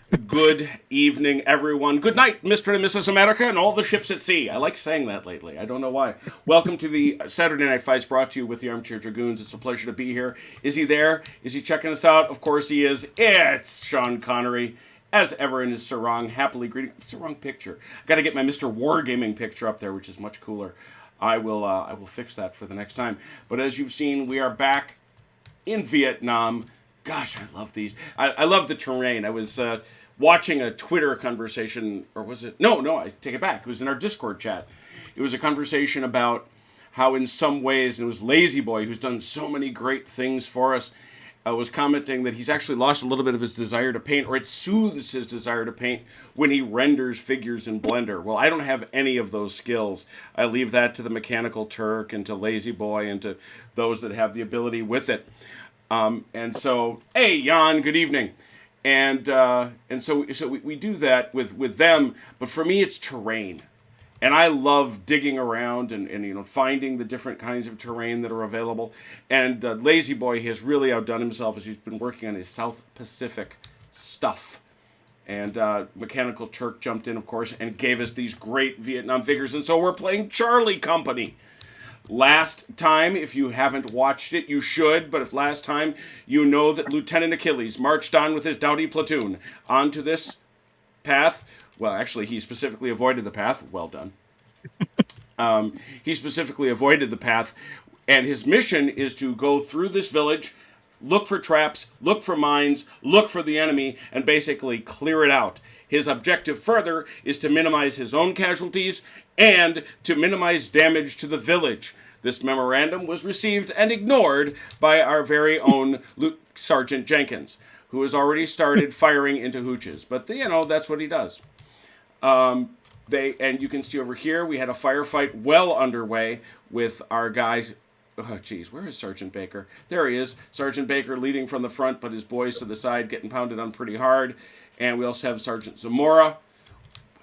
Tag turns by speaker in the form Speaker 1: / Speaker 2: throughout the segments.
Speaker 1: Good evening, everyone. Good night, Mr. and Mrs. America, and all the ships at sea. I like saying that lately. I don't know why. Welcome to the Saturday Night Fights brought to you with the Armchair Dragoons. It's a pleasure to be here. Is he there? Is he checking us out? Of course he is. It's Sean Connery, as ever in his sarong, happily greeting. It's the wrong picture. Got to get my Mr. Wargaming picture up there, which is much cooler. I will fix that for the next time. But as you've seen, we are back in Vietnam. Gosh, I love these. I love the terrain. I was watching a Twitter conversation, or was it? No, I take it back. It was in our Discord chat. It was a conversation about how in some ways, and it was Lazy Boy, who's done so many great things for us, was commenting that he's actually lost a little bit of his desire to paint, or it soothes his desire to paint when he renders figures in Blender. Well, I don't have any of those skills. I leave that to the Mechanical Turk and to Lazy Boy and to those that have the ability with it. And so, hey, Jan, good evening. And so we do that with them, but for me it's terrain. And I love digging around and finding the different kinds of terrain that are available. And Lazy Boy has really outdone himself as he's been working on his South Pacific stuff. And Mechanical Turk jumped in, of course, and gave us these great Vietnam figures. And so we're playing Charlie Company. Last time, if you haven't watched it, you should, but if last time, you know that Lieutenant Achilles marched on with his doughty platoon onto this path. Well, actually, he specifically avoided the path. Well done. He specifically avoided the path, and his mission is to go through this village, look for traps, look for mines, look for the enemy, and basically clear it out. His objective further is to minimize his own casualties and to minimize damage to the village. This memorandum was received and ignored by our very own Sergeant Jenkins, who has already started firing into hooches. But, that's what he does. And you can see over here, we had a firefight well underway with our guys. Oh, geez, where is Sergeant Baker? There he is. Sergeant Baker leading from the front, but his boys to the side getting pounded on pretty hard. And we also have Sergeant Zamora.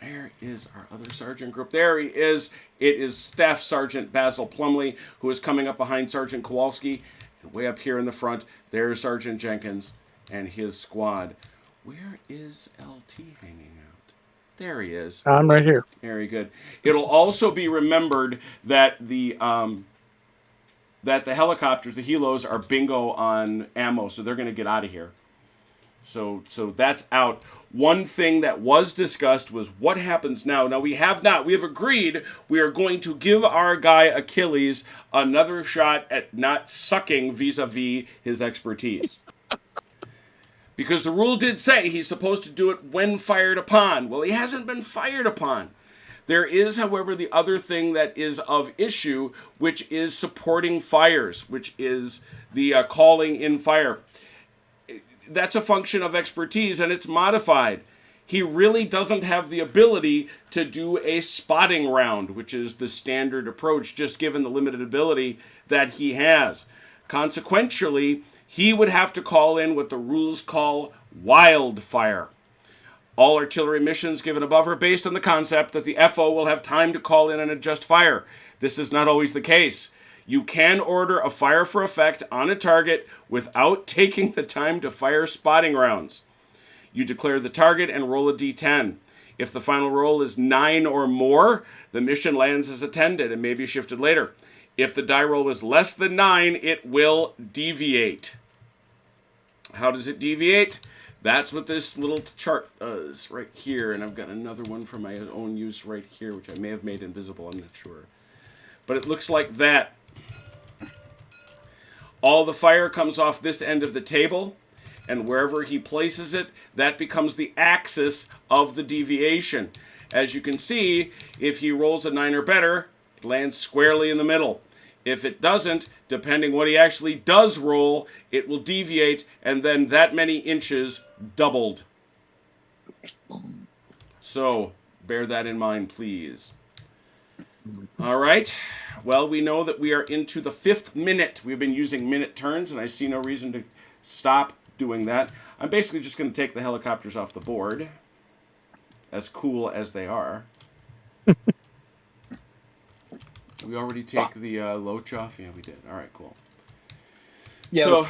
Speaker 1: Where is our other sergeant group? There he is. It is Staff Sergeant Basil Plumley, who is coming up behind Sergeant Kowalski. And way up here in the front, there's Sergeant Jenkins and his squad. Where is LT hanging out? There he is.
Speaker 2: I'm right here.
Speaker 1: Very good. It'll also be remembered that the helicopters, the helos, are bingo on ammo, so they're going to get out of here. So that's out. One thing that was discussed was what happens now. Now, we have agreed we are going to give our guy Achilles another shot at not sucking vis-a-vis his expertise. Because the rule did say he's supposed to do it when fired upon. Well, he hasn't been fired upon. There is, however, the other thing that is of issue, which is supporting fires, which is the calling in fire. That's a function of expertise, and it's modified. He really doesn't have the ability to do a spotting round, which is the standard approach, just given the limited ability that he has. Consequentially, he would have to call in what the rules call wildfire. All artillery missions given above are based on the concept that the FO will have time to call in and adjust fire. This is not always the case. You can order a fire for effect on a target without taking the time to fire spotting rounds. You declare the target and roll a d10. If the final roll is 9 or more, the mission lands as attended and may be shifted later. If the die roll is less than 9, it will deviate. How does it deviate? That's what this little chart does right here. And I've got another one for my own use right here, which I may have made invisible. I'm not sure. But it looks like that. All the fire comes off this end of the table, and wherever he places it, that becomes the axis of the deviation. As you can see, if he rolls a 9 or better, it lands squarely in the middle. If it doesn't, depending what he actually does roll, it will deviate, and then that many inches doubled. So, bear that in mind, please. All right. Well, we know that we are into the 5th minute. We've been using minute turns, and I see no reason to stop doing that. I'm basically just going to take the helicopters off the board, as cool as they are. We already take the Loach off? Yeah, we did. All right, cool.
Speaker 3: Yeah,
Speaker 1: So,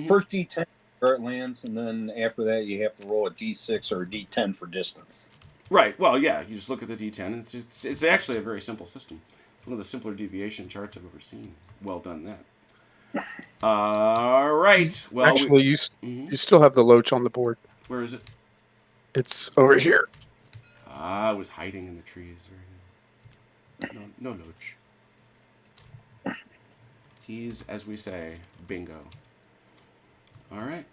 Speaker 3: first D10
Speaker 2: where it lands, and then after that you have to roll a d6 or a d10 for distance.
Speaker 1: Right. Well, yeah. You just look at the D10. It's actually a very simple system. One of the simpler deviation charts I've ever seen. Well done, that. All right. Well,
Speaker 3: Actually, you still have the loach on the board.
Speaker 1: where is it?
Speaker 3: It's over here.
Speaker 1: I was hiding in the trees. No loach. He's, as we say, bingo. All right.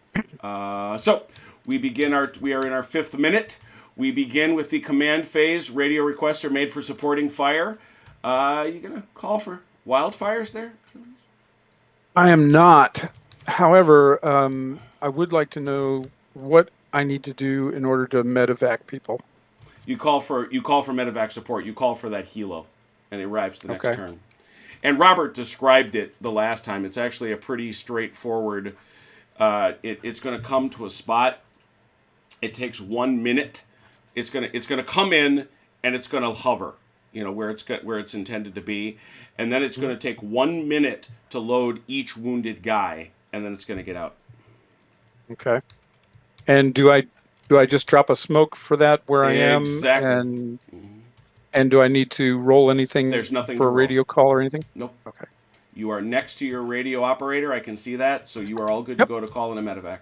Speaker 1: So we are in our 5th minute. We begin with the command phase. Radio requests are made for supporting fire. You gonna call for wildfires there?
Speaker 3: I am not. However, I would like to know what I need to do in order to medevac people.
Speaker 1: You call for medevac support. You call for that helo, and it arrives the next turn. And Robert described it the last time. It's actually a pretty straightforward. It's going to come to a spot. It takes 1 minute. It's gonna come in and it's going to hover, where it's intended to be, and then it's going to take 1 minute to load each wounded guy, and then it's going to get out.
Speaker 3: Okay. And do I just drop a smoke for that where I am?
Speaker 1: Exactly.
Speaker 3: And do I need to roll anything?
Speaker 1: There's nothing
Speaker 3: for a radio call or anything?
Speaker 1: Nope.
Speaker 3: Okay.
Speaker 1: You are next to your radio operator. I can see that, so you are all good to go to call in a medevac.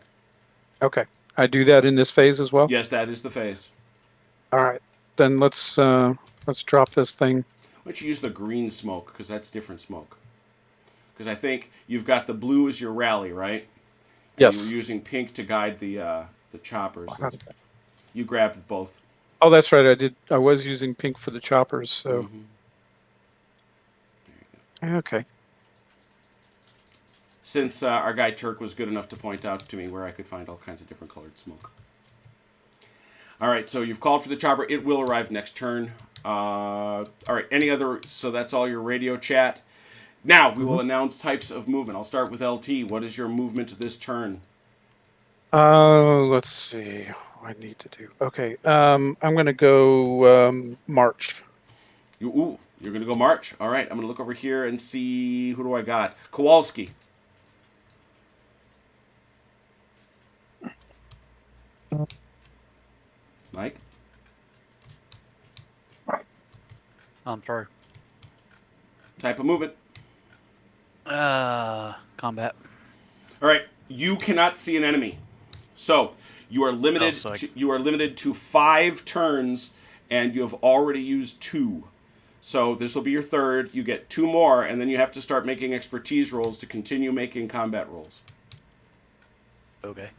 Speaker 3: Okay. I do that in this phase as well?
Speaker 1: Yes, that is the phase.
Speaker 3: All right. Then let's drop this thing.
Speaker 1: Why don't you use the green smoke, because that's different smoke. Because I think you've got the blue as your rally, right? And
Speaker 3: yes.
Speaker 1: you were using pink to guide the choppers. You grabbed both.
Speaker 3: Oh, that's right. I did. I was using pink for the choppers. So. Okay.
Speaker 1: Since our guy Turk was good enough to point out to me where I could find all kinds of different colored smoke. All right, so you've called for the chopper. It will arrive next turn. All right, any other? So that's all your radio chat. Now we will announce types of movement. I'll start with LT. What is your movement this turn?
Speaker 3: Let's see. What I need to do. Okay. I'm going to go march.
Speaker 1: You're going to go march. All right. I'm going to look over here and see, who do I got? Kowalski. Mike?
Speaker 4: I'm sorry.
Speaker 1: Type of movement.
Speaker 4: Combat.
Speaker 1: All right. You cannot see an enemy. So you are limited to 5 turns, and you have already used 2. So this will be your 3rd. You get 2 more, and then you have to start making expertise rolls to continue making combat rolls.
Speaker 4: Okay.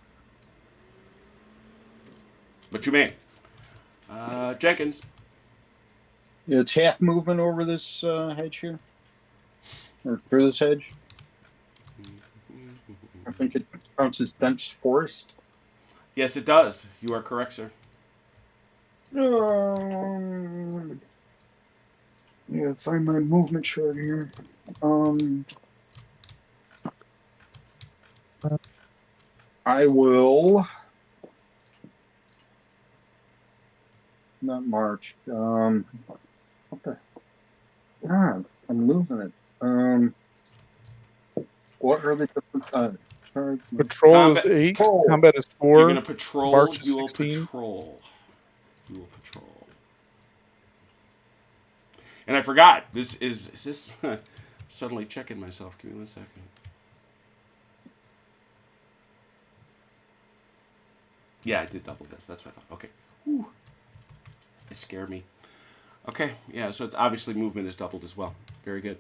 Speaker 1: But you may. Jenkins.
Speaker 2: It's half movement over this hedge here, or through this hedge. I think it counts as dense forest.
Speaker 1: Yes, it does. You are correct, sir.
Speaker 2: Yeah, find my movement chart here. I will not march. Okay. God, I'm losing it. What are the different
Speaker 3: Patrol
Speaker 1: Combat-
Speaker 3: is 8.
Speaker 2: Patrol.
Speaker 3: Combat is 4.
Speaker 1: You're going to patrol.
Speaker 3: March is
Speaker 1: You will
Speaker 3: 16.
Speaker 1: patrol. You will patrol. And I forgot. Is this... Suddenly checking myself. Give me 1 second. Yeah, I did double this. That's what I thought. Okay. Whew. It scared me. Okay. Yeah, so it's obviously movement is doubled as well. Very good.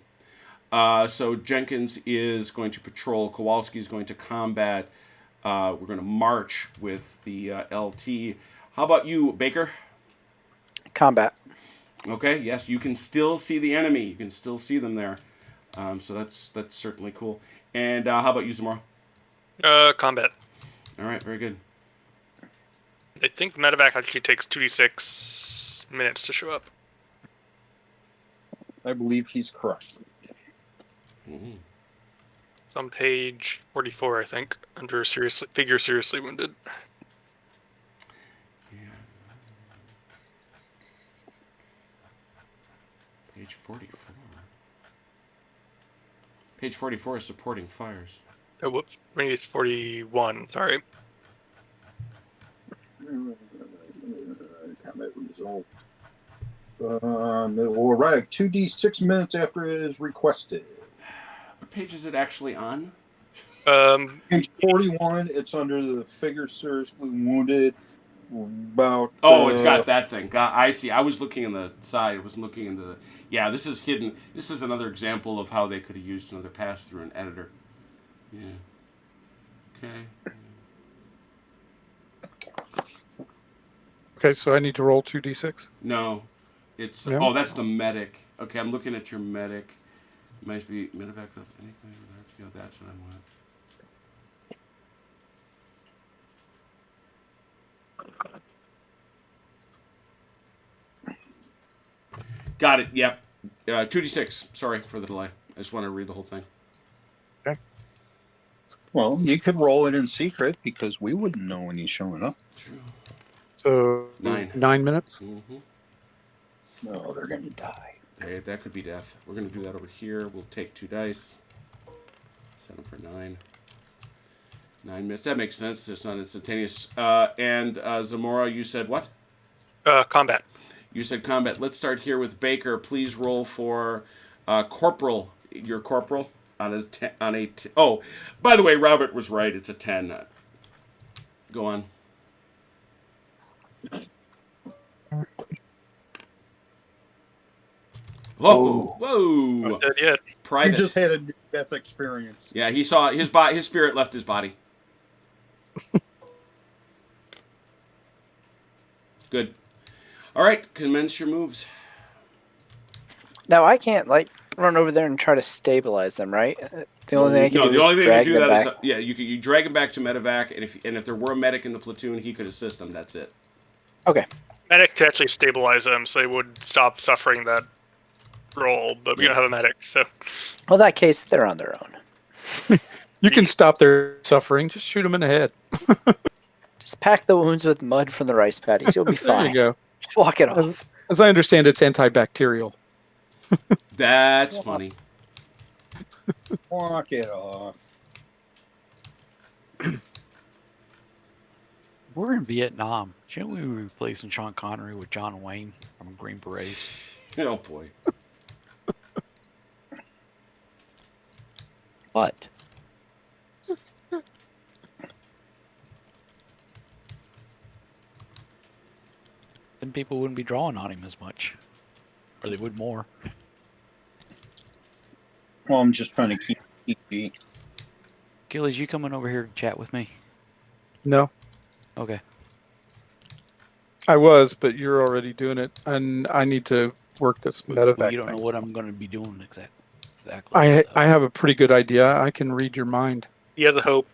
Speaker 1: So Jenkins is going to patrol. Kowalski is going to combat. We're going to march with the LT. How about you, Baker?
Speaker 5: Combat.
Speaker 1: Okay. Yes, you can still see the enemy. You can still see them there. So that's certainly cool. And how about you, Zamora?
Speaker 6: Combat.
Speaker 1: All right. Very good.
Speaker 6: I think the medevac actually takes 2d6 minutes to show up.
Speaker 2: I believe he's correct.
Speaker 1: Mm-hmm.
Speaker 6: It's on page 44, I think, under seriously wounded.
Speaker 1: Yeah. Page 44. Page 44 is supporting fires.
Speaker 6: Oh, whoops. It's 41. Sorry.
Speaker 2: Combat result. It will arrive 2d6 minutes after it is requested.
Speaker 1: What page is it actually on?
Speaker 2: Page 41, it's under the figure seriously wounded. About.
Speaker 1: Oh, it's got that thing. I see. I was looking in the side. I was looking into the. Yeah, this is hidden. This is another example of how they could have used another pass through an editor. Yeah. Okay.
Speaker 3: Okay, so I need to roll 2d6.
Speaker 1: No, it's
Speaker 3: Yeah.
Speaker 1: oh, that's the medic. Okay, I'm looking at your medic. Might be medevac of anything. Yeah, that's what I want. Got it. Yep. 2d6. Sorry for the delay. I just want to read the whole thing.
Speaker 2: Well, you could roll it in secret because we wouldn't know when he's showing up.
Speaker 1: True.
Speaker 3: So 9 minutes.
Speaker 1: Mm-hmm.
Speaker 2: No, they're going to die.
Speaker 1: Hey, that could be death. We're going to do that over here. We'll take 2 dice. Set them for 9. 9 minutes. That makes sense. It's not instantaneous. And Zamora, you said what?
Speaker 6: Combat.
Speaker 1: You said combat. Let's start here with Baker. Please roll for corporal. Your corporal on a oh, by the way, Robert was right. It's a 10. Go on. Whoa! Whoa!
Speaker 6: Not dead yet.
Speaker 2: He
Speaker 1: Private.
Speaker 2: just had a near-death experience.
Speaker 1: Yeah, he saw his body. His spirit left his body. Good. All right, commence your moves.
Speaker 5: Now I can't like run over there and try to stabilize them, right? The only thing I can
Speaker 1: No,
Speaker 5: do
Speaker 1: the only
Speaker 5: is
Speaker 1: thing to
Speaker 5: drag
Speaker 1: do
Speaker 5: them
Speaker 1: that
Speaker 5: back.
Speaker 1: is you drag him back to medevac, and if there were a medic in the platoon, he could assist them. That's it.
Speaker 5: Okay.
Speaker 6: Medic could actually stabilize them, so they would stop suffering that roll. But we don't have a medic, so
Speaker 5: Well, in that case, they're on their own.
Speaker 3: You can stop their suffering. Just shoot them in the head.
Speaker 5: Just pack the wounds with mud from the rice paddies. You'll be
Speaker 3: There
Speaker 5: fine.
Speaker 3: you go.
Speaker 5: Just walk it off.
Speaker 3: As I understand, it's antibacterial.
Speaker 1: That's funny.
Speaker 2: Walk it off.
Speaker 4: We're in Vietnam. Shouldn't we be replacing Sean Connery with John Wayne from Green Berets?
Speaker 1: Oh boy.
Speaker 4: But then people wouldn't be drawing on him as much, or they would more.
Speaker 2: Well, I'm just trying to keep PG.
Speaker 4: Gillies, you coming over here to chat with me?
Speaker 3: No,
Speaker 4: Okay.
Speaker 3: I was, but you're already doing it, and I need to work this medevac
Speaker 4: You don't know
Speaker 3: thing,
Speaker 4: what
Speaker 3: so.
Speaker 4: I'm going to be doing exactly.
Speaker 3: I have a pretty good idea. I can read your mind.
Speaker 6: he has a hope.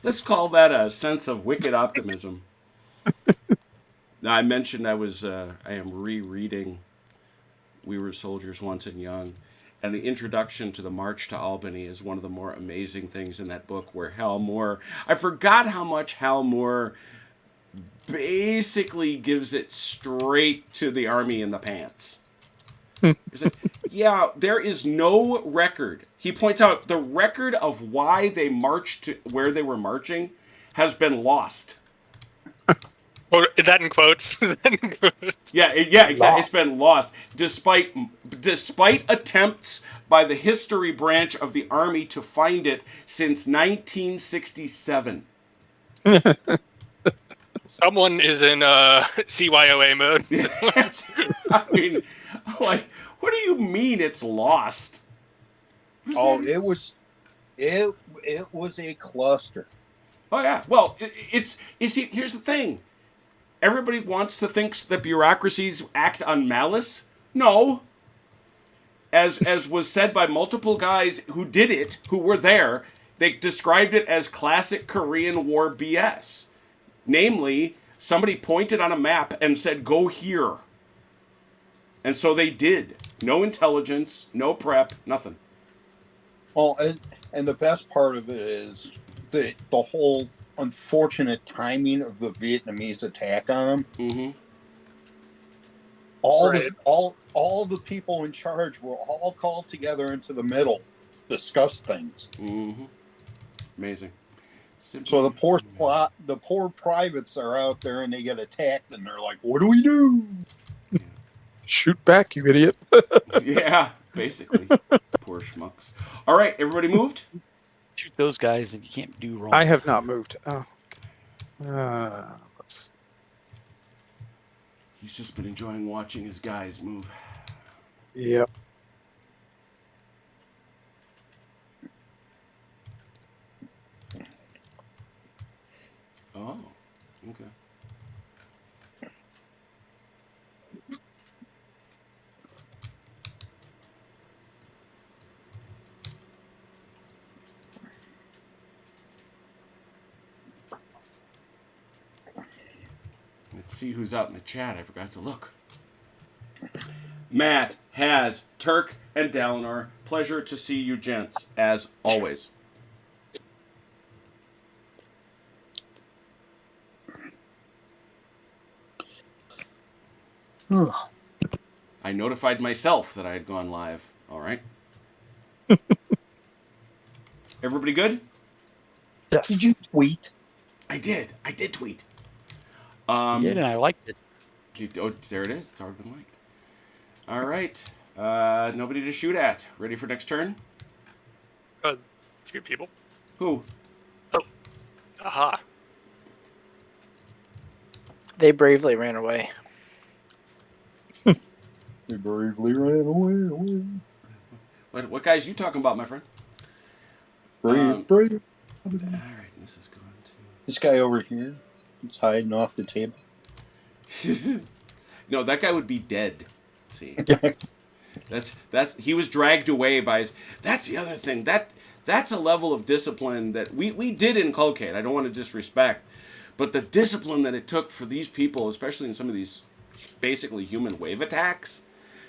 Speaker 1: Let's call that a sense of wicked optimism. Now, I mentioned I am rereading We Were Soldiers Once and Young, and the introduction to the March to Albany is one of the more amazing things in that book, where Hal Moore, I forgot how much Hal Moore basically gives it straight to the army in the pants. He's like, yeah, there is no record. He points out the record of why they marched to where they were marching has been lost.
Speaker 6: Oh, that in quotes.
Speaker 1: Yeah, exactly. It's been lost despite attempts by the history branch of the army to find it since 1967.
Speaker 6: Someone is in CYOA mode.
Speaker 1: I mean, like, what do you mean it's lost?
Speaker 2: Oh, it was a cluster.
Speaker 1: Oh yeah. Well, here's the thing. Everybody wants to think that bureaucracies act on malice. No. As was said by multiple guys who did it, who were there, they described it as classic Korean War BS. Namely, somebody pointed on a map and said, "Go here." And so they did. No intelligence, no prep, nothing.
Speaker 2: Well, and the best part of it is the whole unfortunate timing of the Vietnamese attack on them.
Speaker 1: Mm-hmm.
Speaker 2: All the people in charge were all called together into the middle. discuss things.
Speaker 1: Mm-hmm. Amazing.
Speaker 2: So the poor privates are out there and they get attacked and they're like, "What do we do?"
Speaker 3: Shoot back, you idiot.
Speaker 1: Yeah, basically. Poor schmucks. All right, everybody moved?
Speaker 4: Shoot those guys, and you can't do wrong.
Speaker 3: I have not moved. Oh. Let's
Speaker 1: He's just been enjoying watching his guys move.
Speaker 3: Yep.
Speaker 1: Oh, okay. Let's see who's out in the chat. I forgot to look. Matt has Turk and Dalinar. Pleasure to see you gents, as always. I notified myself that I had gone live. All right. Everybody good?
Speaker 3: Yes.
Speaker 2: Did you tweet?
Speaker 1: I did. I did tweet.
Speaker 4: You did, and I liked it.
Speaker 1: Oh, there it is. It's already been liked. All right. Nobody to shoot at. Ready for next turn?
Speaker 6: Few people.
Speaker 1: Who?
Speaker 6: Aha.
Speaker 5: They bravely ran away.
Speaker 2: They bravely ran away.
Speaker 1: What guys you talking about, my friend?
Speaker 2: Brave.
Speaker 1: All right. This is going
Speaker 2: This guy over here is hiding off the table.
Speaker 1: to. No, that guy would be dead. See. That's he was dragged away by his. That's the other thing. That's a level of discipline that we did inculcate. I don't want to disrespect, but the discipline that it took for these people, especially in some of these basically human wave attacks,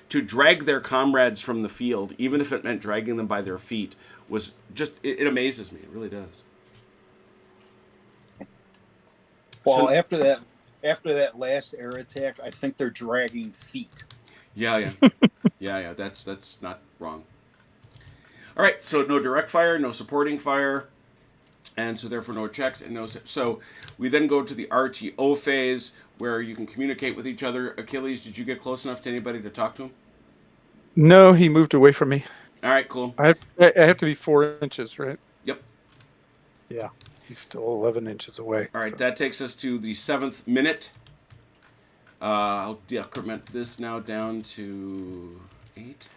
Speaker 1: to drag their comrades from the field, even if it meant dragging them by their feet, was just it amazes me. It really does.
Speaker 2: Well,
Speaker 1: So-
Speaker 2: after that last air attack, I think they're dragging feet.
Speaker 1: Yeah. yeah. That's not wrong. All right, so no direct fire, no supporting fire, and so therefore no checks and no. So we then go to the RTO phase where you can communicate with each other. Achilles, did you get close enough to anybody to talk to him?
Speaker 3: No, he moved away from me.
Speaker 1: All right, cool.
Speaker 3: I have to be 4 inches, right?
Speaker 1: Yep.
Speaker 3: Yeah. He's still 11 inches away.
Speaker 1: All right,
Speaker 3: so.
Speaker 1: that takes us to the 7th minute. I'll decrement this now down to 8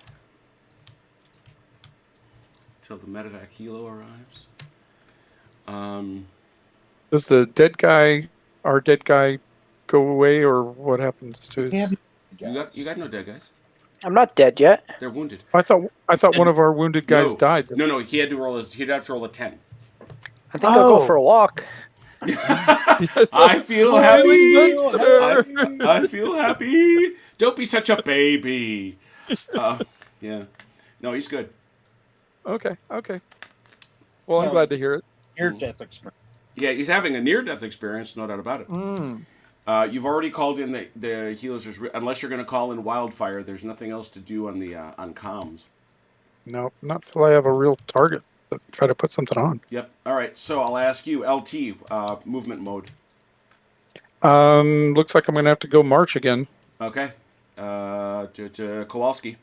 Speaker 1: till the medevac helo arrives.
Speaker 3: Does our dead guy, go away, or what happens to his?
Speaker 1: You got no dead guys.
Speaker 5: I'm not dead yet.
Speaker 1: They're wounded.
Speaker 3: I thought one of our wounded guys died.
Speaker 1: No, he'd have to roll a 10.
Speaker 5: I think I'll go for a walk.
Speaker 1: I feel happy. I feel happy. Don't be such a baby. Yeah. No, he's good.
Speaker 3: Okay. Well, I'm
Speaker 2: So-
Speaker 3: glad to hear it.
Speaker 2: Near-death experience.
Speaker 1: Yeah, he's having a near-death experience, no doubt about it. You've already called in the healers. Unless you're going to call in wildfire, there's nothing else to do on the on comms.
Speaker 3: No, not till I have a real target to try to put something on.
Speaker 1: Yep. All right. So I'll ask you, LT, movement mode.
Speaker 3: Looks like I'm going to have to go march again.
Speaker 1: Okay. To Kowalski.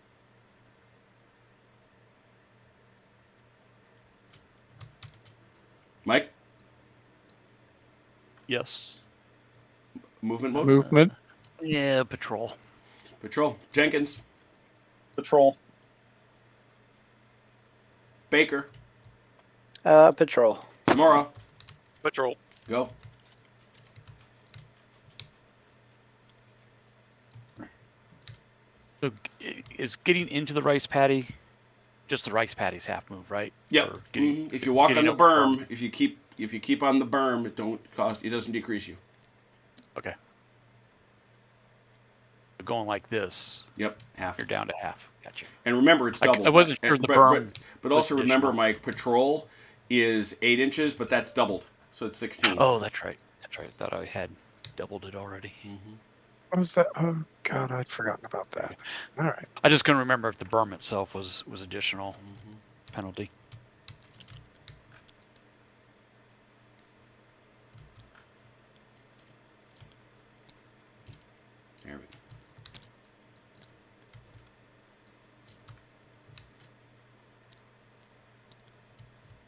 Speaker 1: Mike,
Speaker 4: Yes.
Speaker 1: movement mode.
Speaker 3: Movement.
Speaker 4: Yeah, patrol.
Speaker 1: Patrol. Jenkins.
Speaker 2: Patrol.
Speaker 1: Baker.
Speaker 5: Patrol.
Speaker 1: Tamara.
Speaker 6: Patrol.
Speaker 1: Go.
Speaker 4: So is getting into the rice paddy just the rice paddy's half move, right?
Speaker 1: Yep.
Speaker 4: Or getting-
Speaker 1: If you walk on
Speaker 4: getting
Speaker 1: the
Speaker 4: up from-
Speaker 1: berm, if you keep on the berm, it doesn't decrease you.
Speaker 4: Okay. Going like this,
Speaker 1: Yep, half.
Speaker 4: you're down to half. Gotcha.
Speaker 1: And remember, it's double.
Speaker 4: I wasn't sure the berm
Speaker 1: but also
Speaker 4: was
Speaker 1: remember,
Speaker 4: additional.
Speaker 1: Mike, patrol is 8 inches, but that's doubled, so it's 16.
Speaker 4: Oh, that's right. That's right. I thought I had doubled it already.
Speaker 3: What was that? Oh, God, I'd forgotten about that. All right.
Speaker 4: I just couldn't remember if the berm itself was additional. penalty.
Speaker 1: There we go.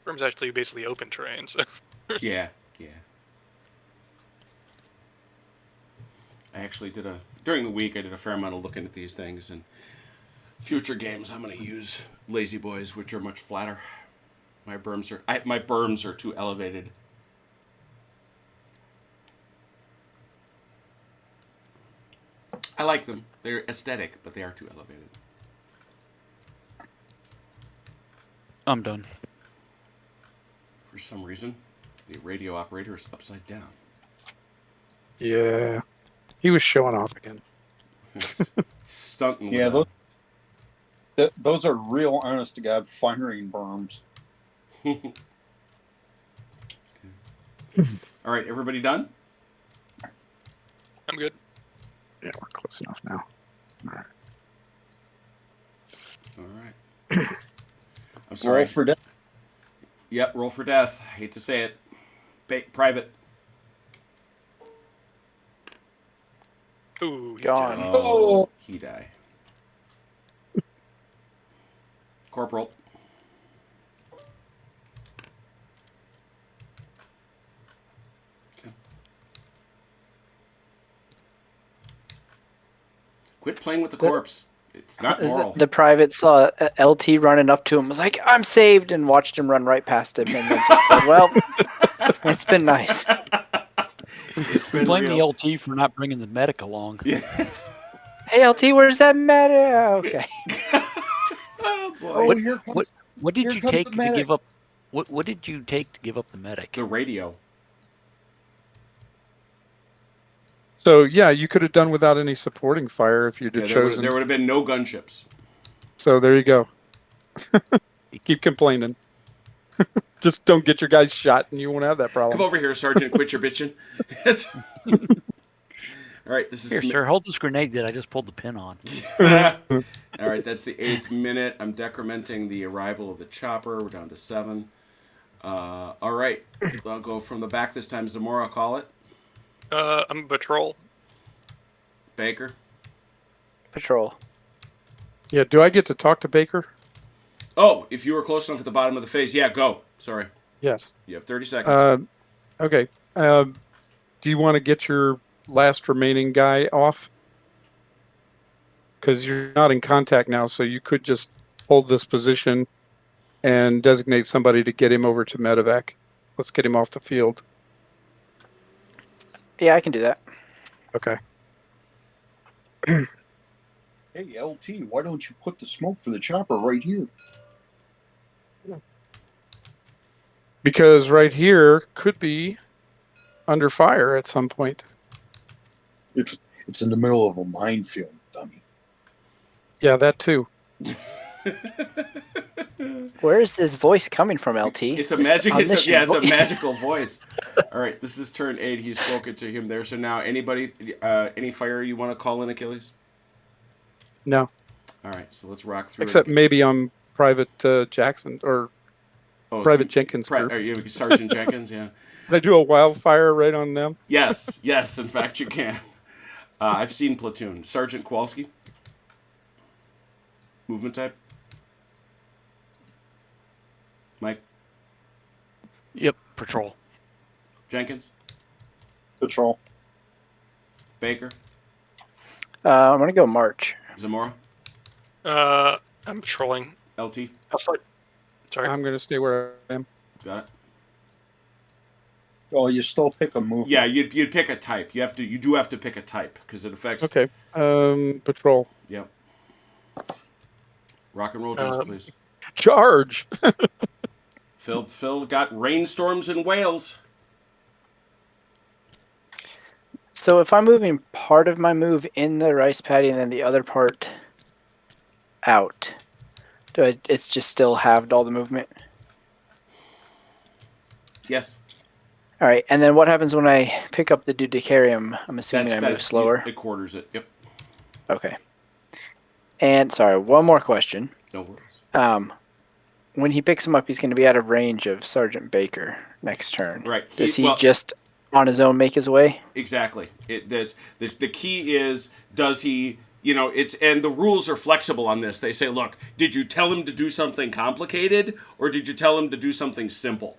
Speaker 6: Berm's actually basically open terrain, so
Speaker 1: Yeah, yeah. I actually during the week I did a fair amount of looking at these things, and future games I'm going to use lazy boys, which are much flatter. My berms are too elevated. I like them. They're aesthetic, but they are too elevated.
Speaker 4: I'm done.
Speaker 1: For some reason, the radio operator is upside down.
Speaker 3: Yeah. He was showing off again.
Speaker 1: Stunting.
Speaker 2: Yeah,
Speaker 1: with
Speaker 2: those are real, honest to God, firing berms.
Speaker 1: All right, everybody done?
Speaker 6: I'm good.
Speaker 3: Yeah, we're close enough now. All right.
Speaker 1: All right. I'm sorry.
Speaker 2: Roll for death.
Speaker 1: Yep, roll for death. Hate to say it. Private.
Speaker 6: Ooh, he's
Speaker 5: Gone.
Speaker 6: dead.
Speaker 1: Oh, he die. Corporal. Okay. Quit playing with the corpse. It's not moral.
Speaker 5: The private saw LT running up to him, was like, "I'm saved," and watched him run right past him, and then just said, "Well, it's been nice."
Speaker 1: It's been
Speaker 4: Blame
Speaker 1: real.
Speaker 4: the LT for not bringing the medic along.
Speaker 1: Yeah.
Speaker 5: Hey, LT, where's that matter? Okay.
Speaker 1: Oh boy.
Speaker 2: Oh,
Speaker 4: What-
Speaker 2: here comes
Speaker 4: What did
Speaker 2: Here
Speaker 4: you
Speaker 2: comes
Speaker 4: take
Speaker 2: the
Speaker 4: to
Speaker 2: medic.
Speaker 4: give up? What did you take to give up the medic?
Speaker 1: The radio.
Speaker 3: So, yeah, you could have done without any supporting fire if you'd
Speaker 1: Yeah,
Speaker 3: have
Speaker 1: there
Speaker 3: chosen.
Speaker 1: would have been no gunships.
Speaker 3: So, there you go. Keep complaining. Just don't get your guys shot and you won't have that problem.
Speaker 1: Come over here, Sergeant. Quit your bitching. Yes. All right, this is
Speaker 4: Here, sir, hold this grenade that I just pulled the pin on.
Speaker 1: All right, that's the 8th minute. I'm decrementing the arrival of the chopper. We're down to 7. All right, I'll go from the back this time. Zamora, call it.
Speaker 6: I'm patrol.
Speaker 1: Baker.
Speaker 5: Patrol.
Speaker 3: Yeah, do I get to talk to Baker?
Speaker 1: Oh, if you were close enough at the bottom of the phase, yeah, go. Sorry.
Speaker 3: Yes.
Speaker 1: You have 30 seconds.
Speaker 3: Okay. Do you want to get your last remaining guy off? Because you're not in contact now, so you could just hold this position and designate somebody to get him over to medevac. Let's get him off the field.
Speaker 5: Yeah, I can do that.
Speaker 3: Okay.
Speaker 2: Hey, LT, why don't you put the smoke for the chopper right here?
Speaker 3: Because right here could be under fire at some point.
Speaker 2: It's in the middle of a minefield, dummy.
Speaker 3: Yeah, that too.
Speaker 5: Where is this voice coming from, LT?
Speaker 1: It's a magic.
Speaker 5: Omniscient
Speaker 1: It's a
Speaker 5: voice.
Speaker 1: magical voice. All right, this is turn 8. He's spoken to him there. So now, anybody, any fire you want to call in, Achilles?
Speaker 3: No.
Speaker 1: All right, so let's rock through.
Speaker 3: Except maybe I'm Private Jackson or Private Jenkins.
Speaker 1: Are you Sergeant Jenkins? Yeah.
Speaker 3: Can I do a wildfire right on them?
Speaker 1: Yes. In fact, you can. I've seen Platoon. Sergeant Kowalski. Movement type. Mike
Speaker 4: Yep, patrol.
Speaker 1: Jenkins.
Speaker 2: Patrol.
Speaker 1: Baker.
Speaker 5: I'm gonna go March.
Speaker 1: Zamora.
Speaker 6: I'm patrolling.
Speaker 1: LT.
Speaker 6: Outside. Sorry.
Speaker 3: I'm going to stay where I am.
Speaker 1: Got it.
Speaker 2: Oh, you still pick a move.
Speaker 1: Yeah, you'd pick a type. You do have to pick a type because it affects.
Speaker 3: Okay. Patrol.
Speaker 1: Yep. Rock and roll, Joseph, please.
Speaker 3: Charge.
Speaker 1: Phil got rainstorms in Wales.
Speaker 5: So if I'm moving part of my move in the rice paddy and then the other part out, it's just still halved all the movement?
Speaker 1: Yes.
Speaker 5: All right, and then what happens when I pick up the dude to carry him? I'm assuming I move slower.
Speaker 1: It quarters it. Yep.
Speaker 5: Okay. And sorry, one more question.
Speaker 1: No worries.
Speaker 5: when he picks him up, he's going to be out of range of Sergeant Baker next turn.
Speaker 1: Right.
Speaker 5: Does he just on his own make his way?
Speaker 1: Exactly. The key is, does he? And the rules are flexible on this. They say, look, did you tell him to do something complicated, or did you tell him to do something simple?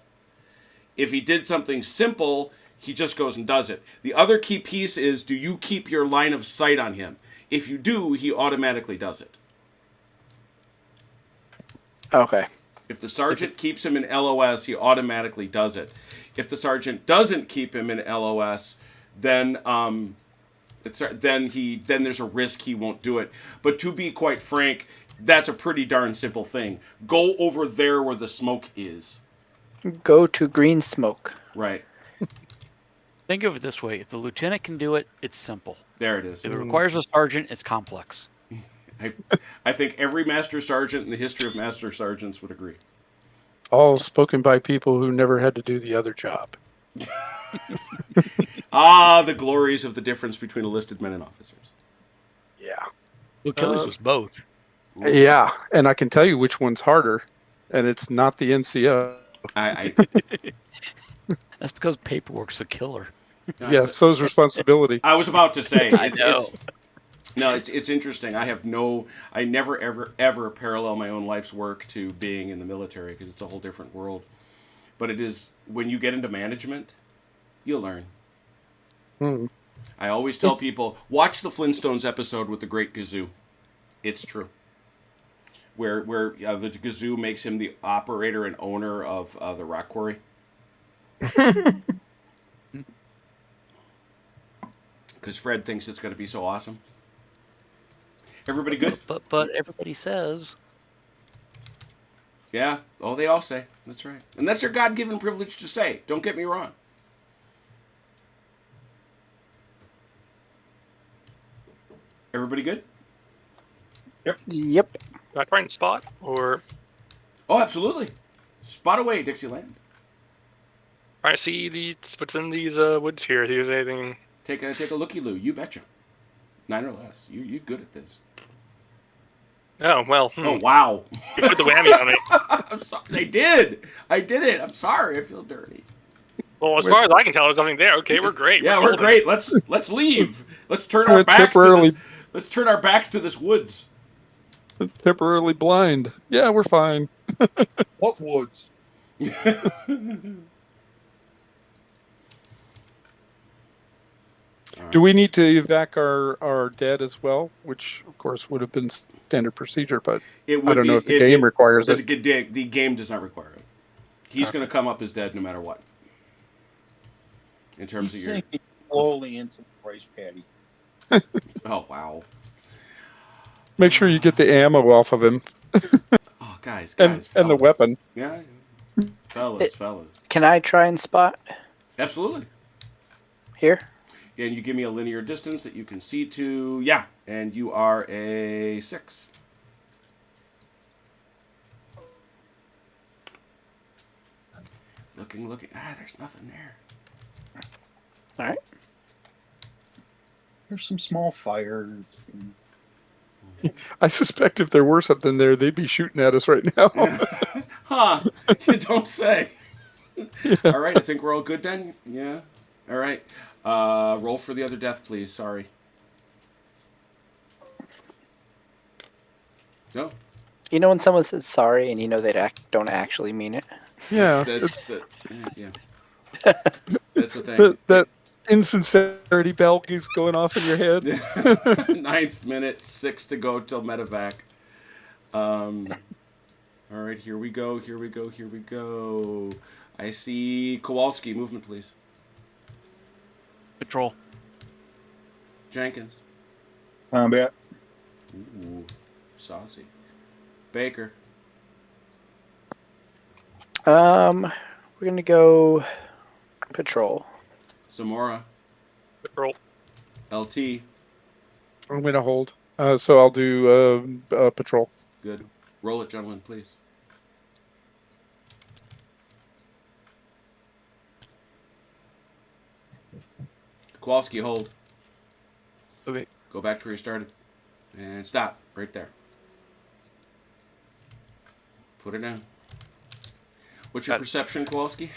Speaker 1: If he did something simple, he just goes and does it. The other key piece is, do you keep your line of sight on him? If you do, he automatically does it.
Speaker 5: Okay.
Speaker 1: If the sergeant keeps him in LOS, he automatically does it. If the sergeant doesn't keep him in LOS, then there's a risk he won't do it. But to be quite frank, that's a pretty darn simple thing. Go over there where the smoke is.
Speaker 5: Go to green smoke.
Speaker 1: Right.
Speaker 4: Think of it this way: if the lieutenant can do it, it's simple.
Speaker 1: There it is.
Speaker 4: If it requires a sergeant, it's complex.
Speaker 1: I think every master sergeant in the history of master sergeants would agree.
Speaker 3: All spoken by people who never had to do the other job.
Speaker 1: The glories of the difference between enlisted men and officers.
Speaker 3: Yeah.
Speaker 4: Well, Achilles was both.
Speaker 3: Yeah, and I can tell you which one's harder, and it's not the NCO.
Speaker 4: That's because paperwork's a killer.
Speaker 3: Yeah, so's responsibility.
Speaker 1: I was about to say.
Speaker 4: I know.
Speaker 1: It's interesting. I never ever parallel my own life's work to being in the military because it's a whole different world. But it is, when you get into management, you'll learn. I always tell people, watch the Flintstones episode with the Great Gazoo. It's true. Where the Gazoo makes him the operator and owner of the rock quarry. Because Fred thinks it's going to be so awesome. Everybody good?
Speaker 4: But everybody says.
Speaker 1: Yeah. Oh, they all say. That's right. And that's their God-given privilege to say. Don't get me wrong. Everybody good?
Speaker 5: Yep.
Speaker 6: Do I try and spot, or
Speaker 1: Oh, absolutely. Spot away, Dixieland.
Speaker 6: trying to see what's in these woods here? If there's anything.
Speaker 1: Take a looky-loo. You betcha. 9 or less. You good at this.
Speaker 6: Oh well.
Speaker 1: Oh, wow.
Speaker 6: You put the whammy on me.
Speaker 1: I'm sorry. I did it. I'm sorry. I feel dirty.
Speaker 6: Well, as far as I can tell, there's nothing there. Okay, we're great.
Speaker 1: Yeah, we're
Speaker 6: golden.
Speaker 1: great. Let's leave. Let's turn our backs to this woods.
Speaker 3: Temporarily blind. Yeah, we're fine.
Speaker 2: What woods?
Speaker 3: Do we need to evac our dead as well? Which, of course, would have been standard procedure, but
Speaker 1: It would
Speaker 3: I don't
Speaker 1: be,
Speaker 3: know if the game requires it.
Speaker 1: The game does not require it. He's going to come up as dead no matter what. In terms
Speaker 2: He's
Speaker 1: of your...
Speaker 2: sinking slowly into the rice paddy.
Speaker 1: Oh, wow.
Speaker 3: Make sure you get the ammo off of him
Speaker 1: Oh, guys,
Speaker 3: and the
Speaker 1: fellas.
Speaker 3: weapon.
Speaker 1: Yeah. Fellas.
Speaker 5: Can I try and spot
Speaker 1: Absolutely.
Speaker 5: here?
Speaker 1: And you give me a linear distance that you can see to. Yeah. And you are a 6. Looking. There's nothing there.
Speaker 5: All right.
Speaker 2: There's some small fires.
Speaker 3: I suspect if there were something there, they'd be shooting at us right now.
Speaker 1: Huh. You don't say. Yeah. All right. I think we're all good then. Yeah. All right. Roll for the other death, please. Sorry. No.
Speaker 5: You know when someone says sorry and you know they don't actually mean it?
Speaker 3: Yeah.
Speaker 1: That's the thing.
Speaker 3: That insincerity bell keeps going off in your head.
Speaker 1: 9th minute, 6 to go till medevac. All right, here we go. I see Kowalski. Movement, please.
Speaker 4: Patrol.
Speaker 1: Jenkins.
Speaker 2: Combat.
Speaker 1: Ooh, saucy. Baker.
Speaker 5: We're gonna go patrol.
Speaker 1: Zamora.
Speaker 6: Patrol.
Speaker 1: LT.
Speaker 3: I'm going to hold. So I'll do patrol.
Speaker 1: Good. Roll it, gentlemen, please. Kowalski, hold.
Speaker 4: Okay.
Speaker 1: Go back to where you started. And stop. Right there. Put it down. What's your
Speaker 4: Got it.
Speaker 1: perception, Kowalski?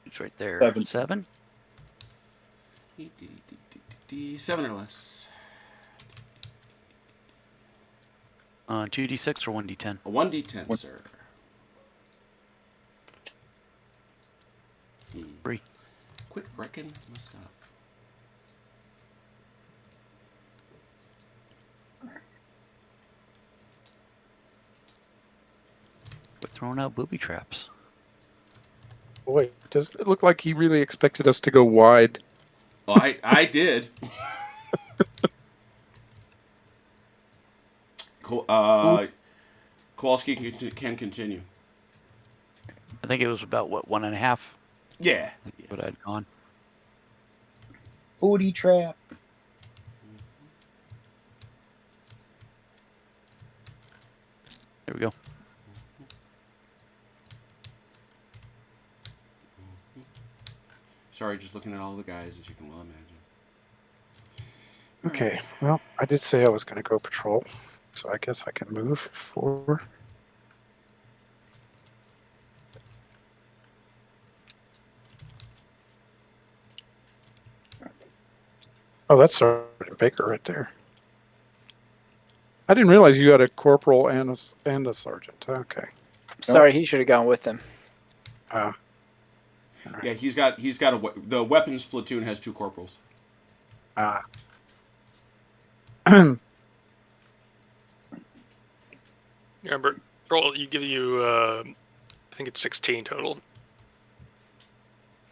Speaker 4: It's right there.
Speaker 2: 7.
Speaker 4: 7?
Speaker 1: 7 or less.
Speaker 4: 2d6 or 1d10?
Speaker 1: A 1d10, sir.
Speaker 4: 3.
Speaker 1: Quit wrecking my stuff.
Speaker 4: Quit throwing out booby traps.
Speaker 3: Boy, does it look like he really expected us to go wide?
Speaker 1: Well, I did. Kowalski can continue.
Speaker 4: I think it was about, what, 1.5?
Speaker 1: Yeah.
Speaker 4: What I'd gone.
Speaker 2: Booty trap.
Speaker 4: There we go.
Speaker 1: Sorry, just looking at all the guys, as you can well imagine.
Speaker 3: Okay, well, I did say I was going to go patrol, so I guess I can move 4. Oh, that's Sergeant Baker right there. I didn't realize you had a corporal and a sergeant. Okay.
Speaker 5: Sorry, he should have gone with them.
Speaker 3: Uh,
Speaker 1: Yeah, he's got the weapons platoon has 2 corporals.
Speaker 3: uh,
Speaker 6: Remember, roll. Give you. I think it's 16 total.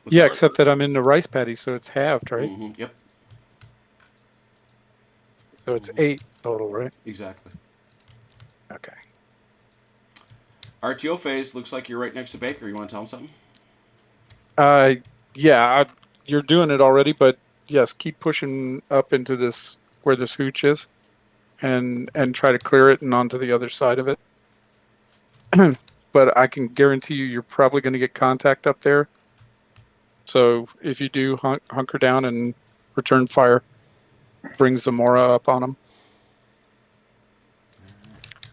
Speaker 3: yeah, except that I'm in the rice paddy, so it's halved, right?
Speaker 1: Mm-hmm. Yep,
Speaker 3: So it's 8 total, right?
Speaker 1: exactly.
Speaker 3: Okay.
Speaker 1: RTO phase looks like you're right next to Baker. You want to tell him something?
Speaker 3: Yeah, you're doing it already, but yes, keep pushing up into this where this hooch is, and try to clear it and onto the other side of it. But I can guarantee you're probably going to get contact up there. So if you do, hunker down and return fire. Brings the Mora up on them.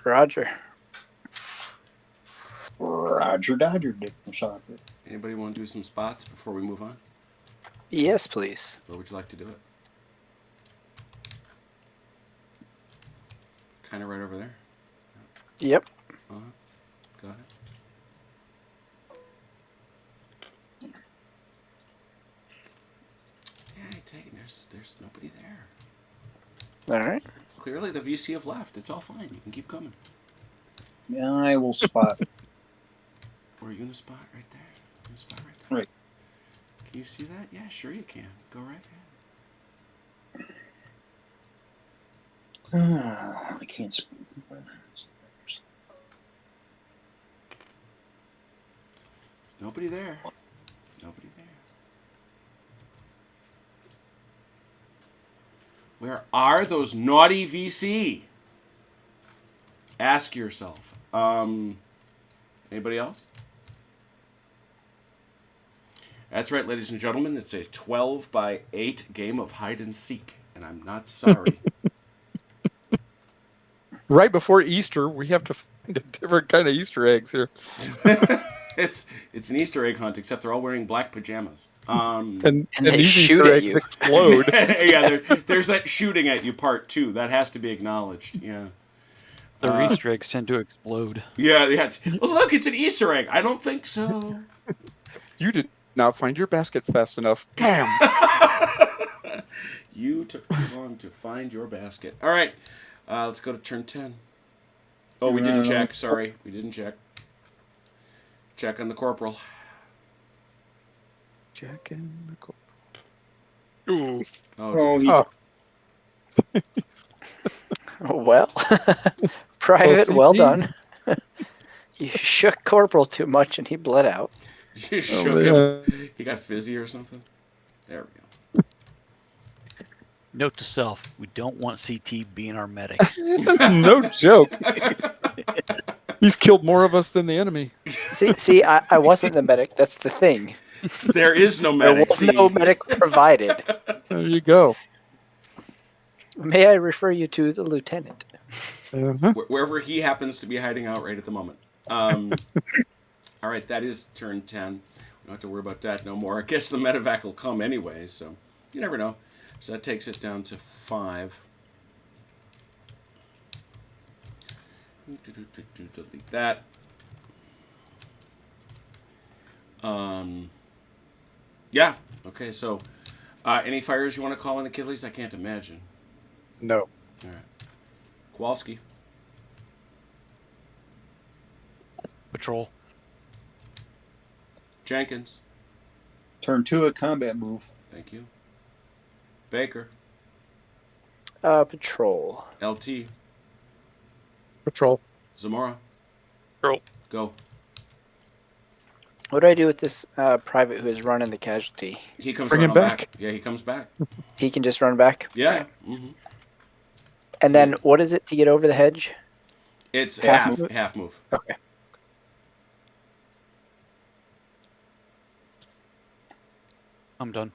Speaker 5: Roger.
Speaker 2: Roger Dodger, Dick Soccer.
Speaker 1: Anybody want to do some spots before we move on?
Speaker 5: Yes, please.
Speaker 1: Where would you like to do it? Kind of right over there.
Speaker 5: Yep.
Speaker 1: Go ahead. Yeah, I take it. There's nobody there.
Speaker 5: All right.
Speaker 1: Clearly, the VC have left. It's all fine. You can keep coming.
Speaker 2: Yeah, I will spot.
Speaker 1: Or are you gonna spot right there? You gonna spot right there?
Speaker 2: Right.
Speaker 1: Can you see that? Yeah, sure you can. Go right ahead.
Speaker 2: I can't.
Speaker 1: There's nobody there. Nobody there. Where are those naughty VC? Ask yourself. Anybody else? That's right, ladies and gentlemen. It's a 12-by-8 game of hide and seek, and I'm not sorry.
Speaker 3: Right before Easter, we have to find a different kind of Easter eggs here.
Speaker 1: It's an Easter egg hunt, except they're all wearing black pajamas.
Speaker 3: And
Speaker 5: they
Speaker 3: these
Speaker 5: shoot
Speaker 3: Easter
Speaker 5: at
Speaker 3: eggs
Speaker 5: you.
Speaker 3: explode.
Speaker 1: Yeah, there's that shooting at you part 2. That has to be acknowledged. Yeah.
Speaker 4: The Easter eggs tend to explode.
Speaker 1: Yeah. Well, look, it's an Easter egg. I don't think so.
Speaker 3: You did not find your basket fast enough. Bam!
Speaker 1: You took too long to find your basket. All right. Let's go to turn 10. Oh, we didn't check. Sorry. We didn't check. Check on the corporal.
Speaker 3: Jack and Nicole.
Speaker 6: Ooh.
Speaker 1: Oh,
Speaker 2: he,
Speaker 3: Oh.
Speaker 5: Well, Private,
Speaker 3: OCD.
Speaker 5: well done. You shook Corporal too much and he bled out.
Speaker 1: you shook
Speaker 3: Oh,
Speaker 1: him. He got fizzy or something. There we go.
Speaker 4: Note to self: we don't want CT being our medic.
Speaker 3: No joke. He's killed more of us than the enemy.
Speaker 5: See, I wasn't the medic. That's the thing.
Speaker 1: There is no
Speaker 5: There
Speaker 1: medic.
Speaker 5: was
Speaker 1: See?
Speaker 5: no medic provided.
Speaker 3: There you go.
Speaker 5: May I refer you to the lieutenant?
Speaker 3: Uh-huh.
Speaker 1: Wherever he happens to be hiding out right at the moment. All right, that is turn 10. We don't have to worry about that no more. I guess the medevac will come anyway, so you never know. So that takes it down to 5. Delete that. Yeah. Okay. So, any fires you want to call in, Achilles? I can't imagine.
Speaker 3: No.
Speaker 1: All right. Kowalski.
Speaker 4: Patrol.
Speaker 1: Jenkins.
Speaker 2: Turn 2, a combat move.
Speaker 1: Thank you. Baker.
Speaker 5: Patrol.
Speaker 1: LT.
Speaker 3: Patrol.
Speaker 1: Zamora.
Speaker 6: Patrol.
Speaker 1: Go.
Speaker 5: What do I do with this private who is running the casualty?
Speaker 1: He comes
Speaker 3: Bring
Speaker 1: right
Speaker 3: him
Speaker 1: on
Speaker 3: back?
Speaker 1: Yeah, he comes back.
Speaker 5: He can just run back?
Speaker 1: Yeah. Mm-hmm.
Speaker 5: And then what is it to get over the hedge?
Speaker 1: It's
Speaker 5: Half
Speaker 1: half move.
Speaker 5: Okay.
Speaker 4: I'm done.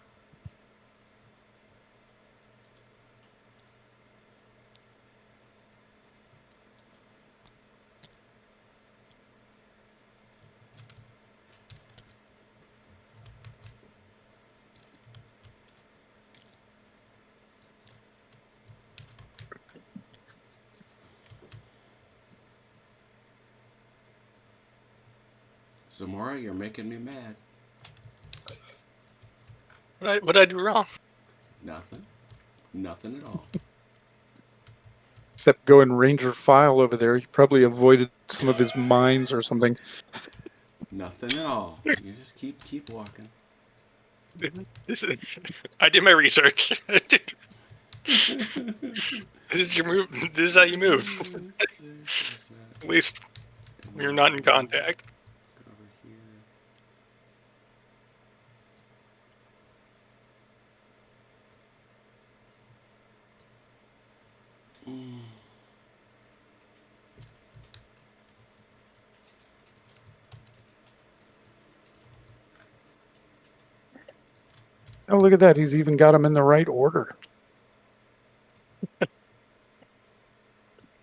Speaker 1: Zamora, you're making me mad.
Speaker 6: What did I do wrong?
Speaker 1: Nothing. Nothing at all.
Speaker 3: Except going Ranger File over there. He probably avoided some of his mines or something.
Speaker 1: Nothing at all. You just keep walking.
Speaker 6: I did my research. This is your move. This is how you move. At least when you're not in contact.
Speaker 1: Go over here.
Speaker 3: Oh, look at that. He's even got them in the right order.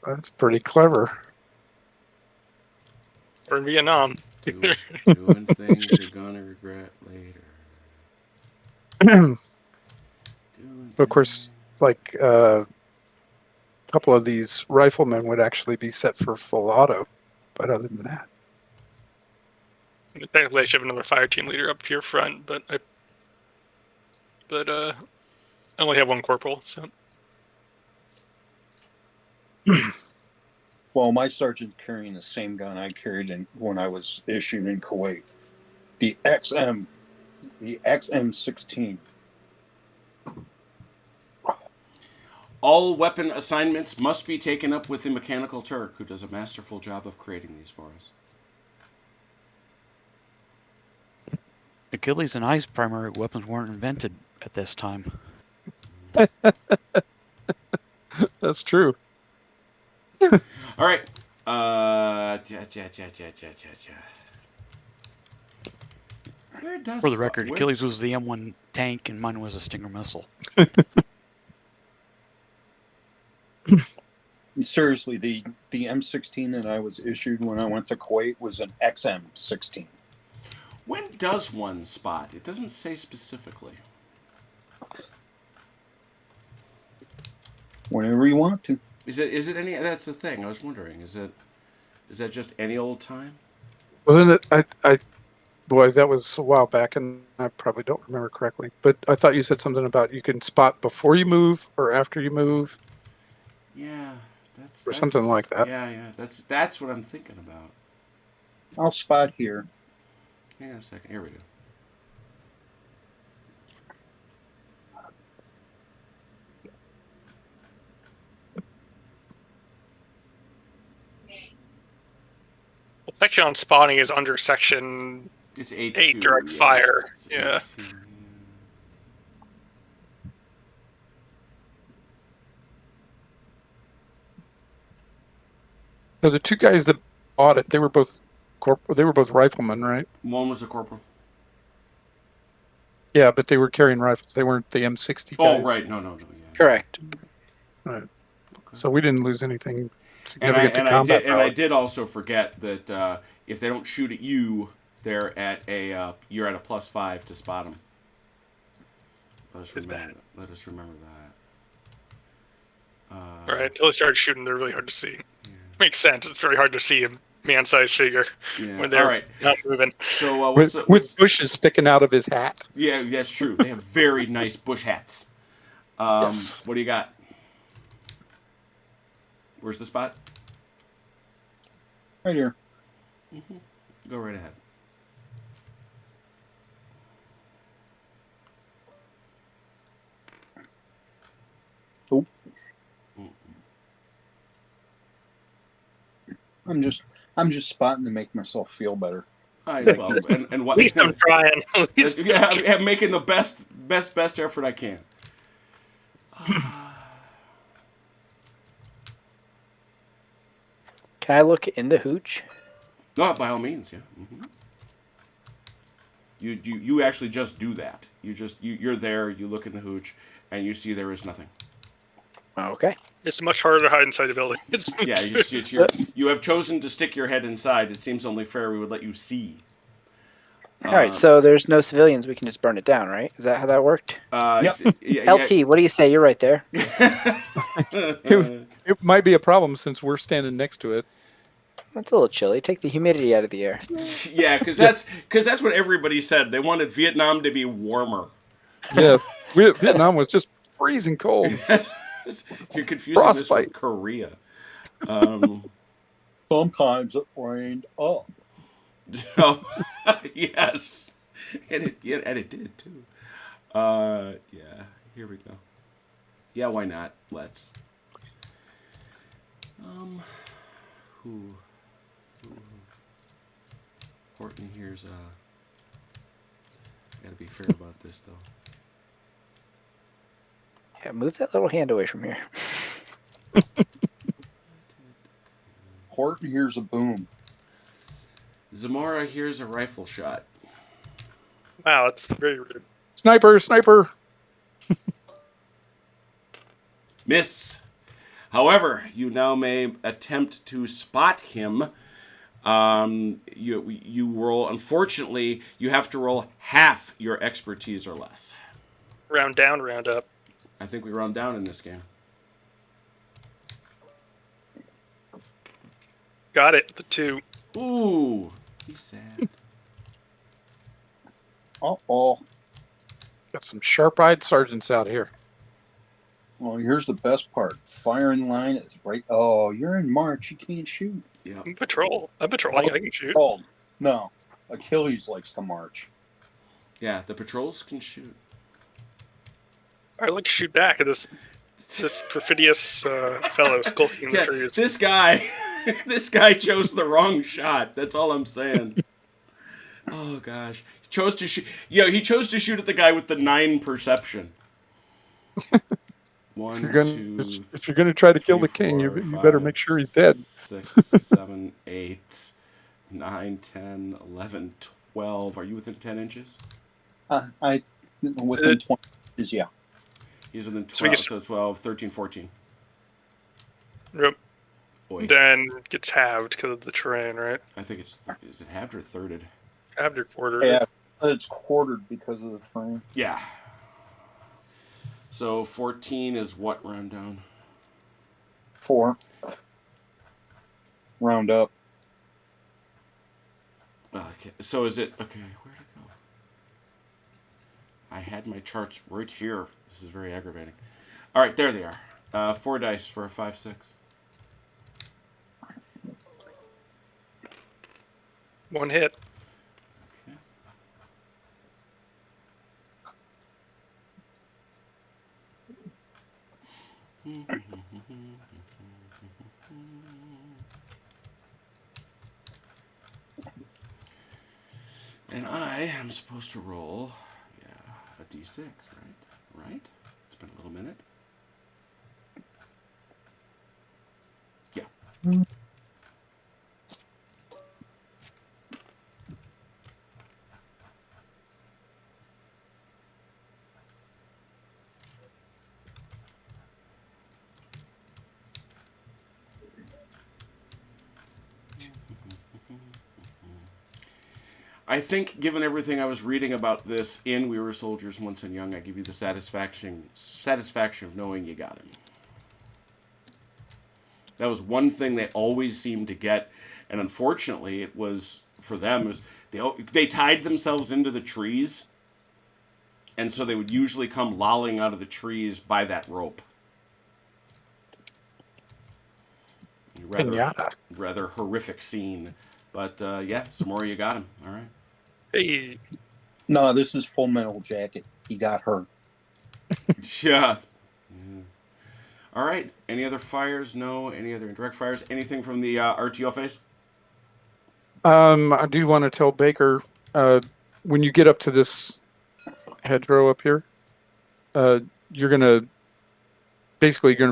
Speaker 3: That's pretty clever.
Speaker 6: Or in Vietnam.
Speaker 1: Doing things you're gonna regret later.
Speaker 3: Of course, like a couple of these riflemen would actually be set for full auto. But other than that,
Speaker 6: Technically, I should have another fire team leader up here front, but I only have one corporal, so.
Speaker 2: Well, my sergeant carrying the same gun I carried when I was issued in Kuwait. The XM16.
Speaker 1: All weapon assignments must be taken up with the Mechanical Turk, who does a masterful job of creating these for us.
Speaker 4: Achilles and I's primary weapons weren't invented at this time.
Speaker 3: that's true.
Speaker 1: All right. Where does
Speaker 4: For the record,
Speaker 1: where-
Speaker 4: Achilles was the M1 tank and mine was a Stinger missile.
Speaker 2: Seriously, the M16 that I was issued when I went to Kuwait was an XM16.
Speaker 1: When does one spot? It doesn't say specifically.
Speaker 2: Whenever you want to.
Speaker 1: Is it any? That's the thing. I was wondering. Is that just any old time?
Speaker 3: Wasn't it? Boy, that was a while back, and I probably don't remember correctly. But I thought you said something about you can spot before you move or after you move.
Speaker 1: Yeah,
Speaker 3: Or something like that.
Speaker 1: Yeah. That's what I'm thinking about.
Speaker 2: I'll spot here.
Speaker 1: Hang on a second. Here we go.
Speaker 6: Section on spawning is under section
Speaker 1: It's 8
Speaker 6: 8 direct fire.
Speaker 1: It's
Speaker 6: Yeah.
Speaker 1: 8-2, yeah.
Speaker 3: So the two guys that bought it, they were both riflemen, right?
Speaker 1: One was a corporal.
Speaker 3: Yeah, but they were carrying rifles. They weren't the M60 guys.
Speaker 1: Oh, right. No. Yeah.
Speaker 5: Correct.
Speaker 3: Right. So we didn't lose anything
Speaker 1: And
Speaker 3: significant to combat
Speaker 1: and I
Speaker 3: power.
Speaker 1: did also forget that if they don't shoot at you, they're at you're at a +5 to spot them. Let us
Speaker 6: It's
Speaker 1: remember.
Speaker 6: bad.
Speaker 1: Let us remember that.
Speaker 6: All right, until they start shooting, they're really hard to see. Makes sense. It's very hard to see a man-sized figure
Speaker 1: Yeah.
Speaker 6: when they're
Speaker 1: All right.
Speaker 6: not moving.
Speaker 1: So
Speaker 3: With bushes sticking out of his hat.
Speaker 1: Yeah, that's true. They have very nice bush hats.
Speaker 3: Yes.
Speaker 1: What do you got? Where's the spot?
Speaker 2: Right here.
Speaker 1: Go right ahead.
Speaker 2: Oh. I'm just spotting to make myself feel better.
Speaker 1: Well, and what?
Speaker 6: At least I'm trying. At least
Speaker 1: Yeah, I'm making the best effort I can.
Speaker 5: Can I look in the hooch?
Speaker 1: No, by all means, yeah. You actually just do that. You're there. You look in the hooch, and you see there is nothing.
Speaker 5: Okay.
Speaker 6: It's much harder to hide inside a building.
Speaker 1: Yeah, you have chosen to stick your head inside. It seems only fair we would let you see.
Speaker 5: All right, so there's no civilians. We can just burn it down, right? Is that how that worked?
Speaker 2: Yep.
Speaker 5: LT, what do you say? You're right there.
Speaker 3: It might be a problem since we're standing next to it.
Speaker 5: It's a little chilly. Take the humidity out of the air.
Speaker 1: Yeah, because that's what everybody said. They wanted Vietnam to be warmer.
Speaker 3: Yeah, Vietnam was just freezing cold.
Speaker 1: You're confusing this
Speaker 3: Frostbite.
Speaker 1: with Korea.
Speaker 2: Sometimes it rained up.
Speaker 1: Oh, yes, and it did too. Yeah. Here we go. Yeah, why not? Let's. Who? Horton here's gotta be fair about this though.
Speaker 5: Yeah, move that little hand away from here.
Speaker 2: Horton hears a boom.
Speaker 1: Zamora hears a rifle shot.
Speaker 6: Wow, that's very rude.
Speaker 3: Sniper!
Speaker 1: Miss. However, you now may attempt to spot him. You roll. Unfortunately, you have to roll half your expertise or less.
Speaker 6: Round down, round up.
Speaker 1: I think we run down in this game.
Speaker 6: Got it. The 2.
Speaker 1: Ooh, he's sad.
Speaker 2: Uh-oh.
Speaker 3: Got some sharp-eyed sergeants out here.
Speaker 2: Well, here's the best part. Firing line is right. Oh, you're in March. You can't shoot.
Speaker 1: Yeah.
Speaker 6: I'm patrolling. I can shoot.
Speaker 2: Oh, no. Achilles likes to march.
Speaker 1: Yeah, the patrols can shoot.
Speaker 6: I'd like to shoot back at this perfidious fellow skulking in the
Speaker 1: Yeah,
Speaker 6: trees.
Speaker 1: this guy, this guy chose the wrong shot. That's all I'm saying. Oh gosh, he chose to shoot. Yeah, he chose to shoot at the guy with the 9 perception. One,
Speaker 3: If you're gonna try to kill the king, you better make sure he's dead.
Speaker 1: 6, 7, 8, 9, 10, 11, 12. Are you within 10 inches?
Speaker 2: I within 20 inches, yeah.
Speaker 1: He's within
Speaker 6: So we
Speaker 1: 12,
Speaker 6: get-
Speaker 1: so 12, 13, 14.
Speaker 6: Yep.
Speaker 1: Boy,
Speaker 6: Then gets halved because of the terrain, right?
Speaker 1: I think it's, is it halved or thirded?
Speaker 6: Halved or quartered.
Speaker 2: Yeah, it's quartered because of the train.
Speaker 1: Yeah. So 14 is what round down?
Speaker 2: 4. Round up.
Speaker 1: Okay, so is it, okay, where'd it go? I had my charts right here. This is very aggravating. All right, there they are. 4 dice for a 5, 6.
Speaker 6: 1 hit.
Speaker 1: Okay. And I am supposed to roll, a d6, right? Right? It's been a little minute. Yeah. I think, given everything I was reading about this in We Were Soldiers Once and Young, I give you the satisfaction of knowing you got him. That was one thing they always seemed to get, and unfortunately, it was for them. It was they tied themselves into the trees, and so they would usually come lolling out of the trees by that rope. Rather horrific scene, but yeah, Zamora, you got him. All right.
Speaker 6: Hey,
Speaker 2: No, this is Full Metal Jacket. He got hurt.
Speaker 1: Yeah. All right. Any other fires? No. Any other indirect fires? Anything from the RTO phase?
Speaker 3: I do want to tell Baker, when you get up to this hedgerow up here, you're gonna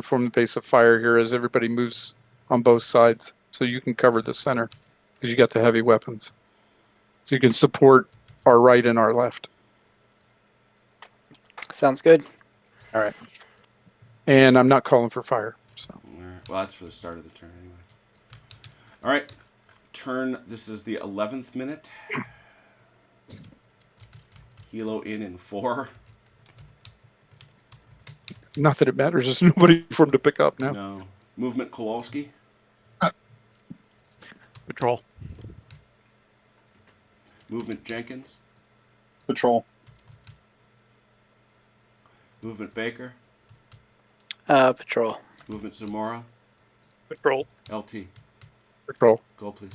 Speaker 3: form the base of fire here as everybody moves on both sides, so you can cover the center because you got the heavy weapons, so you can support our right and our left.
Speaker 5: Sounds good.
Speaker 3: All right. And I'm not calling for fire. So.
Speaker 1: Well, that's for the start of the turn anyway. All right. Turn. This is the 11th minute. Hilo in 4.
Speaker 3: Not that it matters. There's nobody for him to pick up now.
Speaker 1: No. Movement Kowalski.
Speaker 4: Patrol.
Speaker 1: Movement Jenkins.
Speaker 2: Patrol.
Speaker 1: Movement Baker.
Speaker 5: Patrol.
Speaker 1: Movement Zamora.
Speaker 6: patrol.
Speaker 1: LT.
Speaker 3: Patrol.
Speaker 1: Go, please.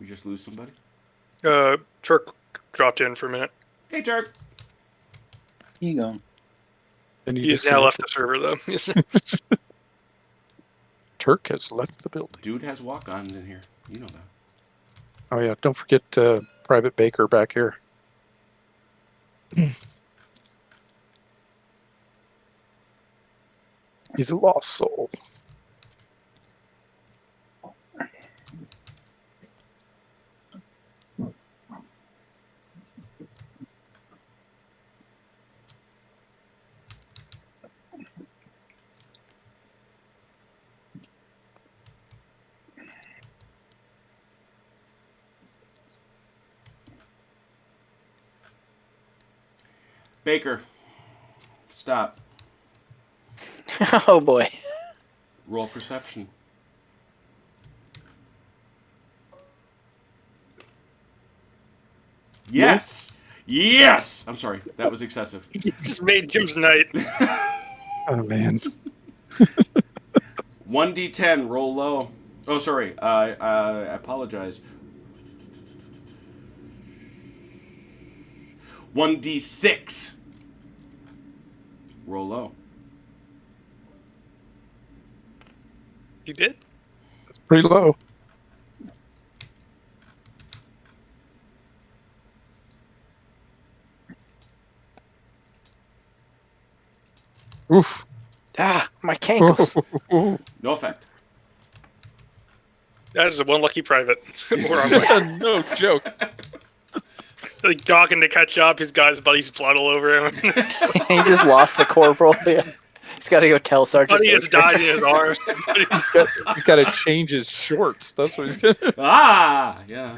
Speaker 1: We just lose somebody?
Speaker 6: Turk dropped in for a minute.
Speaker 1: Hey, Turk.
Speaker 2: Here you go.
Speaker 3: And
Speaker 6: He's now left the server, though.
Speaker 3: Turk has left the building.
Speaker 1: Dude has walk-ons in here. You know that.
Speaker 3: Oh, yeah. Don't forget Private Baker back here. He's a lost soul.
Speaker 1: Baker. Stop.
Speaker 5: Oh boy.
Speaker 1: Roll perception. Yes! Yes! I'm sorry. That was excessive.
Speaker 6: Just made Jim's night.
Speaker 3: Oh, man.
Speaker 1: 1d10. Roll low. Oh, sorry. I apologize. 1d6. Roll low.
Speaker 6: You did?
Speaker 3: It's pretty low. Oof.
Speaker 5: Ah, my cankles.
Speaker 1: No effect.
Speaker 6: That is a one lucky private. Or I'm like,
Speaker 3: No joke.
Speaker 6: like jogging to catch up. He's got his buddy's blood all over him.
Speaker 5: He just lost the corporal. Yeah. He's got to go tell Sergeant
Speaker 6: Buddy has
Speaker 5: Baker.
Speaker 6: died in his arms.
Speaker 3: He's got to change his shorts. That's what he's got to
Speaker 1: Ah! Yeah.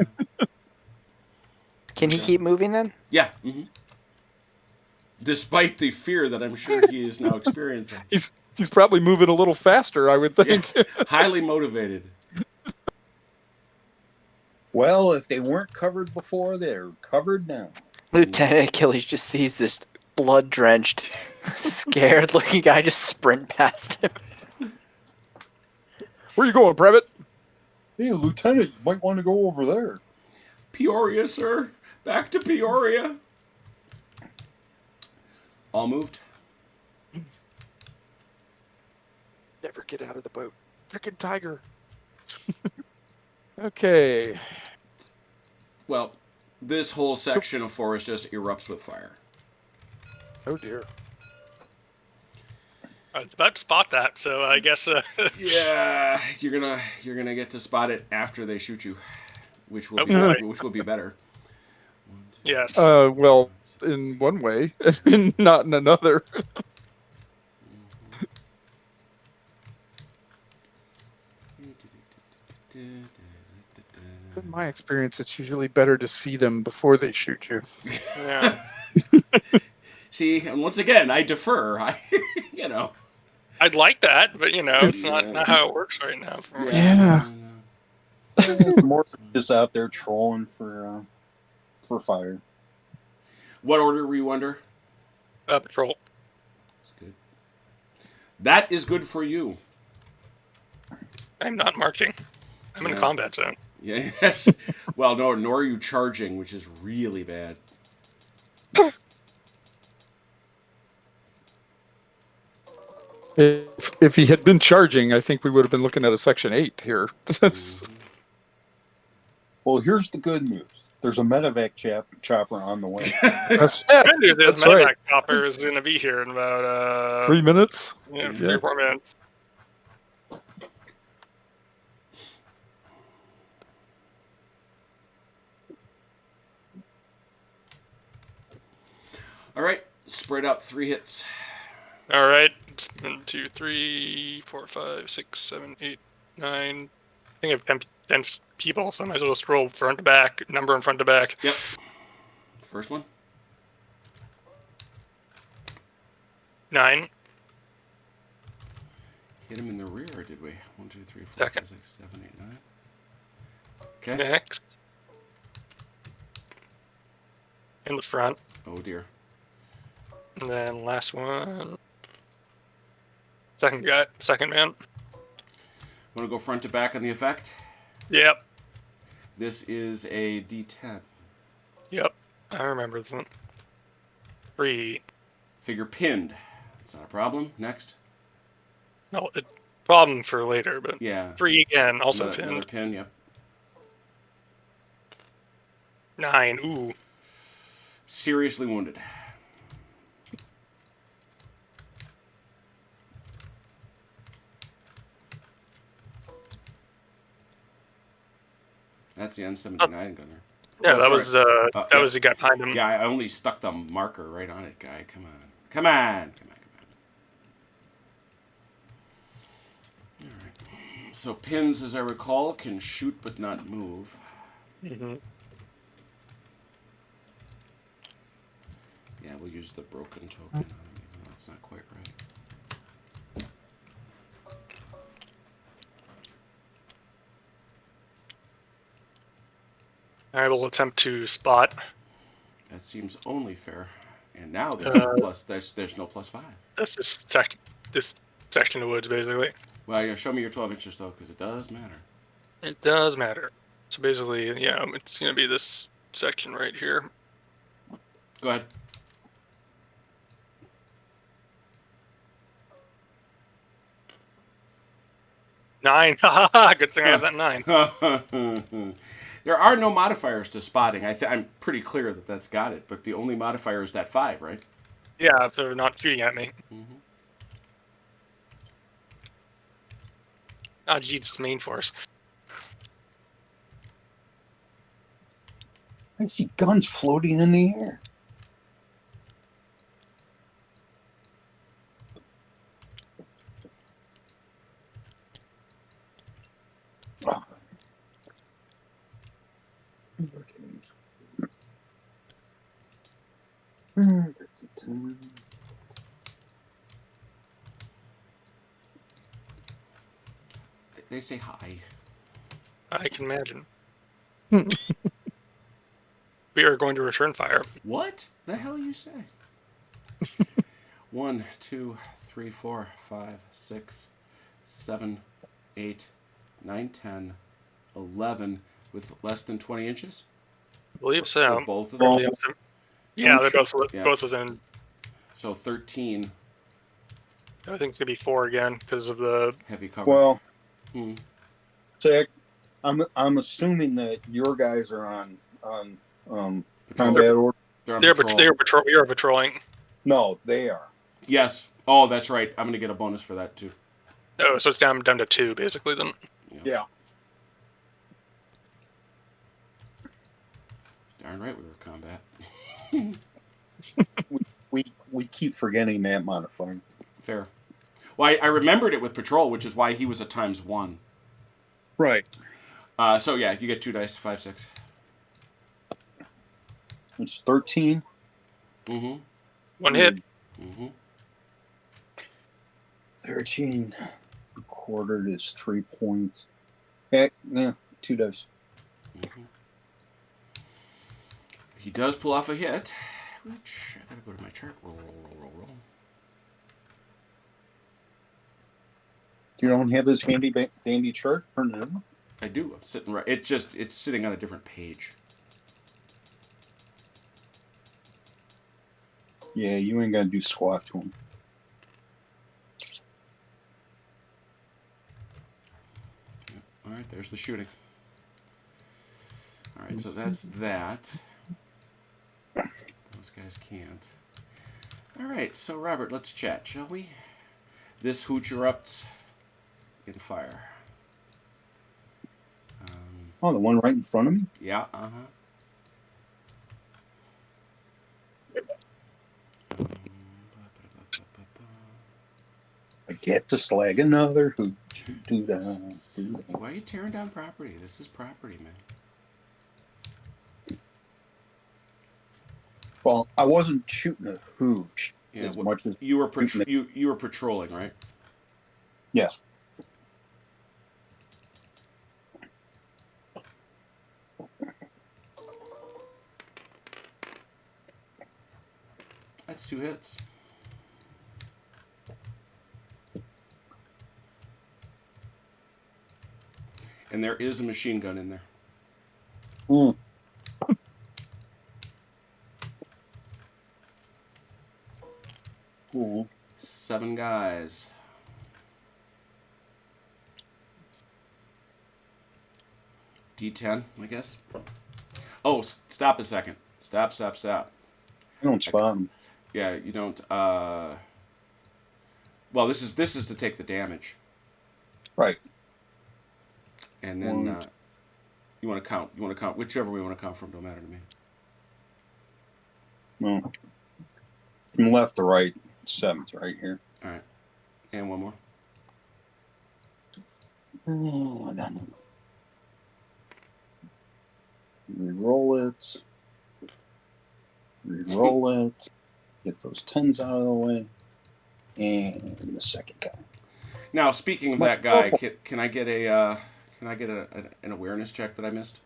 Speaker 5: Can he keep moving then?
Speaker 1: Yeah. Mm-hmm. Despite the fear that I'm sure he is now experiencing.
Speaker 3: He's probably moving a little faster, I would think.
Speaker 1: Yeah. Highly motivated.
Speaker 2: Well, if they weren't covered before, they're covered now.
Speaker 5: Lieutenant Achilles just sees this blood-drenched, scared-looking guy just sprint past him.
Speaker 3: Where you going, Private?
Speaker 2: Hey, Lieutenant, you might want to go over there.
Speaker 1: Peoria, sir. Back to Peoria. All moved.
Speaker 3: Never get out of the boat. Frickin' tiger. Okay.
Speaker 1: Well, this whole section of forest just erupts with fire.
Speaker 3: Oh, dear.
Speaker 6: I was about to spot that, so I guess.
Speaker 1: Yeah, you're gonna get to spot it after they shoot you. which will
Speaker 6: Oh,
Speaker 1: be
Speaker 6: boy.
Speaker 1: which will be better.
Speaker 6: Yes.
Speaker 3: Well, in one way, and not in another. In my experience, it's usually better to see them before they shoot you.
Speaker 6: Yeah.
Speaker 1: See, and once again, I defer. You know.
Speaker 6: I'd like that, but it's
Speaker 1: Yeah.
Speaker 6: not how it works right now for me.
Speaker 3: Yeah.
Speaker 2: More just out there trolling for fire.
Speaker 1: What order were you under?
Speaker 6: Patrol.
Speaker 1: That's good. That is good for you.
Speaker 6: I'm not marching. I'm in a
Speaker 1: Yeah.
Speaker 6: combat zone.
Speaker 1: Yes. Well, no, nor are you charging, which is really bad.
Speaker 3: If he had been charging, I think we would have been looking at a Section 8 here.
Speaker 2: Well, here's the good news. There's a medevac chopper on the way.
Speaker 3: That's,
Speaker 6: Good news is
Speaker 3: that's right.
Speaker 6: medevac chopper is going to be here in about
Speaker 3: 3 minutes.
Speaker 6: 3
Speaker 3: Yeah.
Speaker 6: or 4 minutes.
Speaker 1: All right, spread out 3 hits.
Speaker 6: All right. 1, 2, 3, 4, 5, 6, 7, 8, 9. I think I have 10 people, so I might as well scroll front to back, number in front to back.
Speaker 1: Yep. First one.
Speaker 6: 9.
Speaker 1: Hit him in the rear, did we? 1, 2, 3, 4,
Speaker 6: Second.
Speaker 1: 5, 6, 7, 8, 9. Okay.
Speaker 6: Next. In the front.
Speaker 1: Oh dear.
Speaker 6: And then last one. Second guy. Second man.
Speaker 1: Want to go front to back on the effect?
Speaker 6: Yep.
Speaker 1: This is a D10.
Speaker 6: Yep. I remember this one. 3.
Speaker 1: Figure pinned. That's not a problem. Next.
Speaker 6: No, it problem for later, but
Speaker 1: Yeah.
Speaker 6: 3 again, also
Speaker 1: Another
Speaker 6: pinned.
Speaker 1: pin, yep.
Speaker 6: 9. Ooh.
Speaker 1: Seriously wounded. That's the N79 gunner.
Speaker 6: Yeah,
Speaker 1: Oh,
Speaker 6: that was
Speaker 1: sorry.
Speaker 6: that
Speaker 1: yeah.
Speaker 6: was the guy behind him.
Speaker 1: Yeah, I only stuck the marker right on it, guy. Come on. Come on. Come on. All right. So pins, as I recall, can shoot but not move.
Speaker 6: Mm-hmm.
Speaker 1: Yeah, we'll use the broken token on him, even though it's not quite right.
Speaker 6: I will attempt to spot.
Speaker 1: That seems only fair. And now there's no +5.
Speaker 6: This section of woods, basically.
Speaker 1: Well, yeah, show me your 12 inches, though, because it does matter.
Speaker 6: It does matter. So basically, yeah, it's going to be this section right here.
Speaker 1: Go ahead.
Speaker 6: Nine. Good thing I have that 9.
Speaker 1: There are no modifiers to spotting. I'm pretty clear that that's got it, but the only modifier is that 5, right?
Speaker 6: Yeah, if they're not shooting at me.
Speaker 1: Mm-hmm.
Speaker 6: Oh, Jesus, main force.
Speaker 2: I see guns floating in the air.
Speaker 1: They say hi.
Speaker 6: I can imagine. We are going to return fire.
Speaker 1: What the hell you say? 1, 2, 3, 4, 5, 6, 7, 8, 9, 10, 11 with less than 20 inches?
Speaker 6: I believe so.
Speaker 1: For both of them?
Speaker 6: Yeah, they're both
Speaker 1: Yeah.
Speaker 6: both within.
Speaker 1: So 13
Speaker 6: I think it's gonna be 4 again because of the.
Speaker 1: heavy cover.
Speaker 2: Well,
Speaker 1: Hmm.
Speaker 2: Zach, I'm assuming that your guys are on
Speaker 1: Patrol.
Speaker 2: combat order.
Speaker 1: They're on
Speaker 6: They're
Speaker 1: patrol.
Speaker 6: we are patrolling.
Speaker 2: No, they are.
Speaker 1: Yes. Oh, that's right. I'm going to get a bonus for that, too.
Speaker 6: Oh, so it's down to 2 basically then.
Speaker 2: Yeah.
Speaker 1: Darn right we were combat.
Speaker 2: We keep forgetting that modifier.
Speaker 1: Fair. Well, I remembered it with patrol, which is why he was a ×1.
Speaker 2: Right.
Speaker 1: So yeah, you get 2 dice, 5, 6.
Speaker 2: It's 13.
Speaker 1: Mm-hmm.
Speaker 6: One hit.
Speaker 1: Mm-hmm.
Speaker 2: 13 quartered is 3 points. Heck, yeah, 2 dice.
Speaker 1: Mm-hmm. He does pull off a hit, which I gotta go to my chart. Roll.
Speaker 2: You don't have this handy chart? Turn it in.
Speaker 1: I do. I'm sitting right. It's sitting on a different page.
Speaker 2: Yeah, you ain't gotta do squat to him.
Speaker 1: All right, there's the shooting. All right, so that's that. Those guys can't. All right, so Robert, let's chat, shall we? This hooch erupts in fire.
Speaker 2: Oh, the one right in front of me?
Speaker 1: Yeah,
Speaker 2: I get to slag another hooch.
Speaker 1: Why are you tearing down property? This is property, man.
Speaker 2: Well, I wasn't shooting a hooch
Speaker 1: Yeah,
Speaker 2: as much as
Speaker 1: you were you were patrolling, right?
Speaker 2: yes.
Speaker 1: That's 2 hits. And there is a machine gun in there.
Speaker 2: Mm. Cool.
Speaker 1: 7 guys. D10, I guess. Oh, stop a second. Stop.
Speaker 2: I don't spot him.
Speaker 1: Yeah, you don't. Well, this is to take the damage,
Speaker 2: Right.
Speaker 1: and then you want to count. You want to count whichever way you want to count from. Don't matter to me.
Speaker 2: No. From left to right, 7's right here.
Speaker 1: All right, and one more.
Speaker 2: Oh, I got it. Reroll it. Reroll it. Get those 10s out of the way. And the second guy.
Speaker 1: Now, speaking of that guy, can I get an awareness check that I missed?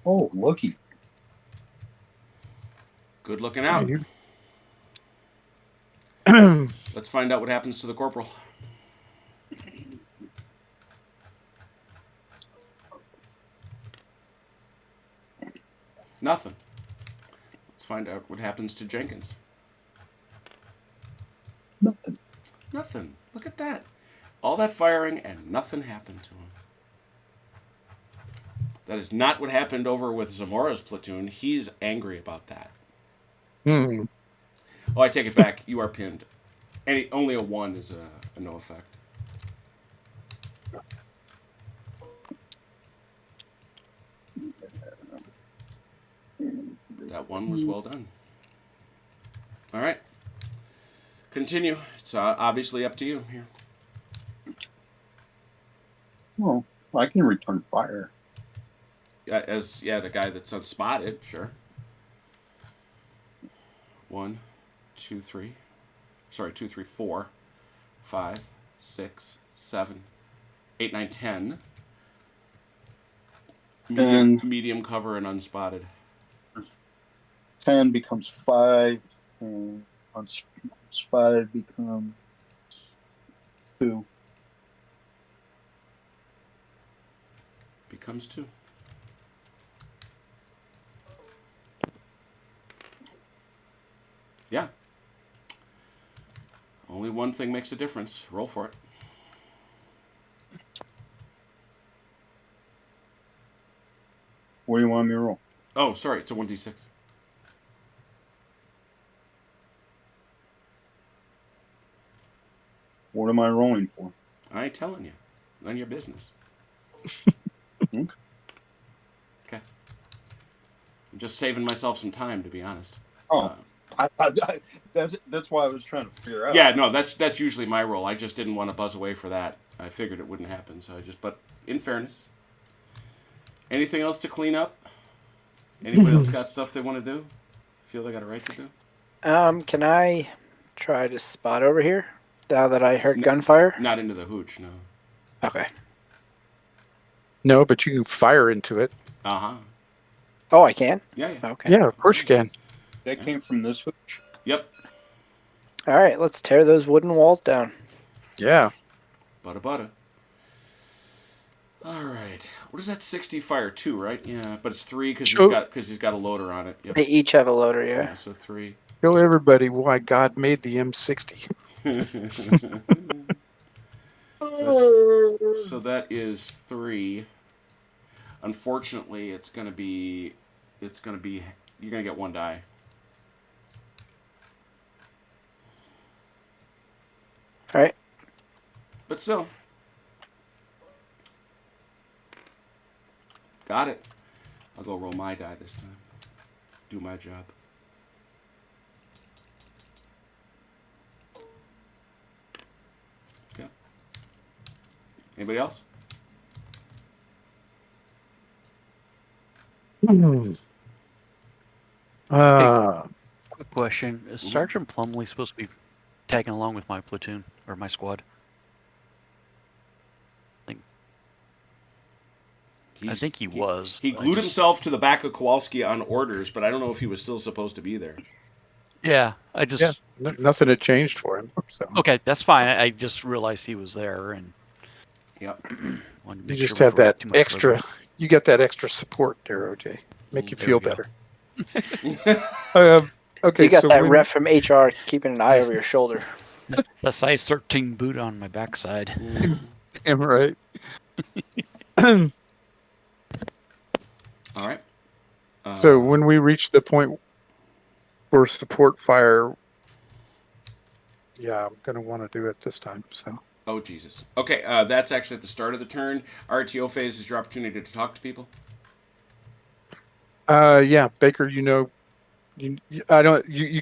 Speaker 2: Oh, looky.
Speaker 1: Good looking out.
Speaker 3: You-
Speaker 1: Let's find out what happens to the corporal. Nothing. Let's find out what happens to Jenkins.
Speaker 2: Nothing.
Speaker 1: Nothing. Look at that. All that firing and nothing happened to him. That is not what happened over with Zamora's platoon. He's angry about that.
Speaker 3: Hmm.
Speaker 1: Oh, I take it back. You are pinned. Only a 1 is a no effect. That 1 was well done. All right. Continue. It's obviously up to you here.
Speaker 2: Well, I can return fire.
Speaker 1: The guy that's unspotted, sure. 1, 2, 3. Sorry, 2, 3, 4, 5, 6, 7, 8, 9, 10. Medium cover and unspotted.
Speaker 2: 10 becomes 5. And unspotted becomes 2.
Speaker 1: Becomes 2. Yeah. Only one thing makes a difference. Roll for it.
Speaker 2: What do you want me to roll?
Speaker 1: Oh, sorry, it's a 1d6.
Speaker 2: What am I rolling for?
Speaker 1: I ain't telling you. None of your business.
Speaker 2: Okay.
Speaker 1: Okay. I'm just saving myself some time, to be honest.
Speaker 2: Oh, that's why I was trying to figure out.
Speaker 1: Yeah, no, that's usually my role. I just didn't want to buzz away for that. I figured it wouldn't happen, so I just. But in fairness, anything else to clean up? Anybody else got stuff they want to do? Feel they got a right to do?
Speaker 5: Can I try to spot over here now that I heard gunfire?
Speaker 1: Not into the hooch, no.
Speaker 5: Okay.
Speaker 3: No, but you can fire into it.
Speaker 1: Uh huh.
Speaker 5: Oh, I can?
Speaker 1: Yeah, yeah.
Speaker 5: Okay.
Speaker 3: Yeah, of course you can.
Speaker 2: That came from this hooch.
Speaker 1: Yep.
Speaker 5: All right, let's tear those wooden walls down.
Speaker 3: Yeah.
Speaker 1: Butter. All right. What is that? 60 fire 2, right? Yeah, but it's 3 because he's got a loader on it. Yep.
Speaker 5: They each have a loader, yeah.
Speaker 1: Yeah, so 3.
Speaker 3: Show everybody why God made the M60.
Speaker 1: So that is 3. Unfortunately, it's gonna be. You're gonna get 1 die.
Speaker 5: All right.
Speaker 1: But still. Got it. I'll go roll my die this time. Do my job. Okay. Anybody else?
Speaker 4: Quick question: is Sergeant Plumley supposed to be tagging along with my platoon or my squad? I think he was.
Speaker 1: He glued himself to the back of Kowalski on orders, but I don't know if he was still supposed to be there.
Speaker 4: Yeah, I just.
Speaker 3: Yeah, nothing had changed for him. So.
Speaker 4: Okay, that's fine. I just realized he was there, and
Speaker 1: Yep.
Speaker 3: You just have that extra. You got that extra support there, OJ. Make you feel better. Okay,
Speaker 5: You got
Speaker 3: so
Speaker 5: that rep from HR keeping an eye over your shoulder.
Speaker 4: The size 13 boot on my backside.
Speaker 3: Am right.
Speaker 1: All right.
Speaker 3: So when we reach the point for support fire, yeah, I'm gonna want to do it this time. So.
Speaker 1: Oh Jesus. Okay, that's actually at the start of the turn. RTO phase is your opportunity to talk to people.
Speaker 3: Yeah, Baker. You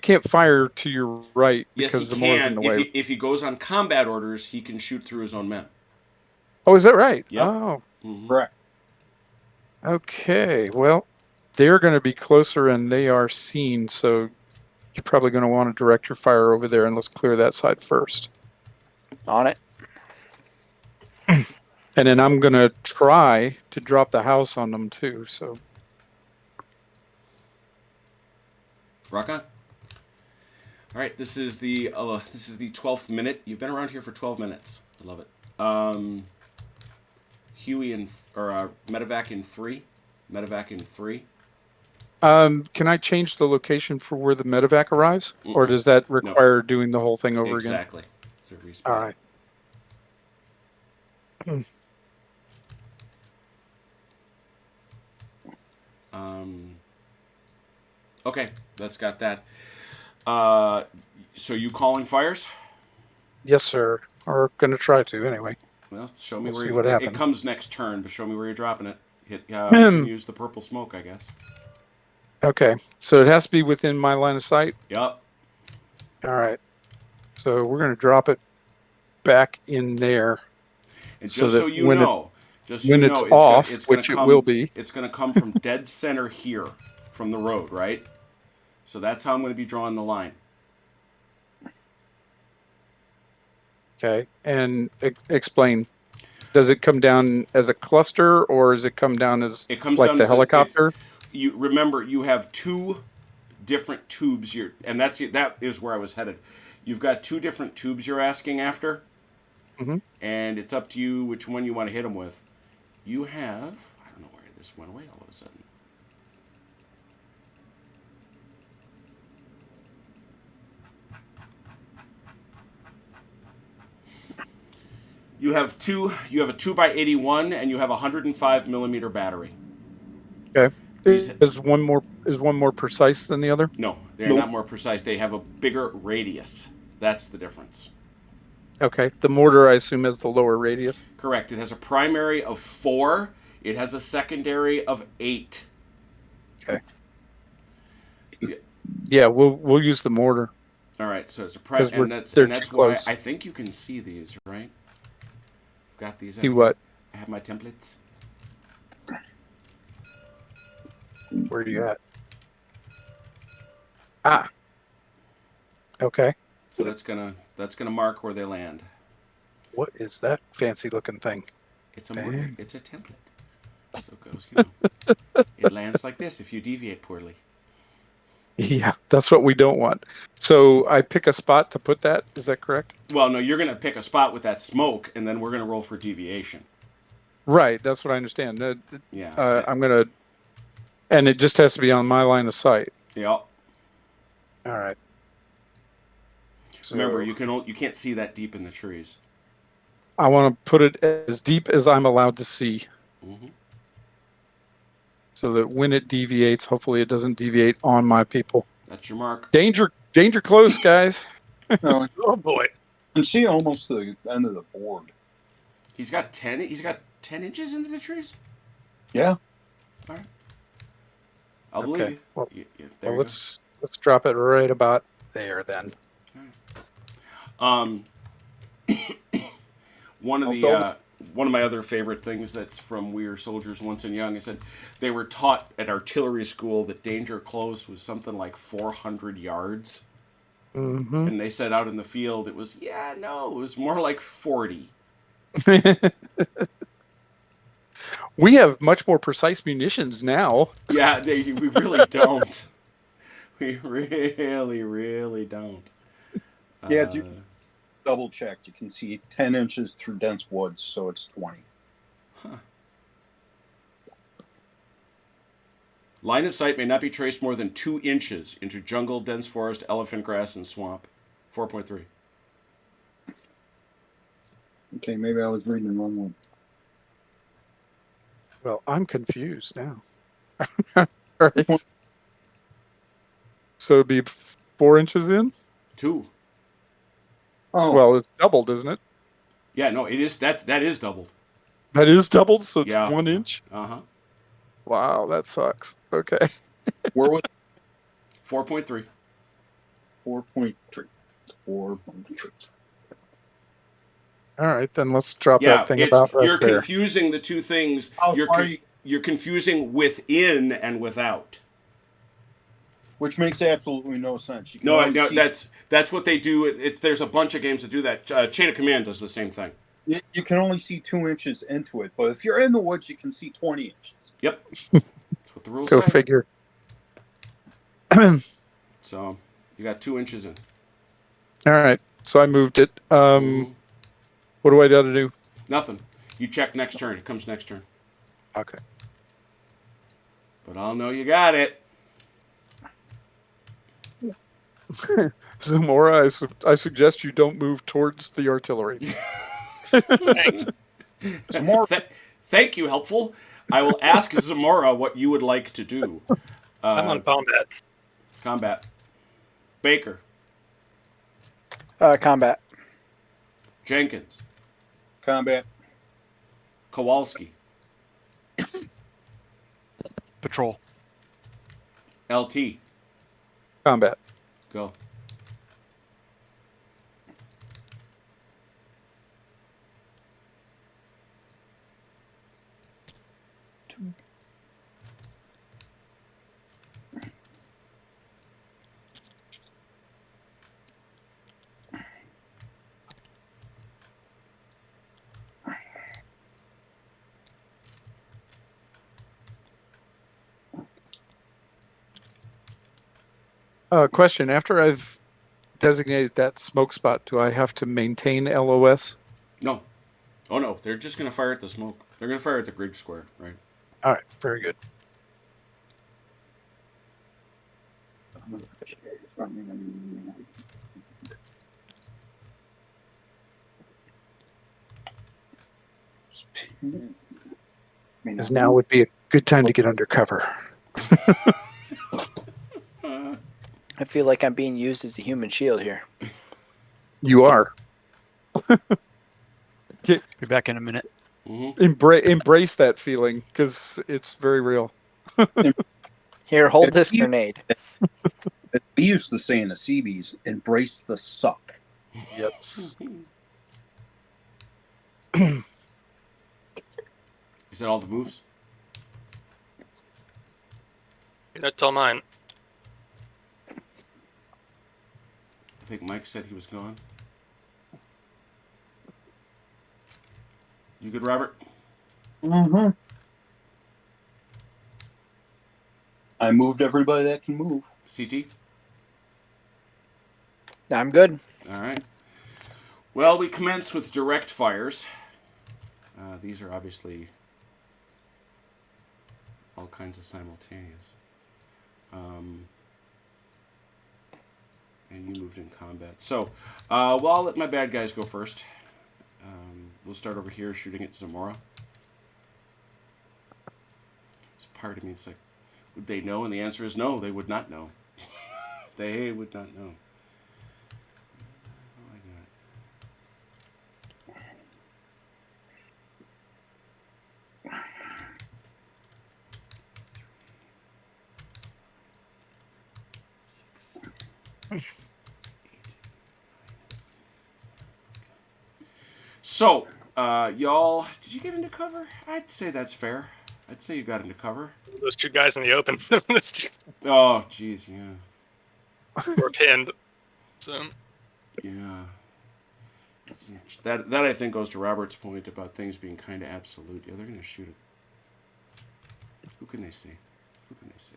Speaker 3: can't fire to your right
Speaker 1: Yes,
Speaker 3: because
Speaker 1: he
Speaker 3: the more's
Speaker 1: can.
Speaker 3: in the way.
Speaker 1: If he goes on combat orders, he can shoot through his own men.
Speaker 3: Oh, is that right?
Speaker 1: Yep.
Speaker 3: Oh,
Speaker 2: Correct.
Speaker 3: okay. Well, they're going to be closer and they are seen, so you're probably going to want to direct your fire over there, and let's clear that side first.
Speaker 5: On it.
Speaker 3: And then I'm going to try to drop the house on them too. So.
Speaker 1: Rock on. All right, this is the 12th minute. You've been around here for 12 minutes. I love it. Huey or Medevac in 3. Medevac in 3.
Speaker 3: Can I change the location for where the medevac arrives, or does that require doing the whole thing over again?
Speaker 1: Exactly. It's a respawn.
Speaker 3: All right.
Speaker 1: Okay, that's got that. So you calling fires?
Speaker 3: Yes, sir. Or going to try to anyway.
Speaker 1: Well, show me
Speaker 3: We'll
Speaker 1: where
Speaker 3: see what happens.
Speaker 1: It comes next turn, but show me where you're dropping it. You can use the purple smoke, I guess.
Speaker 3: Okay, so it has to be within my line of sight.
Speaker 1: Yep.
Speaker 3: All right. So we're going to drop it back in there.
Speaker 1: And
Speaker 3: so
Speaker 1: just
Speaker 3: that
Speaker 1: so you
Speaker 3: when
Speaker 1: know,
Speaker 3: it's off, which it will be.
Speaker 1: It's going to come from dead center here, from the road, right? So that's how I'm going to be drawing the line.
Speaker 3: Okay, and explain. Does it come down as a cluster, or does it come down as like the helicopter?
Speaker 1: You remember, you have 2 different tubes. And that is where I was headed. You've got 2 different tubes you're asking after, and it's up to you which one you want to hit them with. You have, I don't know where this went away all of a sudden. You have a 2x81, and you have a 105 millimeter battery.
Speaker 3: Okay.
Speaker 1: These-
Speaker 3: Is one more precise than the other?
Speaker 1: No, they're
Speaker 2: Nope.
Speaker 1: not more precise. They have a bigger radius. That's the difference.
Speaker 3: Okay. The mortar, I assume, has the lower radius.
Speaker 1: Correct. It has a primary of 4. It has a secondary of 8.
Speaker 3: Okay. Yeah, we'll use the mortar.
Speaker 1: All right. So it's a
Speaker 3: 'Cause
Speaker 1: and that's
Speaker 3: they're
Speaker 1: and that's
Speaker 3: too
Speaker 1: why
Speaker 3: close.
Speaker 1: I think you can see these, right? I've got these.
Speaker 3: See what?
Speaker 1: I have my templates.
Speaker 3: Where are you at? Ah. Okay.
Speaker 1: So that's gonna mark where they land.
Speaker 3: What is that fancy looking thing?
Speaker 1: It's a
Speaker 3: Dang.
Speaker 1: it's a template. So it goes, it lands like this if you deviate poorly.
Speaker 3: Yeah, that's what we don't want. So I pick a spot to put that. Is that correct?
Speaker 1: Well, no, you're gonna pick a spot with that smoke, and then we're gonna roll for deviation.
Speaker 3: Right. That's what I understand.
Speaker 1: Yeah.
Speaker 3: I'm gonna, and it just has to be on my line of sight.
Speaker 1: Yeah.
Speaker 3: All right. So
Speaker 1: Remember, you can't see that deep in the trees.
Speaker 3: I want to put it as deep as I'm allowed to see,
Speaker 1: Mm-hmm.
Speaker 3: so that when it deviates, hopefully it doesn't deviate on my people.
Speaker 1: That's your mark.
Speaker 3: Danger close, guys.
Speaker 2: No, you
Speaker 6: Oh boy.
Speaker 2: can see almost the end of the board.
Speaker 1: He's got 10 inches into the trees.
Speaker 2: Yeah.
Speaker 1: All right. I'll believe
Speaker 3: Okay.
Speaker 1: you.
Speaker 3: Well,
Speaker 1: There you
Speaker 3: let's drop it right about there then.
Speaker 1: go. One of my other favorite things that's from We Are Soldiers Once and Young is that they were taught at artillery school that danger close was something like 400 yards.
Speaker 3: Mm-hmm.
Speaker 1: And they said out in the field it was more like 40.
Speaker 3: We have much more precise munitions now.
Speaker 1: Yeah, we really don't. We really, really don't.
Speaker 2: Yeah, double checked. You can see 10 inches through dense woods, so it's 20.
Speaker 1: Huh. Line of sight may not be traced more than 2 inches into jungle, dense forest, elephant grass, and swamp. 4.3.
Speaker 2: Okay, maybe I was reading the wrong one.
Speaker 3: Well, I'm confused now. All right. So it'd be 4 inches in?
Speaker 1: 2.
Speaker 2: Oh,
Speaker 3: Well, it's doubled, isn't it?
Speaker 1: Yeah, no, it is. That is doubled.
Speaker 3: That is doubled, so it's
Speaker 1: Yeah.
Speaker 3: 1 inch?
Speaker 1: Uh-huh.
Speaker 3: Wow, that sucks. Okay.
Speaker 2: where was
Speaker 1: 4.3.
Speaker 2: 4.3? 4.3.
Speaker 3: All right, then let's drop
Speaker 1: Yeah,
Speaker 3: that thing about right
Speaker 1: you're
Speaker 3: there.
Speaker 1: confusing the two things.
Speaker 2: How far
Speaker 1: You're confusing within and without.
Speaker 2: Which makes absolutely no sense. You can
Speaker 1: No,
Speaker 2: only see,
Speaker 1: that's what they do. There's a bunch of games that do that. Chain of Command does the same thing.
Speaker 2: you can only see 2 inches into it, but if you're in the woods, you can see 20 inches.
Speaker 1: Yep, that's what the rules
Speaker 3: Go
Speaker 1: say.
Speaker 3: figure.
Speaker 1: So you got 2 inches in.
Speaker 3: All right, so I moved it.
Speaker 1: Mhm.
Speaker 3: What do I got to do?
Speaker 1: Nothing. You check next turn. It comes next turn.
Speaker 3: Okay.
Speaker 1: But I'll know you got it.
Speaker 3: Zamora, I suggest you don't move towards the artillery.
Speaker 6: Thanks.
Speaker 2: Zamora,
Speaker 1: Thank you, helpful. I will ask Zamora what you would like to do.
Speaker 6: I'm on combat.
Speaker 1: Combat. Baker.
Speaker 5: Combat.
Speaker 1: Jenkins.
Speaker 2: combat.
Speaker 1: Kowalski.
Speaker 4: Patrol.
Speaker 1: LT.
Speaker 3: Combat.
Speaker 1: Go.
Speaker 3: Question: after I've designated that smoke spot, do I have to maintain LOS?
Speaker 1: No. Oh, no. They're just going to fire at the smoke. They're going to fire at the grid square, right?
Speaker 3: All right, very good. Because now would be Good time to get undercover.
Speaker 5: I feel like I'm being used as a human shield here.
Speaker 3: You are.
Speaker 4: Be back in a minute.
Speaker 1: Mm-hmm.
Speaker 3: Embrace that feeling because it's very real.
Speaker 5: Here, hold this grenade.
Speaker 2: As we used to say in the CBs, embrace the suck.
Speaker 3: Yes.
Speaker 1: Is that all the moves?
Speaker 6: That's all mine.
Speaker 1: I think Mike said he was gone. You good, Robert?
Speaker 2: Mm-hmm. I moved everybody that can move.
Speaker 1: CT?
Speaker 5: I'm good.
Speaker 1: All right. Well, we commence with direct fires. These are obviously all kinds of simultaneous. And you moved in combat. So, well, I'll let my bad guys go first. We'll start over here shooting at Zamora. It's a part of me. It's like, would they know? And the answer is no, they would not know. They would not know. Oh, I got So, y'all, did you get into cover? I'd say that's fair. I'd say you got into cover.
Speaker 6: Those two guys in the open. Those two
Speaker 1: Oh, jeez, yeah.
Speaker 6: were pinned. So
Speaker 1: Yeah. That I think goes to Robert's point about things being kind of absolute. Yeah, they're going to shoot it. Who can they see? Who can they see?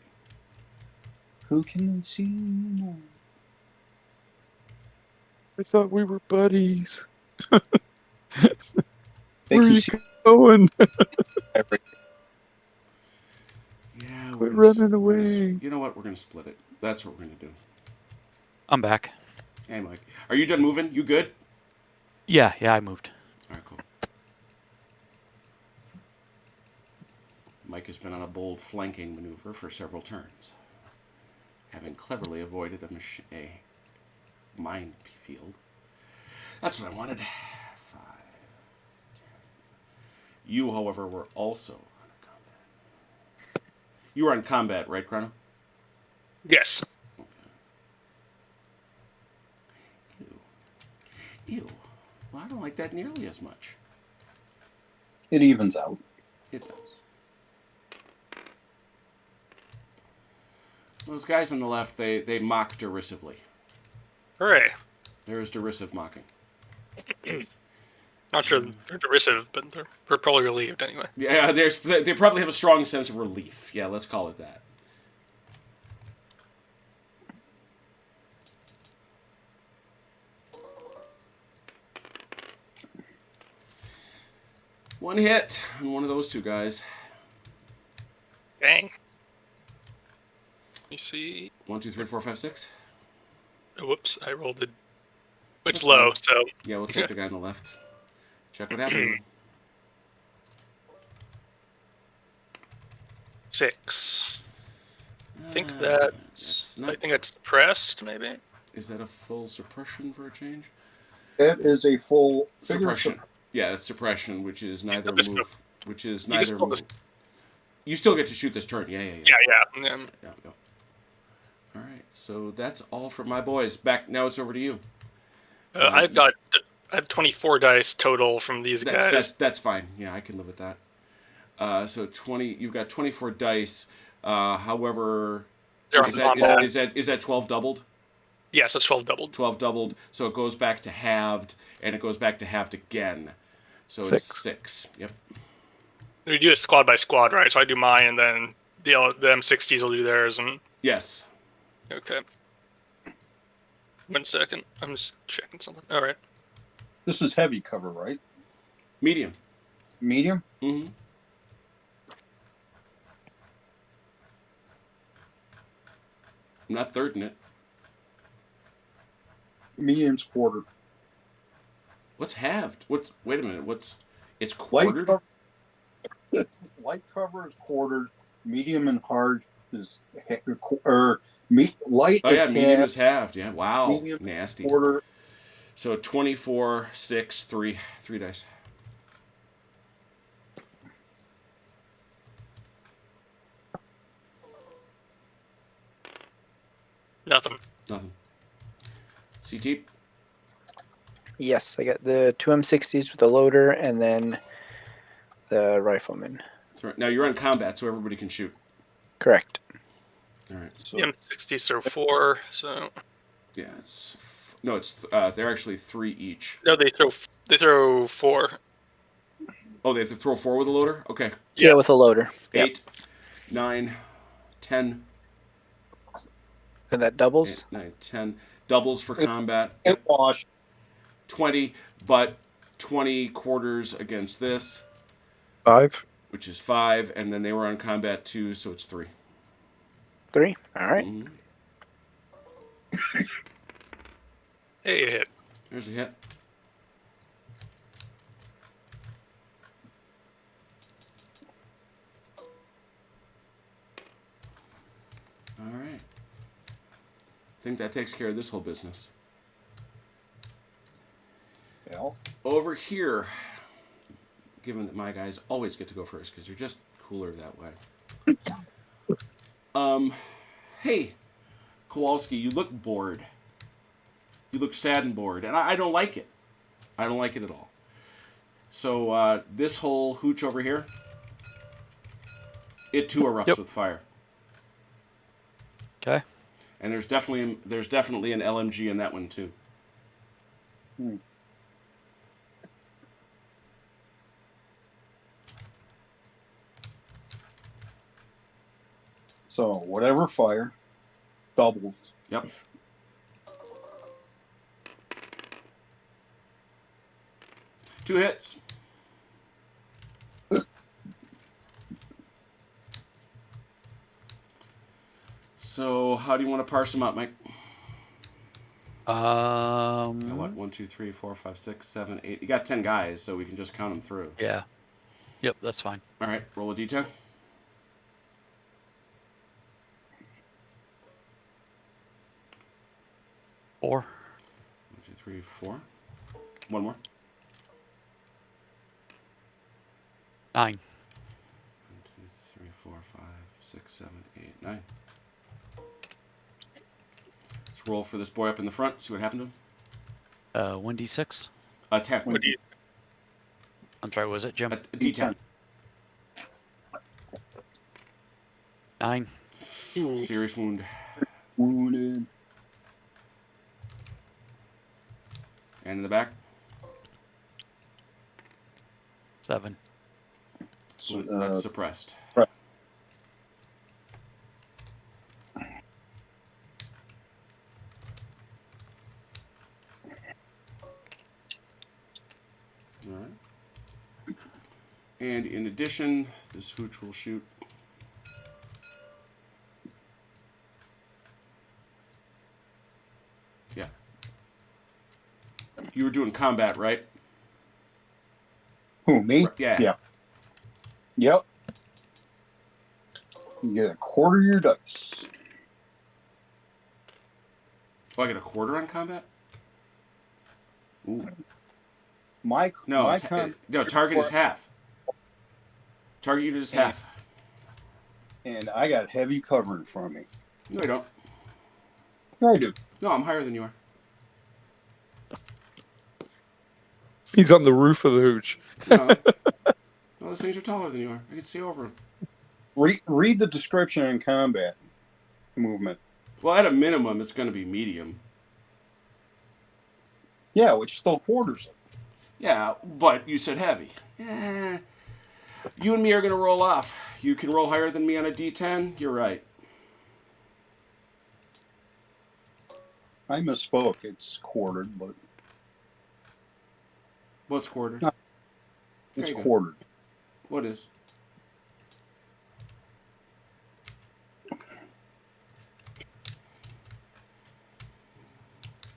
Speaker 2: Who can see now?
Speaker 3: I thought we were buddies.
Speaker 2: They
Speaker 3: Where are
Speaker 2: can
Speaker 3: you
Speaker 2: see
Speaker 3: going?
Speaker 2: everything.
Speaker 1: Yeah,
Speaker 3: Quit
Speaker 1: we're
Speaker 3: running away.
Speaker 1: You know what? We're going to split it. That's what we're going to do.
Speaker 4: I'm back.
Speaker 1: Hey, Mike. Are you done moving? You good?
Speaker 4: Yeah, I moved.
Speaker 1: All right, cool. Mike has been on a bold flanking maneuver for several turns, having cleverly avoided a minefield. That's what I wanted. 5, 10. You, however, were also on a combat. You were on combat, right, Chrono?
Speaker 6: yes.
Speaker 1: Okay. Ew. Well, I don't like that nearly as much.
Speaker 2: It evens out.
Speaker 1: It does. Those guys on the left, they mock derisively.
Speaker 6: Hooray.
Speaker 1: There is derisive mocking.
Speaker 6: Not sure they're derisive, but they're probably relieved anyway.
Speaker 1: Yeah, they probably have a strong sense of relief. Yeah, let's call it that. One hit on one of those two guys.
Speaker 6: Dang. Let me see.
Speaker 1: 1, 2, 3, 4, 5, 6.
Speaker 6: Oh, whoops, I rolled it.
Speaker 1: That's
Speaker 6: It's low,
Speaker 1: fine.
Speaker 6: so
Speaker 1: Yeah, we'll take the guy on the left. Check what happened.
Speaker 6: 6. I think
Speaker 1: That's
Speaker 6: I
Speaker 1: not.
Speaker 6: think that's suppressed, maybe.
Speaker 1: Is that a full suppression for a change?
Speaker 2: That is a full figure
Speaker 1: Suppression. Yeah, that's suppression, which is neither
Speaker 6: still-
Speaker 1: move. Which is
Speaker 6: you can
Speaker 1: neither
Speaker 6: still
Speaker 1: move.
Speaker 6: just-
Speaker 1: You still get to shoot this turn. Yeah.
Speaker 6: Yeah.
Speaker 1: Yeah. All right, so that's all for my boys. Back now, it's over to you.
Speaker 6: I have 24 dice total from these guys.
Speaker 1: That's fine. Yeah, I can live with that. So 20. You've got 24 dice. However,
Speaker 6: They're
Speaker 1: is
Speaker 6: on combat.
Speaker 1: that 12 doubled?
Speaker 6: Yes, that's 12 doubled.
Speaker 1: 12 doubled. So it goes back to halved, and it goes back to halved again. So
Speaker 3: 6.
Speaker 1: it's 6. Yep.
Speaker 6: We do it squad by squad, right? So I do mine, and then the M60s will do theirs. And
Speaker 1: Yes.
Speaker 6: okay. 1 second. I'm just checking something. All right.
Speaker 2: This is heavy cover, right?
Speaker 1: Medium.
Speaker 2: Medium?
Speaker 1: Mm-hmm. I'm not thirding it.
Speaker 2: Medium's quarter.
Speaker 1: What's halved? Wait a minute. It's
Speaker 2: Light
Speaker 1: quartered?
Speaker 2: cover. light cover is quartered, medium and hard is light
Speaker 1: Oh,
Speaker 2: is
Speaker 1: yeah, medium
Speaker 2: half,
Speaker 1: is halved. Yeah, wow.
Speaker 2: medium
Speaker 1: Nasty.
Speaker 2: quarter.
Speaker 1: So 24, 6, 3. 3 dice.
Speaker 6: Nothing.
Speaker 1: Nothing. CT?
Speaker 5: Yes, I got the two M60s with the loader and then the rifleman.
Speaker 1: Now you're on combat, so everybody can shoot.
Speaker 5: Correct.
Speaker 1: All right.
Speaker 2: So
Speaker 6: The M60s throw 4, so
Speaker 1: Yeah, it's they're actually 3 each.
Speaker 6: no, they throw 4.
Speaker 1: Oh, they have to throw 4 with a loader? Okay.
Speaker 5: Yeah, with a loader. Yep.
Speaker 1: 8, 9, 10.
Speaker 5: And that doubles?
Speaker 1: 8, 9, 10. Doubles for combat.
Speaker 2: and wash.
Speaker 1: 20, but 20 quarters against this,
Speaker 3: 5.
Speaker 1: which is 5, and then they were on combat 2, so it's 3.
Speaker 5: 3. All right.
Speaker 1: Mhm.
Speaker 6: Hey, a hit.
Speaker 1: There's a hit. All right. I think that takes care of this whole business.
Speaker 2: Well,
Speaker 1: Over here, given that my guys always get to go first because you're just cooler that way. Hey, Kowalski, you look bored. You look sad and bored, and I don't like it. I don't like it at all. So this whole hooch over here, it too erupts
Speaker 3: Yep.
Speaker 1: with fire.
Speaker 4: Okay.
Speaker 1: And there's definitely an LMG in that one too.
Speaker 2: so whatever fire doubles.
Speaker 1: Yep. Two hits. So how do you want to parse them up, Mike? What? 1, 2, 3, 4, 5, 6, 7, 8. You got 10 guys, so we can just count them through.
Speaker 4: Yeah. Yep, that's fine.
Speaker 1: All right, roll a d10.
Speaker 4: 4.
Speaker 1: 1, 2, 3, 4. One more.
Speaker 4: 9.
Speaker 1: 1, 2, 3, 4, 5, 6, 7, 8, 9. Let's roll for this boy up in the front. See what happened to him.
Speaker 4: 1d6.
Speaker 1: 10.
Speaker 6: What do you?
Speaker 4: I'm sorry, was it Jim?
Speaker 1: A d10.
Speaker 4: 9.
Speaker 6: Ooh.
Speaker 1: Serious wound.
Speaker 2: Wounded.
Speaker 1: And in the back.
Speaker 4: 7.
Speaker 1: So that's suppressed.
Speaker 2: Right.
Speaker 1: All right. And in addition, this hooch will shoot. Yeah. You were doing combat, right?
Speaker 2: Who, me?
Speaker 1: Yeah.
Speaker 2: Yeah. Yep. You get a quarter of your dice.
Speaker 1: Oh, I get a quarter on combat? Ooh.
Speaker 2: No,
Speaker 1: target is half. Target unit is half.
Speaker 2: and I got heavy cover in front of me.
Speaker 1: No, you don't.
Speaker 2: I do.
Speaker 1: No, I'm higher than you are.
Speaker 3: He's on the roof of the hooch.
Speaker 1: No. No, those things are taller than you are. I can see over them.
Speaker 2: Read the description on combat movement.
Speaker 1: Well, at a minimum, it's going to be medium.
Speaker 2: Yeah, which still quarters it.
Speaker 1: Yeah, but you said heavy. You and me are going to roll off. You can roll higher than me on a D10. You're right.
Speaker 2: I misspoke. It's quartered, but
Speaker 1: What's quarter?
Speaker 2: No.
Speaker 1: There
Speaker 2: it's
Speaker 1: you go.
Speaker 2: quartered.
Speaker 1: What is?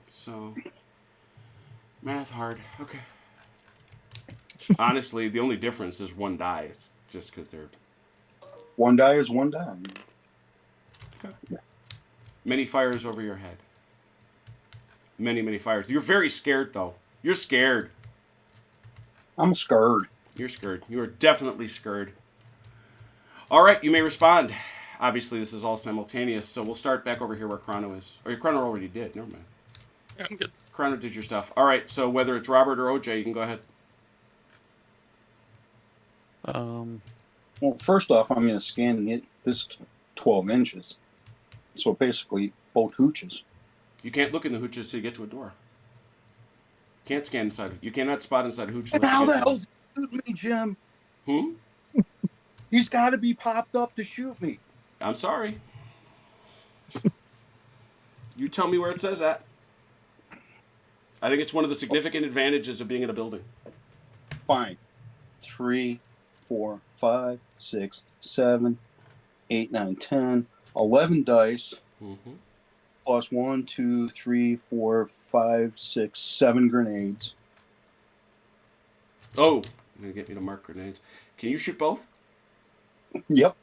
Speaker 1: So, math hard. Okay. Honestly, the only difference is one die. It's just because they're
Speaker 2: One die is one die.
Speaker 1: many fires over your head. Many, many fires. You're very scared, though. You're scared.
Speaker 2: I'm scared.
Speaker 1: You're scared. You are definitely scared. All right, you may respond. Obviously, this is all simultaneous, so we'll start back over here where Chrono is. Or your Chrono already did. Never mind.
Speaker 6: Yeah, I'm good.
Speaker 1: Chrono did your stuff. All right, so whether it's Robert or OJ, you can go ahead.
Speaker 2: Well, first off, I'm going to scan this 12 inches. So basically, both hooches.
Speaker 1: You can't look in the hooches till you get to a door. Can't scan inside. You cannot spot inside a hooch.
Speaker 2: And
Speaker 1: unless
Speaker 2: how
Speaker 1: you
Speaker 2: the
Speaker 1: get to
Speaker 2: hell did he shoot me, Jim?
Speaker 1: Hmm?
Speaker 2: He's got to be popped up to shoot me.
Speaker 1: I'm sorry. You tell me where it says that. I think it's one of the significant advantages of being in a building.
Speaker 2: Fine. 3, 4, 5, 6, 7, 8, 9, 10, 11 dice.
Speaker 1: Mm-hmm.
Speaker 2: Plus 1, 2, 3, 4, 5, 6, 7 grenades.
Speaker 1: Oh, you're going to get me to mark grenades. Can you shoot both?
Speaker 2: Yep.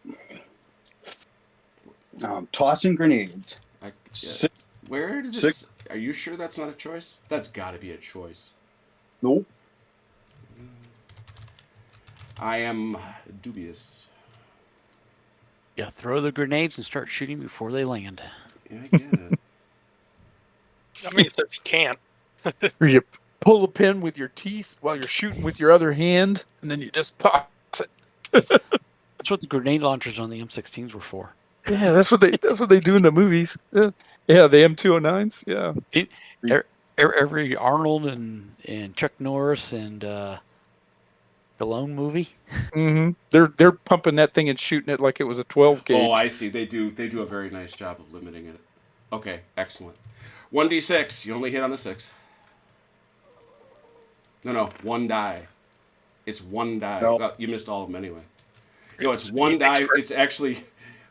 Speaker 2: Tossing grenades.
Speaker 1: Yeah. Where does it... Are you sure that's not a choice? That's got to be a choice.
Speaker 2: Nope.
Speaker 1: I am dubious.
Speaker 4: Yeah, throw the grenades and start shooting before they land.
Speaker 1: Yeah, I get it.
Speaker 6: I mean, it says you can't.
Speaker 3: Or you pull a pin with your teeth while you're shooting with your other hand, and then you just pop it.
Speaker 4: That's what the grenade launchers on the M16s were for.
Speaker 3: Yeah, that's what they do in the movies. Yeah, the M209s. Yeah.
Speaker 4: Every Arnold and Chuck Norris and Stallone movie.
Speaker 3: Mm-hmm. They're pumping that thing and shooting it like it was a 12 gauge.
Speaker 1: Oh, I see. They do a very nice job of limiting it. Okay, excellent. 1d6. You only hit on the 6. No, one die. It's one die.
Speaker 2: No.
Speaker 1: Well, you missed all of them anyway. It's one die. It's actually...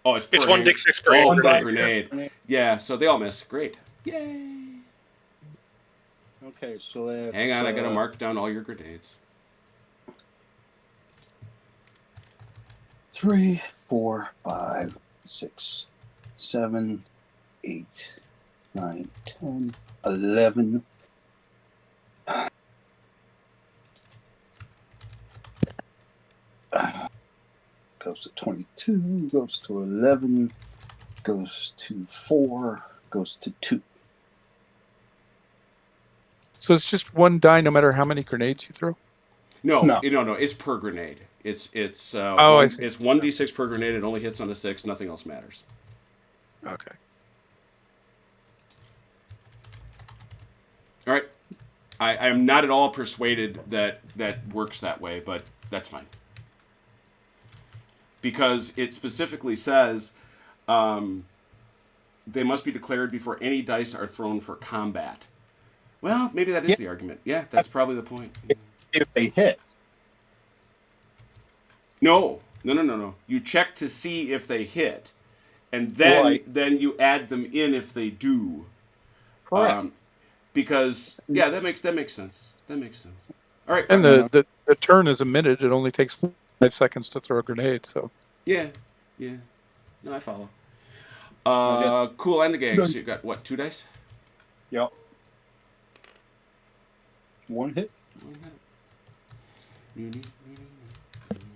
Speaker 1: Oh, it's
Speaker 6: It's 1d6 per
Speaker 1: Oh,
Speaker 6: grenade.
Speaker 1: per grenade. Yeah, so they all miss. Great. Yay.
Speaker 2: Okay, so that's...
Speaker 1: Hang on, I got to mark down all your grenades.
Speaker 2: 3, 4, 5, 6, 7, 8, 9, 10, 11. Goes to 22, goes to 11, goes to 4, goes to 2.
Speaker 3: So it's just one die no matter how many grenades you throw?
Speaker 1: No. It's per grenade. I see. It's 1d6 per grenade. It only hits on a 6. Nothing else matters.
Speaker 3: Okay.
Speaker 1: All right. I am not at all persuaded that works that way, but that's fine. Because it specifically says they must be declared before any dice are thrown for combat. Well, maybe that is the argument. Yeah, that's probably the point.
Speaker 2: If they hit.
Speaker 1: No. You check to see if they hit, and then you add them in if they do.
Speaker 2: Correct.
Speaker 1: Because that makes sense. That makes sense. All right.
Speaker 3: And the turn is a minute. It only takes 5 seconds to throw a grenade. So
Speaker 1: Yeah. No, I follow. Cool. And the gang. So you got what? 2 dice?
Speaker 2: Yep. 1 hit.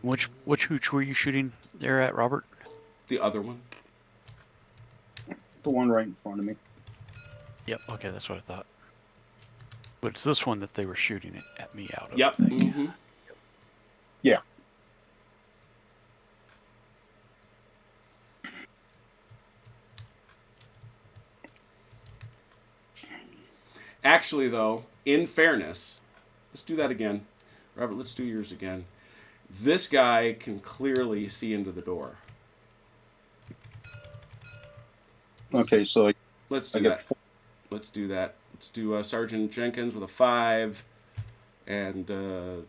Speaker 4: Which hooch were you shooting there at, Robert?
Speaker 1: The other one.
Speaker 2: The one right in front of me.
Speaker 4: Yep. Okay, that's what I thought. But it's this one that they were shooting it at me out of.
Speaker 1: Yep. Mm-hmm.
Speaker 2: Yeah.
Speaker 1: Actually, though, in fairness, let's do that again. Robert, let's do yours again. This guy can clearly see into the door.
Speaker 2: Okay, so
Speaker 1: Let's do
Speaker 2: I get
Speaker 1: that. Let's do that. Let's do Sergeant Jenkins with a 5, and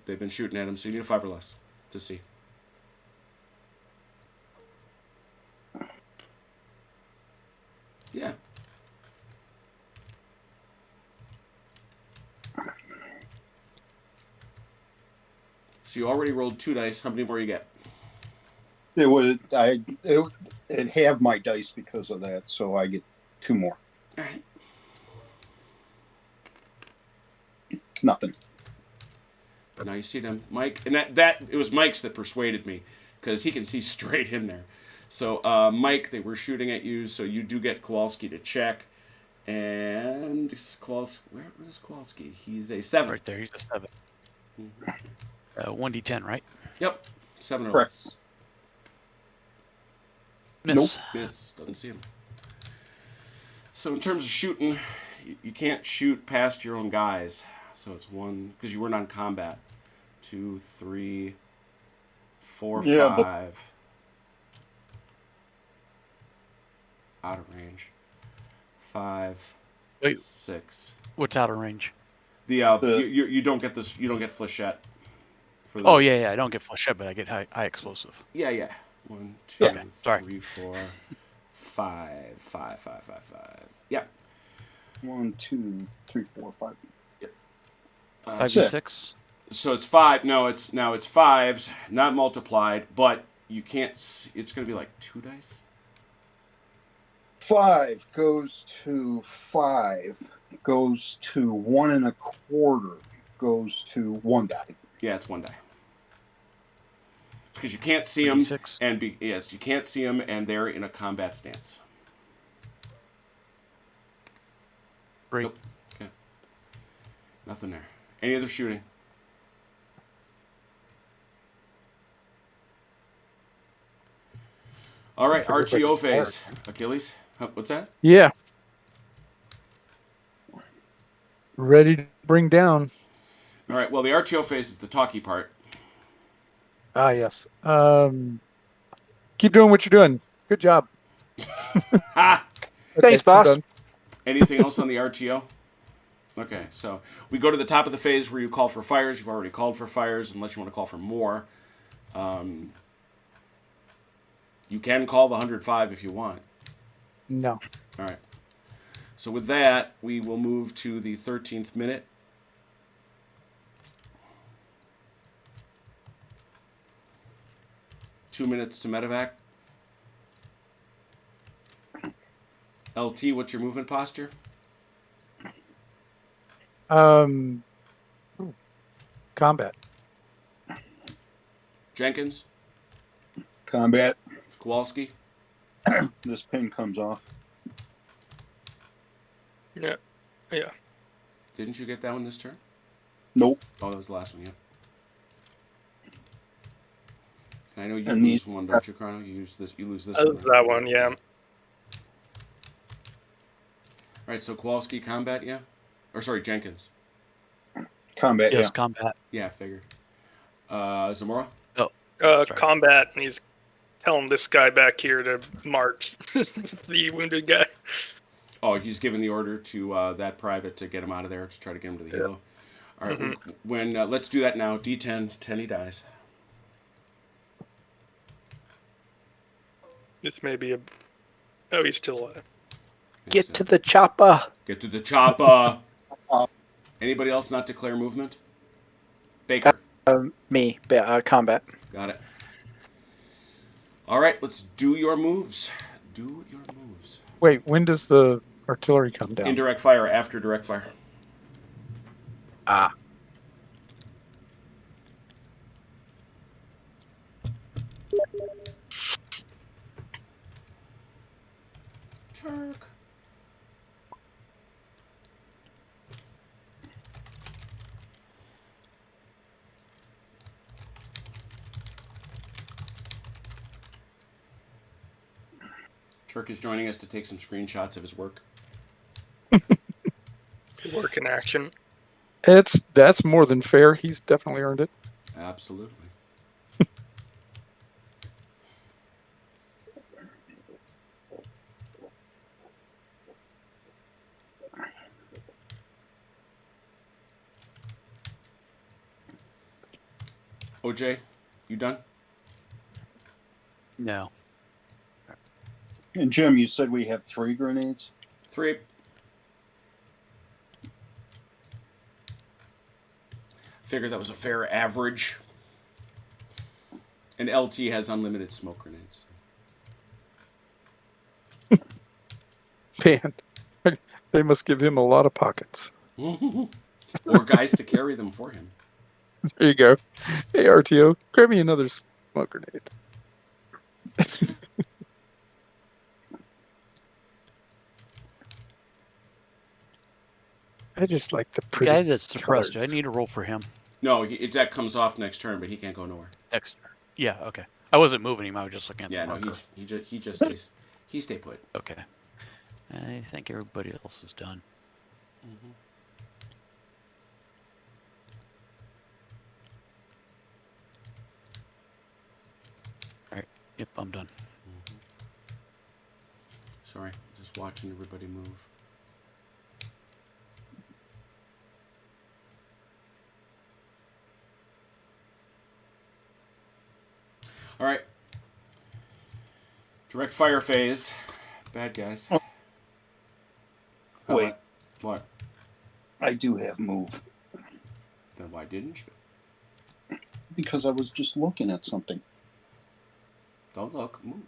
Speaker 1: they've been shooting at him, so you need a 5 or less to see. Yeah. So you already rolled 2 dice. How many more you get?
Speaker 2: It have my dice because of that, so I get 2 more.
Speaker 1: All right.
Speaker 2: Nothing.
Speaker 1: Now you see them, Mike, and that it was Mike's that persuaded me because he can see straight in there. So Mike, they were shooting at you, so you do get Kowalski to check. And Kowalski, where is Kowalski? He's a 7.
Speaker 4: Right there, he's a 7. 1d10, right?
Speaker 1: Yep, 7 or
Speaker 2: Correct.
Speaker 1: less.
Speaker 4: Miss.
Speaker 1: Miss, doesn't see him. So in terms of shooting, you can't shoot past your own guys. So it's 1 because you weren't on combat. 2, 3, 4,
Speaker 2: Yeah,
Speaker 1: 5. Out of range. 5.
Speaker 4: Wait.
Speaker 1: 6.
Speaker 4: What's out of range?
Speaker 1: You don't get this. You don't get flechette. For the,
Speaker 4: Oh, yeah, I don't get flechette, but I get high explosive.
Speaker 1: Yeah. 1, 2,
Speaker 4: Okay, sorry.
Speaker 1: 3, 4, 5. 5, 5, 5, 5. Yeah.
Speaker 2: 1, 2, 3, 4, 5.
Speaker 4: 5d6?
Speaker 1: So it's 5. No, it's 5s, not multiplied, but you can't. It's going to be like 2 dice.
Speaker 2: 5 goes to 5, goes to 1 1/4, goes to 1 die.
Speaker 1: Yeah, it's 1 die. Because you can't see them,
Speaker 4: 1d6?
Speaker 1: and you can't see them, and they're in a combat stance.
Speaker 4: 3.
Speaker 1: Nope. Okay. Nothing there. Any other shooting? All right, RTO phase. Achilles, what's that?
Speaker 3: Yeah. Ready to bring down.
Speaker 1: All right, well, the RTO phase is the talky part.
Speaker 3: Ah, yes. Keep doing what you're doing. Good job.
Speaker 1: Ha!
Speaker 5: Thanks,
Speaker 3: I'm
Speaker 5: boss.
Speaker 3: done.
Speaker 1: Anything else on the RTO? Okay, so we go to the top of the phase where you call for fires. You've already called for fires, unless you want to call for more. You can call the 105 if you want.
Speaker 3: No.
Speaker 1: All right. So with that, we will move to the 13th minute. Two minutes to medevac. LT, what's your movement posture?
Speaker 3: Combat.
Speaker 1: Jenkins?
Speaker 2: Combat.
Speaker 1: Kowalski?
Speaker 2: This pin comes off.
Speaker 6: Yeah.
Speaker 1: Didn't you get that one this turn?
Speaker 2: Nope.
Speaker 1: Oh, that was the last one, yeah. And I know you
Speaker 2: And
Speaker 1: lose
Speaker 2: these-
Speaker 1: one, don't you, Chrono? You lose this
Speaker 6: That
Speaker 1: one.
Speaker 6: was that one, yeah.
Speaker 1: All right, so Kowalski combat, yeah? Or sorry, Jenkins.
Speaker 2: Combat,
Speaker 4: Yes,
Speaker 2: yeah.
Speaker 4: combat.
Speaker 1: Yeah, I figured. Zamora?
Speaker 4: Sorry.
Speaker 6: Combat, and he's telling this guy back here to march the wounded guy.
Speaker 1: Oh, he's given the order to that private to get him out of there, to try to get him to the helo. All right, when let's do that now. D10, 10 he dies.
Speaker 6: This may be a. Oh, he's still alive.
Speaker 5: Get to the chopper.
Speaker 1: Get to the chopper. Anybody else not declare movement? Baker.
Speaker 5: Me, combat.
Speaker 1: Got it. All right, let's do your moves. Do your moves.
Speaker 3: Wait, when does the artillery come down?
Speaker 1: Indirect fire after direct fire.
Speaker 3: Ah.
Speaker 1: Turk. Turk is joining us to take some screenshots of his work.
Speaker 6: Work in action.
Speaker 3: That's more than fair. He's definitely earned it.
Speaker 1: Absolutely. OJ, you done?
Speaker 4: No.
Speaker 2: And Jim, you said we have 3 grenades?
Speaker 1: 3. Figured that was a fair average. And LT has unlimited smoke grenades.
Speaker 3: Man, they must give him a lot of pockets.
Speaker 1: Or guys to carry them for him.
Speaker 3: There you go. Hey, RTO, grab me another smoke grenade. I just like the
Speaker 4: The
Speaker 3: pretty
Speaker 4: guy that's suppressed. Do I
Speaker 3: colors.
Speaker 4: need to roll for him
Speaker 1: No, that comes off next turn, but he can't go nowhere.
Speaker 4: next turn? Yeah, okay. I wasn't moving him. I was just looking at
Speaker 1: Yeah,
Speaker 4: the
Speaker 1: no,
Speaker 4: marker.
Speaker 1: he just stays. He stay put.
Speaker 4: Okay. I think everybody else is done.
Speaker 1: Mm-hmm.
Speaker 4: All right. Yep, I'm done.
Speaker 1: Sorry, just watching everybody move. All right. Direct fire phase. Bad guys.
Speaker 2: Oh. Wait.
Speaker 1: What?
Speaker 2: I do have move
Speaker 1: Then why didn't you?
Speaker 2: because I was just looking at something.
Speaker 1: Don't look. Move.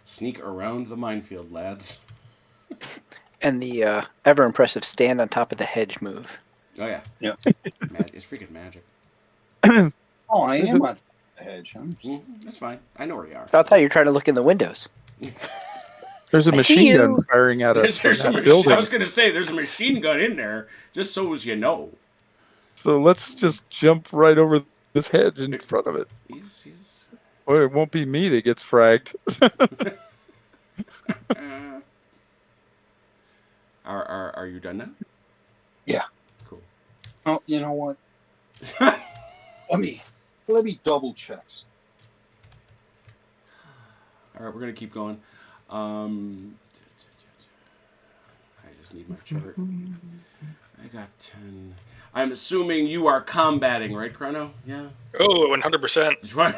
Speaker 1: Sneak around the minefield, lads.
Speaker 5: And the ever impressive stand on top of the hedge move.
Speaker 1: Oh yeah.
Speaker 2: Yeah.
Speaker 1: It's freaking magic.
Speaker 2: Oh, I am on the hedge.
Speaker 1: That's fine. I know where you are.
Speaker 5: I thought you were trying to look in the windows.
Speaker 3: There's a
Speaker 5: I see
Speaker 3: machine gun
Speaker 5: you.
Speaker 3: firing at us from
Speaker 1: There's a
Speaker 3: that
Speaker 1: I
Speaker 3: building.
Speaker 1: was going to say, there's a machine gun in there, just so as you know.
Speaker 3: So let's just jump right over this hedge in front of it.
Speaker 1: He's
Speaker 3: Well, it won't be me that gets fragged.
Speaker 1: Are you done now?
Speaker 2: Yeah.
Speaker 1: Cool.
Speaker 2: Oh, you know what? Let me double check.
Speaker 1: All right, we're gonna keep going. I just need my chart. I got 10. I'm assuming you are combating, right, Chrono? Yeah.
Speaker 6: Oh, 100%.
Speaker 1: That's right.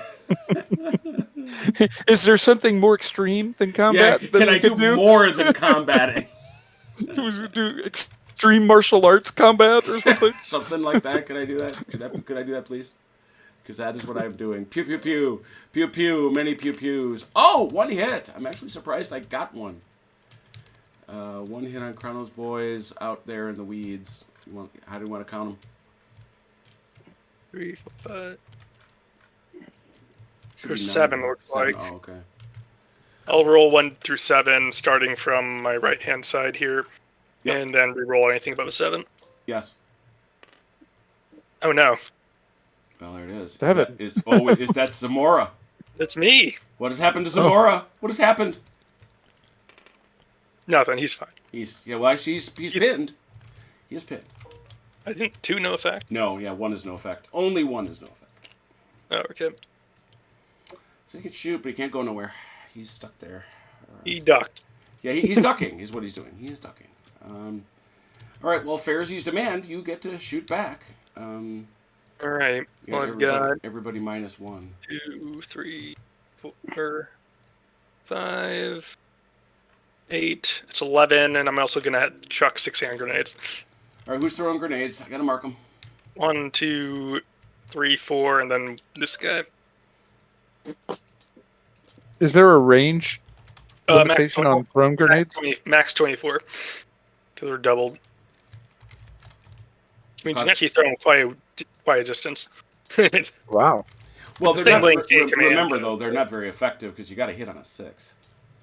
Speaker 3: Is there something more extreme than
Speaker 1: Yeah.
Speaker 3: combat? that
Speaker 1: Can
Speaker 3: we
Speaker 1: I do
Speaker 3: could
Speaker 1: more than combating?
Speaker 3: do extreme martial arts combat or something?
Speaker 1: Something like that. Could I do that? Could I do that, please? Because that is what I'm doing. Pew pew pew, pew pew. Many pew pews. Oh, one hit. I'm actually surprised I got one. One hit on Chrono's boys out there in the weeds. How do you want to count them?
Speaker 6: 3, 4, 5.
Speaker 1: Should
Speaker 6: There's
Speaker 1: be
Speaker 6: 7,
Speaker 1: nine.
Speaker 6: looks
Speaker 1: 7.
Speaker 6: like.
Speaker 1: Oh, okay.
Speaker 6: I'll roll 1 through 7, starting from my right-hand side here,
Speaker 1: Yep.
Speaker 6: and then re-roll anything above a 7.
Speaker 1: Yes.
Speaker 6: Oh no,
Speaker 1: Well, there it is.
Speaker 3: 7.
Speaker 1: Is that Zamora?
Speaker 6: that's me.
Speaker 1: What has happened to Zamora? What has happened?
Speaker 6: Nothing. He's fine.
Speaker 1: He's pinned. He is pinned.
Speaker 6: I think 2 no effect.
Speaker 1: No, yeah, 1 is no effect. Only 1 is no effect.
Speaker 6: Oh, okay.
Speaker 1: So he can shoot, but he can't go nowhere. He's stuck there.
Speaker 6: He ducked.
Speaker 1: Yeah, he's ducking, is what he's doing. He is ducking. All right, well, Fairsy's demand, you get to shoot back.
Speaker 6: All right.
Speaker 1: Yeah,
Speaker 6: Well, I've got
Speaker 1: everybody minus 1.
Speaker 6: 2, 3, 4, 5, 8. It's 11, and I'm also gonna chuck 6 hand grenades.
Speaker 1: All right, who's throwing grenades? I gotta mark them.
Speaker 6: 1, 2, 3, 4, and then this guy.
Speaker 3: Is there a range
Speaker 6: Max
Speaker 3: limitation
Speaker 6: 20
Speaker 3: on thrown grenades?
Speaker 6: Max 24. Because they're doubled. I mean, you can
Speaker 1: Okay.
Speaker 6: actually throw them quite a distance.
Speaker 3: Wow.
Speaker 1: Well,
Speaker 6: The
Speaker 1: they're
Speaker 6: same
Speaker 1: not,
Speaker 6: way in chain command.
Speaker 1: remember, though, they're not very effective because you got to hit on a 6.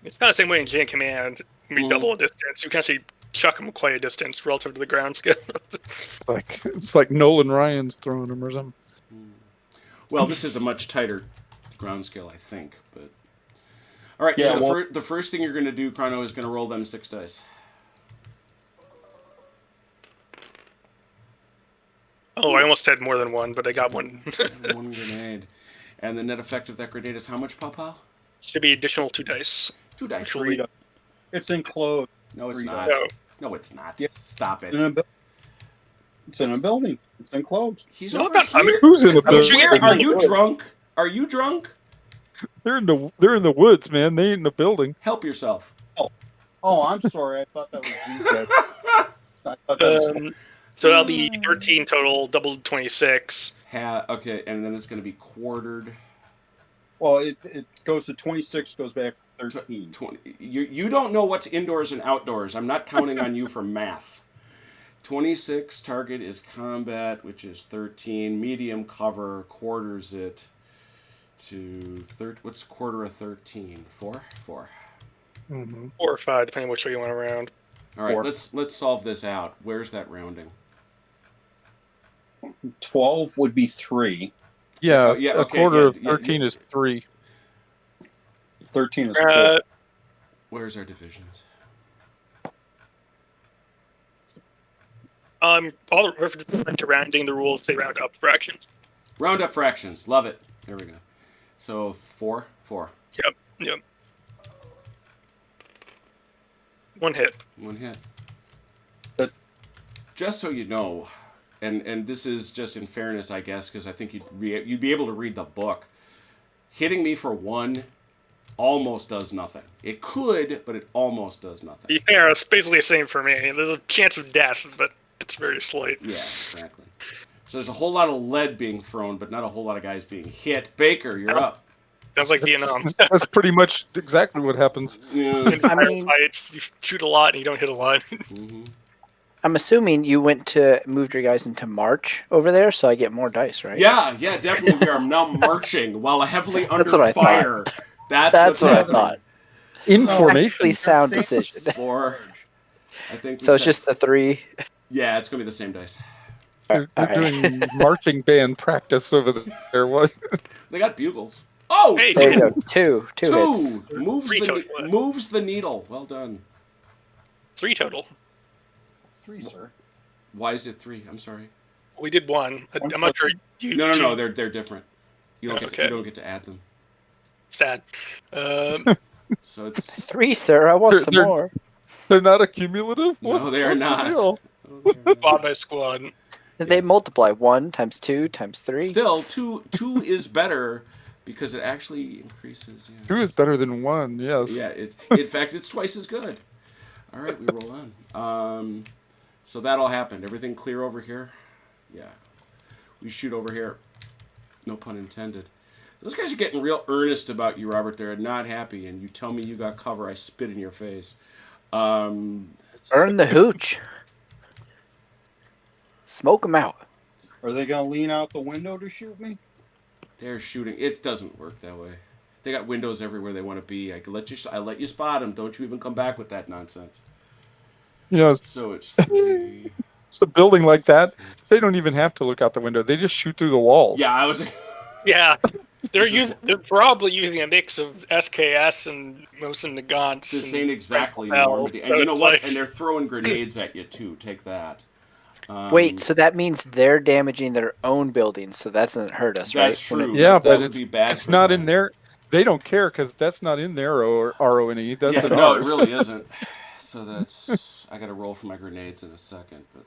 Speaker 6: It's kind of the same way in chain command. When we
Speaker 1: Mhm.
Speaker 6: double a distance, you can actually chuck them quite a distance relative to the ground skill.
Speaker 3: It's like Nolan Ryan's throwing them or something.
Speaker 1: Well, this is a much tighter ground skill, I think. But all right,
Speaker 2: Yeah,
Speaker 1: so
Speaker 2: well-
Speaker 1: the first thing you're going to do, Chrono, is going to roll them 6 dice.
Speaker 6: Oh, I almost had more than one, but I got one.
Speaker 1: 1 grenade. And the net effect of that grenade is how much, Papa?
Speaker 6: Should be additional 2 dice.
Speaker 1: 2 dice.
Speaker 2: Three dice. It's enclosed.
Speaker 1: No, it's
Speaker 2: 3
Speaker 1: not.
Speaker 2: dice.
Speaker 6: No.
Speaker 1: No, it's not.
Speaker 2: Yeah.
Speaker 1: Stop it.
Speaker 2: It's in a building. It's enclosed.
Speaker 1: He's
Speaker 6: No,
Speaker 1: over
Speaker 6: I'm
Speaker 1: here.
Speaker 3: Who's in the
Speaker 6: I'm
Speaker 3: building?
Speaker 6: sure-
Speaker 1: Where are you drunk? Are you drunk?
Speaker 3: They're in the woods, man. They ain't in the building.
Speaker 1: Help yourself.
Speaker 2: Oh, I'm sorry. I thought that was G-Set. I thought that was...
Speaker 6: So that'll be 13 total, double 26.
Speaker 1: Okay, and then it's going to be quartered.
Speaker 2: Well, it goes to 26, goes back to 13.
Speaker 1: 20. You don't know what's indoors and outdoors. I'm not counting on you for math. 26 target is combat, which is 13. Medium cover quarters it to what's quarter of 13? 4? 4.
Speaker 3: Mm-hmm.
Speaker 6: 4 or 5, depending which way you want to round.
Speaker 1: All right,
Speaker 2: 4.
Speaker 1: let's solve this out. Where's that rounding?
Speaker 2: 12 would be 3.
Speaker 3: Yeah,
Speaker 1: yeah,
Speaker 3: a
Speaker 1: okay,
Speaker 3: quarter
Speaker 1: yeah,
Speaker 3: of 13 is 3.
Speaker 2: 13 is 4.
Speaker 1: Where's our divisions?
Speaker 6: All the references to rounding the rules say round up fractions.
Speaker 1: Round up fractions. Love it. There we go. So 4.
Speaker 6: Yep. 1 hit.
Speaker 1: 1 hit.
Speaker 2: But
Speaker 1: just so you know, and this is just in fairness, I guess, because I think you'd be able to read the book. Hitting me for 1 almost does nothing. It could, but it almost does nothing.
Speaker 6: To be fair, it's basically the same for me. There's a chance of death, but it's very slight.
Speaker 1: Yeah, exactly. So there's a whole lot of lead being thrown, but not a whole lot of guys being hit. Baker, you're up.
Speaker 6: Sounds like Vietnam.
Speaker 3: That's pretty much exactly what happens.
Speaker 1: Yeah.
Speaker 6: In firefights, you shoot a lot and you don't hit a lot.
Speaker 1: Mm-hmm.
Speaker 5: I'm assuming you moved your guys into March over there, so I get more dice, right?
Speaker 1: Yeah, definitely. We are now marching while heavily under
Speaker 5: That's what I
Speaker 1: fire.
Speaker 5: That's what I thought.
Speaker 3: In
Speaker 5: Actually,
Speaker 3: formation.
Speaker 5: sound decision.
Speaker 1: 4. I think.
Speaker 5: So it's just the 3.
Speaker 1: Yeah, it's gonna be the same dice.
Speaker 3: They're
Speaker 5: Alright.
Speaker 3: doing marching band practice over there. What?
Speaker 1: They got bugles. Oh,
Speaker 6: Hey,
Speaker 5: There you go. Two hits.
Speaker 1: 2 moves
Speaker 6: Three
Speaker 1: the
Speaker 6: total.
Speaker 1: moves the needle. Well done.
Speaker 6: 3 total.
Speaker 2: 3, sir.
Speaker 1: Why is it 3? I'm sorry.
Speaker 6: We did 1. I'm not sure.
Speaker 1: No. They're different. You don't
Speaker 6: Okay.
Speaker 1: you don't get to add them.
Speaker 6: Sad.
Speaker 1: So it's
Speaker 5: 3, sir. I want some
Speaker 3: They're-
Speaker 5: more.
Speaker 3: They're not a cumulative?
Speaker 1: no, they are
Speaker 3: What's the
Speaker 1: not.
Speaker 3: deal?
Speaker 6: Squad by squad.
Speaker 5: They
Speaker 1: Yes.
Speaker 5: multiply 1 times 2 times 3.
Speaker 1: Still, two is better because it actually increases. Yeah.
Speaker 3: 2 is better than 1, yes.
Speaker 1: Yeah, in fact, it's twice as good. All right, we roll on. So that all happened. Everything clear over here? Yeah. We shoot over here. No pun intended. Those guys are getting real earnest about you, Robert. They're not happy, and you tell me you got cover, I spit in your face.
Speaker 5: Earn the hooch. Smoke them out.
Speaker 2: Are they going to lean out the window to shoot me?
Speaker 1: They're shooting. It doesn't work that way. They got windows everywhere they want to be. I let you spot them. Don't you even come back with that nonsense.
Speaker 3: You know,
Speaker 1: So it's 3.
Speaker 3: it's a building like that. They don't even have to look out the window. They just shoot through the walls.
Speaker 1: Yeah, I was.
Speaker 6: Yeah. They're probably using a mix of SKS and most of the Gaunts.
Speaker 1: This
Speaker 6: and
Speaker 1: ain't exactly
Speaker 6: Rifle
Speaker 1: Normandy.
Speaker 6: Bell,
Speaker 1: And you
Speaker 6: so
Speaker 1: know
Speaker 6: it's
Speaker 1: what?
Speaker 6: like-
Speaker 1: And they're throwing grenades at you, too. Take that.
Speaker 5: Wait, so that means they're damaging their own buildings, so that doesn't hurt us, right?
Speaker 1: That's true.
Speaker 3: Yeah,
Speaker 1: that
Speaker 3: but
Speaker 1: would be bad.
Speaker 3: it's
Speaker 1: for
Speaker 3: not
Speaker 1: them.
Speaker 3: in there. They don't care because that's not in their RONE. That's
Speaker 1: Yeah,
Speaker 3: in
Speaker 1: no,
Speaker 3: ours.
Speaker 1: it really isn't. So that's. I got to roll for my grenades in a second. But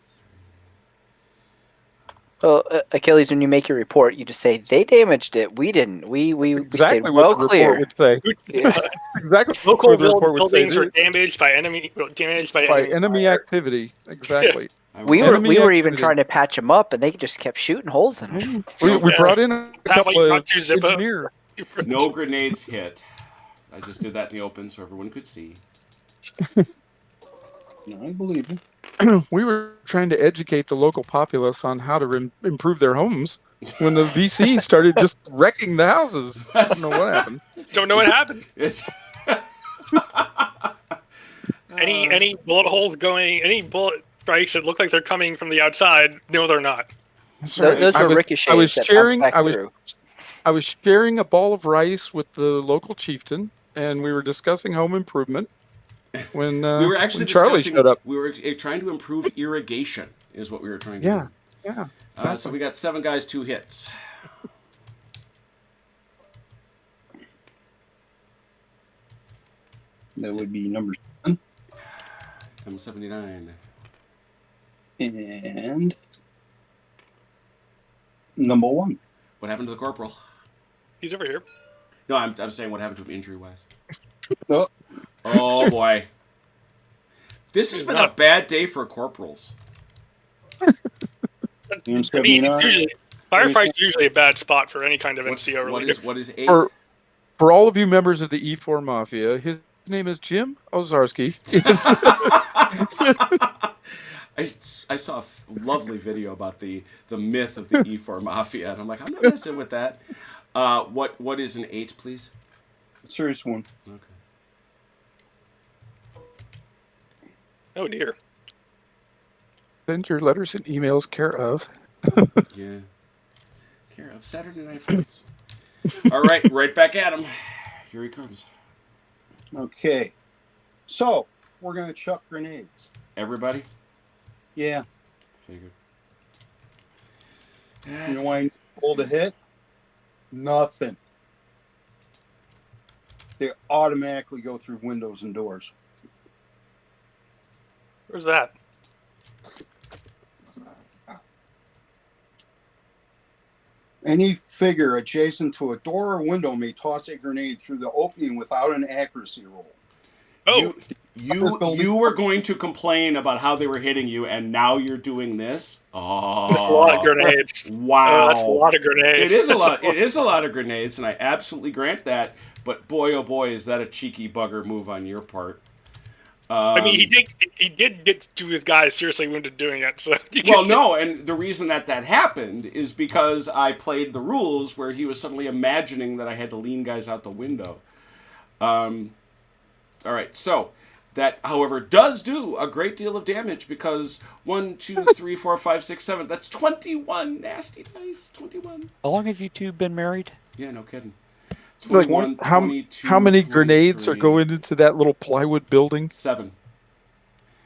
Speaker 5: Well, Achilles, when you make your report, you just say they damaged it. We didn't. We
Speaker 3: Exactly
Speaker 5: stayed
Speaker 3: what
Speaker 5: well
Speaker 3: the
Speaker 5: clear.
Speaker 3: report would say.
Speaker 5: Yeah.
Speaker 3: Exactly
Speaker 6: Local
Speaker 3: what the report would say.
Speaker 6: buildings were damaged by enemy
Speaker 3: By enemy
Speaker 6: fire.
Speaker 3: activity. Exactly.
Speaker 1: I
Speaker 5: We
Speaker 1: rolled-
Speaker 5: were
Speaker 3: Enemy
Speaker 5: we were even
Speaker 3: activity.
Speaker 5: trying to patch them up, and they just kept shooting holes in them.
Speaker 3: We brought in a
Speaker 6: That way
Speaker 3: couple
Speaker 6: you
Speaker 3: of
Speaker 6: don't use Zippo.
Speaker 3: engineers.
Speaker 1: No grenades hit. I just did that in the open so everyone could see.
Speaker 2: No, I believe you.
Speaker 3: We were trying to educate the local populace on how to improve their homes when the VC started just wrecking the houses. I don't know what happened.
Speaker 6: Don't know what happened.
Speaker 1: It's.
Speaker 6: Any bullet holes going, any bullet strikes that look like they're coming from the outside, no, they're not.
Speaker 3: That's
Speaker 5: Those
Speaker 3: right.
Speaker 5: were ricochets
Speaker 3: I was
Speaker 5: that
Speaker 3: sharing.
Speaker 5: bounced back
Speaker 3: I was
Speaker 5: through.
Speaker 3: I was sharing a ball of rice with the local chieftain, and we were discussing home improvement when,
Speaker 1: We were actually
Speaker 3: when Charlie
Speaker 1: discussing.
Speaker 3: showed up.
Speaker 1: We were trying to improve irrigation. Is what we were trying to
Speaker 3: Yeah,
Speaker 1: do.
Speaker 3: yeah.
Speaker 1: So
Speaker 3: exactly.
Speaker 1: we got 7 guys, 2 hits.
Speaker 2: That would be number
Speaker 1: M79.
Speaker 2: and number 1.
Speaker 1: What happened to the corporal?
Speaker 6: He's over here.
Speaker 1: No, I'm saying what happened to him injury-wise.
Speaker 2: Oh,
Speaker 1: Oh, boy. This has
Speaker 6: He's
Speaker 1: been a
Speaker 6: not-
Speaker 1: bad day for corporals.
Speaker 6: I mean, it's
Speaker 2: 79.
Speaker 6: usually, firefights usually a bad spot for any kind of
Speaker 1: What,
Speaker 6: NCO
Speaker 1: what
Speaker 6: related.
Speaker 1: is 8?
Speaker 3: For all of you members of the E4 Mafia, his name is Jim Ozarski.
Speaker 1: I saw a lovely video about the myth of the E4 Mafia, and I'm like, I'm not messing with that. What is an 8, please?
Speaker 2: Serious one.
Speaker 1: Okay.
Speaker 6: Oh dear.
Speaker 3: Send your letters and emails care of.
Speaker 1: Yeah. Care of Saturday Night Fights. All right, right back at him. Here he comes.
Speaker 2: Okay. So, we're going to chuck grenades.
Speaker 1: Everybody?
Speaker 2: Yeah.
Speaker 1: Figured.
Speaker 2: You know why I rolled a hit? Nothing. They automatically go through windows and doors.
Speaker 6: Where's that?
Speaker 2: Any figure adjacent to a door or window may toss a grenade through the opening without an accuracy roll.
Speaker 6: Oh,
Speaker 1: You were going to complain about how they were hitting you, and now you're doing this? Oh.
Speaker 6: that's a lot of grenades.
Speaker 1: Wow.
Speaker 6: Oh, that's a lot of grenades.
Speaker 1: It is a lot. It is a lot of grenades, and I absolutely grant that. But boy, oh boy, is that a cheeky bugger move on your part.
Speaker 6: I mean, he did get two of his guys seriously wounded doing it. So
Speaker 1: Well, no, and the reason that happened is because I played the rules where he was suddenly imagining that I had to lean guys out the window. All right, so that, however, does do a great deal of damage because 1, 2, 3, 4, 5, 6, 7. That's 21 nasty dice. 21.
Speaker 4: How long have you two been married?
Speaker 1: Yeah, no kidding.
Speaker 3: Like,
Speaker 1: 21,
Speaker 3: how
Speaker 1: 22,
Speaker 3: many grenades are
Speaker 1: 23,
Speaker 3: going into that little plywood building?
Speaker 1: 7.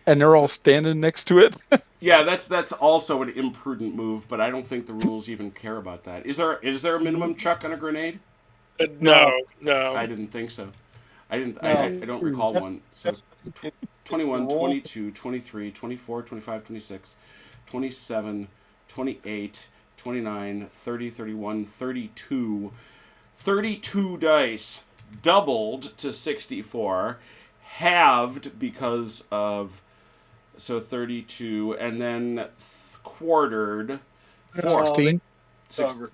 Speaker 3: And they're all standing next to it?
Speaker 1: Yeah, that's also an imprudent move, but I don't think the rules even care about that. Is there a minimum chuck on a grenade?
Speaker 6: no.
Speaker 1: I didn't think so. I didn't.
Speaker 2: No.
Speaker 1: I don't recall
Speaker 2: That's-
Speaker 1: one. So 21, 22, 23, 24, 25, 26, 27, 28, 29, 30, 31, 32. 32 dice doubled to 64, halved because of, so 32, and then quartered 4.
Speaker 3: 16?
Speaker 2: Cover.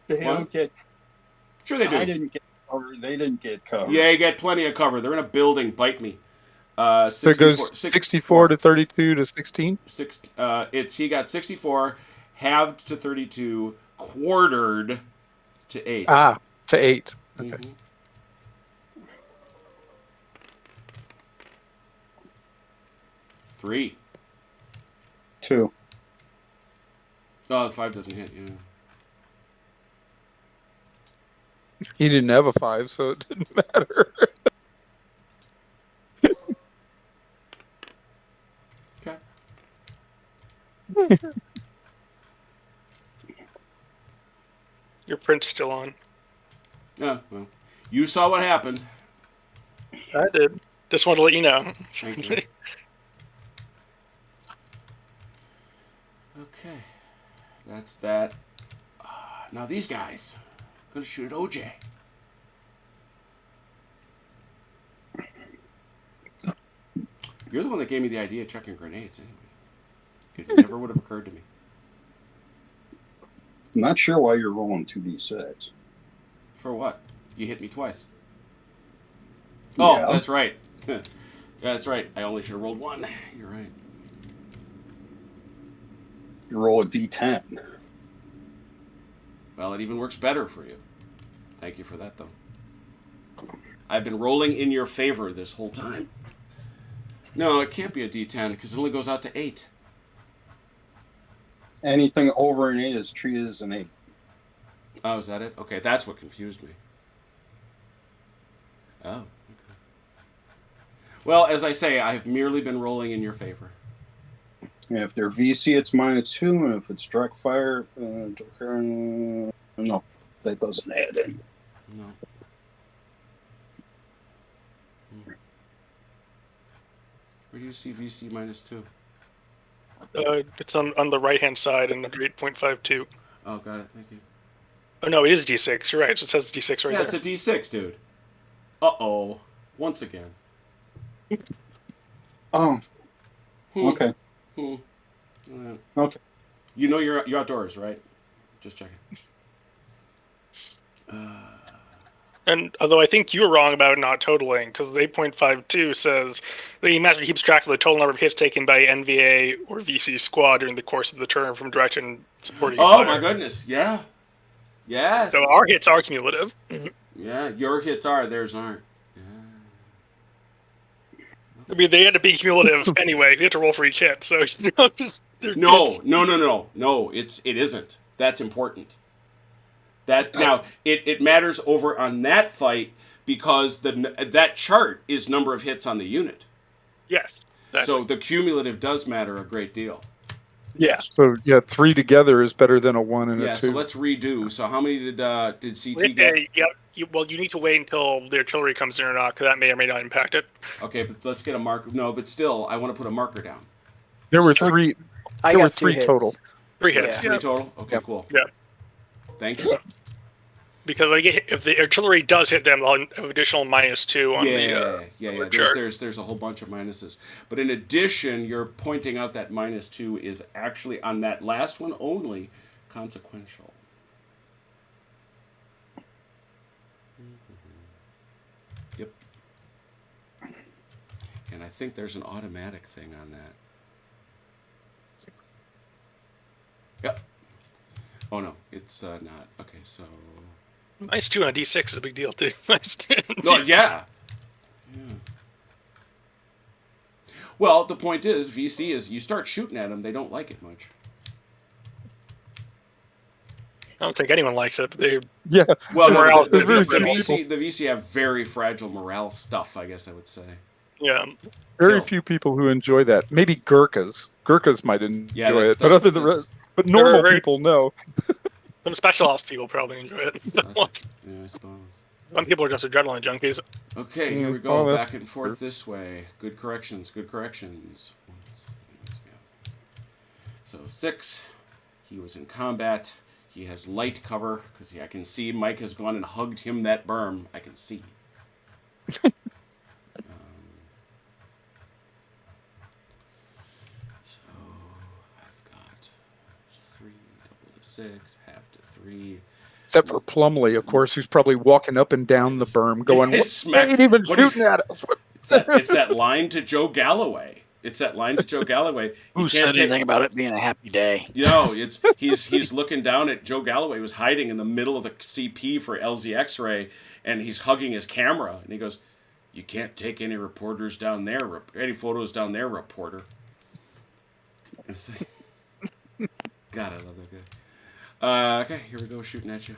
Speaker 2: They
Speaker 1: What?
Speaker 2: don't get.
Speaker 1: Sure they do.
Speaker 2: I didn't get cover. They didn't get cover.
Speaker 1: Yeah, you get plenty of cover. They're in a building. Bite me.
Speaker 3: So
Speaker 1: 64,
Speaker 3: it goes 64 to 32 to 16?
Speaker 1: He got 64, halved to 32, quartered to 8.
Speaker 3: Ah, to 8. Okay.
Speaker 1: Mhm. Three.
Speaker 2: 2.
Speaker 1: Oh, the 5 doesn't hit. Yeah.
Speaker 3: He didn't have a 5, so it didn't matter.
Speaker 1: Okay.
Speaker 6: Your print's still on.
Speaker 1: Yeah. Well, you saw what happened.
Speaker 6: I did. Just wanted to let you know.
Speaker 1: Thank you. Okay. That's that. Now these guys, gonna shoot at OJ. You're the one that gave me the idea of checking grenades anyway. It never would have occurred to me.
Speaker 2: I'm not sure why you're rolling 2d6.
Speaker 1: For what? You hit me twice. Oh,
Speaker 2: Yeah.
Speaker 1: that's right. Yeah, that's right. I only should have rolled 1. You're right.
Speaker 2: You roll a d10.
Speaker 1: Well, it even works better for you. Thank you for that, though. I've been rolling in your favor this whole time. No, it can't be a D10 because it only goes out to 8.
Speaker 2: Anything over an 8 is treated as an 8.
Speaker 1: Oh, is that it? Okay, that's what confused me. Oh, okay. Well, as I say, I have merely been rolling in your favor.
Speaker 2: And if they're VC, it's -2, and if it's direct fire, no, that doesn't add in.
Speaker 1: No. Where do you see VC -2?
Speaker 6: It's on the right hand side in under 8.52.
Speaker 1: Oh, got it. Thank you.
Speaker 6: Oh no, it is D6. You're right. So it says D6 right
Speaker 1: Yeah,
Speaker 6: there.
Speaker 1: it's a D6, dude. Uh-oh. Once again.
Speaker 2: Oh,
Speaker 1: Hmm.
Speaker 2: okay.
Speaker 1: Hmm.
Speaker 2: Okay.
Speaker 1: You know you're outdoors, right? Just checking.
Speaker 6: And although I think you were wrong about not totaling, because the 8.52 says the master keeps track of the total number of hits taken by NVA or VC squad during the course of the turn from direction supporting
Speaker 1: Oh
Speaker 6: fire.
Speaker 1: my goodness, yeah. Yes.
Speaker 6: So our hits are cumulative.
Speaker 1: Yeah, your hits are, theirs aren't. Yeah.
Speaker 6: I mean, they had to be cumulative anyway. They had to roll for each hit, so just
Speaker 1: No. It isn't. That's important. That now it matters over on that fight because that chart is number of hits on the unit.
Speaker 6: Yes.
Speaker 1: So the cumulative does matter a great deal.
Speaker 6: Yes.
Speaker 3: So yeah, 3 together is better than a 1 and
Speaker 1: Yeah.
Speaker 3: a 2.
Speaker 1: So let's redo. So how many did CT get?
Speaker 6: Yeah. Well, you need to wait until the artillery comes in or not, because that may or may not impact it.
Speaker 1: Okay, but let's get a marker. No, but still, I want to put a marker down.
Speaker 3: There were 3.
Speaker 5: I
Speaker 3: There
Speaker 5: got
Speaker 3: were
Speaker 5: 2
Speaker 3: 3
Speaker 5: hits.
Speaker 3: total.
Speaker 6: 3 hits.
Speaker 5: Yeah.
Speaker 1: 3 total. Okay,
Speaker 3: Yep.
Speaker 1: cool.
Speaker 6: Yeah.
Speaker 1: Thank you.
Speaker 6: Because if the artillery does hit them, they'll have additional -2 on the
Speaker 1: Yeah.
Speaker 6: chart.
Speaker 1: There's a whole bunch of minuses, but in addition, you're pointing out that -2 is actually on that last one only consequential. Yep. And I think there's an automatic thing on that. Yep. Oh no, it's not. Okay, so.
Speaker 6: -2 on a D6 is a big deal too.
Speaker 1: No, yeah. Well, the point is, VC is you start shooting at them, they don't like it much.
Speaker 6: I don't think anyone likes it, but they
Speaker 3: Yeah.
Speaker 1: Well, no,
Speaker 6: morale's
Speaker 1: the
Speaker 3: very few
Speaker 1: VC have very fragile morale stuff, I guess I would say.
Speaker 6: yeah.
Speaker 3: Very
Speaker 1: Phil.
Speaker 3: few people who enjoy that. Maybe Gurkhas. Gurkhas might enjoy
Speaker 1: that's-
Speaker 3: it, but
Speaker 1: that's-
Speaker 3: other than
Speaker 1: that's-
Speaker 3: but normal
Speaker 6: very-
Speaker 3: people no.
Speaker 6: Some special ops people probably enjoy it.
Speaker 1: Yeah, I suppose.
Speaker 6: Some people are just adrenaline junkies.
Speaker 1: Okay, here we go,
Speaker 3: Oh, that's
Speaker 1: back and forth this way. Good corrections, good corrections. So 6, he was in combat. He has light cover, because I can see Mike has gone and hugged him that berm. I can see. So I've got 3, double to 6, half to 3.
Speaker 3: Except for Plumley, of course, who's probably walking up and down the berm going,
Speaker 1: He's
Speaker 3: "What?
Speaker 1: smack-
Speaker 3: They ain't even
Speaker 1: what do you-
Speaker 3: shooting at us."
Speaker 1: It's that line to Joe Galloway. It's that line to Joe Galloway. You
Speaker 4: Who
Speaker 1: can't
Speaker 4: said
Speaker 1: take-
Speaker 4: anything about it being a happy day?
Speaker 1: You know, he's looking down at Joe Galloway, who's hiding in the middle of the CP for LZ X-ray, and he's hugging his camera, and he goes, "You can't take any reporters down there, any photos down there, reporter." And it's like, God, I love that guy. Okay, here we go, shooting at you.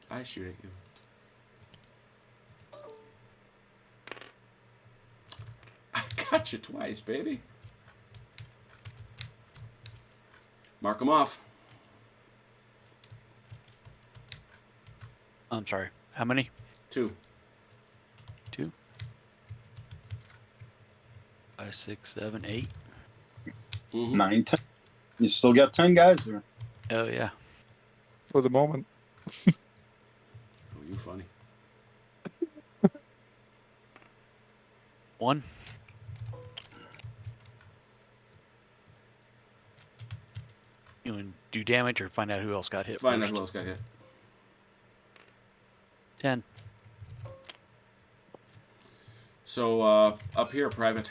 Speaker 1: I shoot at you. I got you twice, baby. Mark them off.
Speaker 4: I'm sorry. How many?
Speaker 1: 2.
Speaker 4: 2, 5, 6, 7, 8.
Speaker 1: Mm-hmm.
Speaker 2: 9, 10. You still got 10 guys there.
Speaker 4: Oh yeah.
Speaker 3: For the moment.
Speaker 1: Oh, you funny.
Speaker 4: 1. You want to do damage or find out who else got hit
Speaker 1: Find out
Speaker 4: first?
Speaker 1: who else got hit.
Speaker 4: 10.
Speaker 1: So, up here, Private.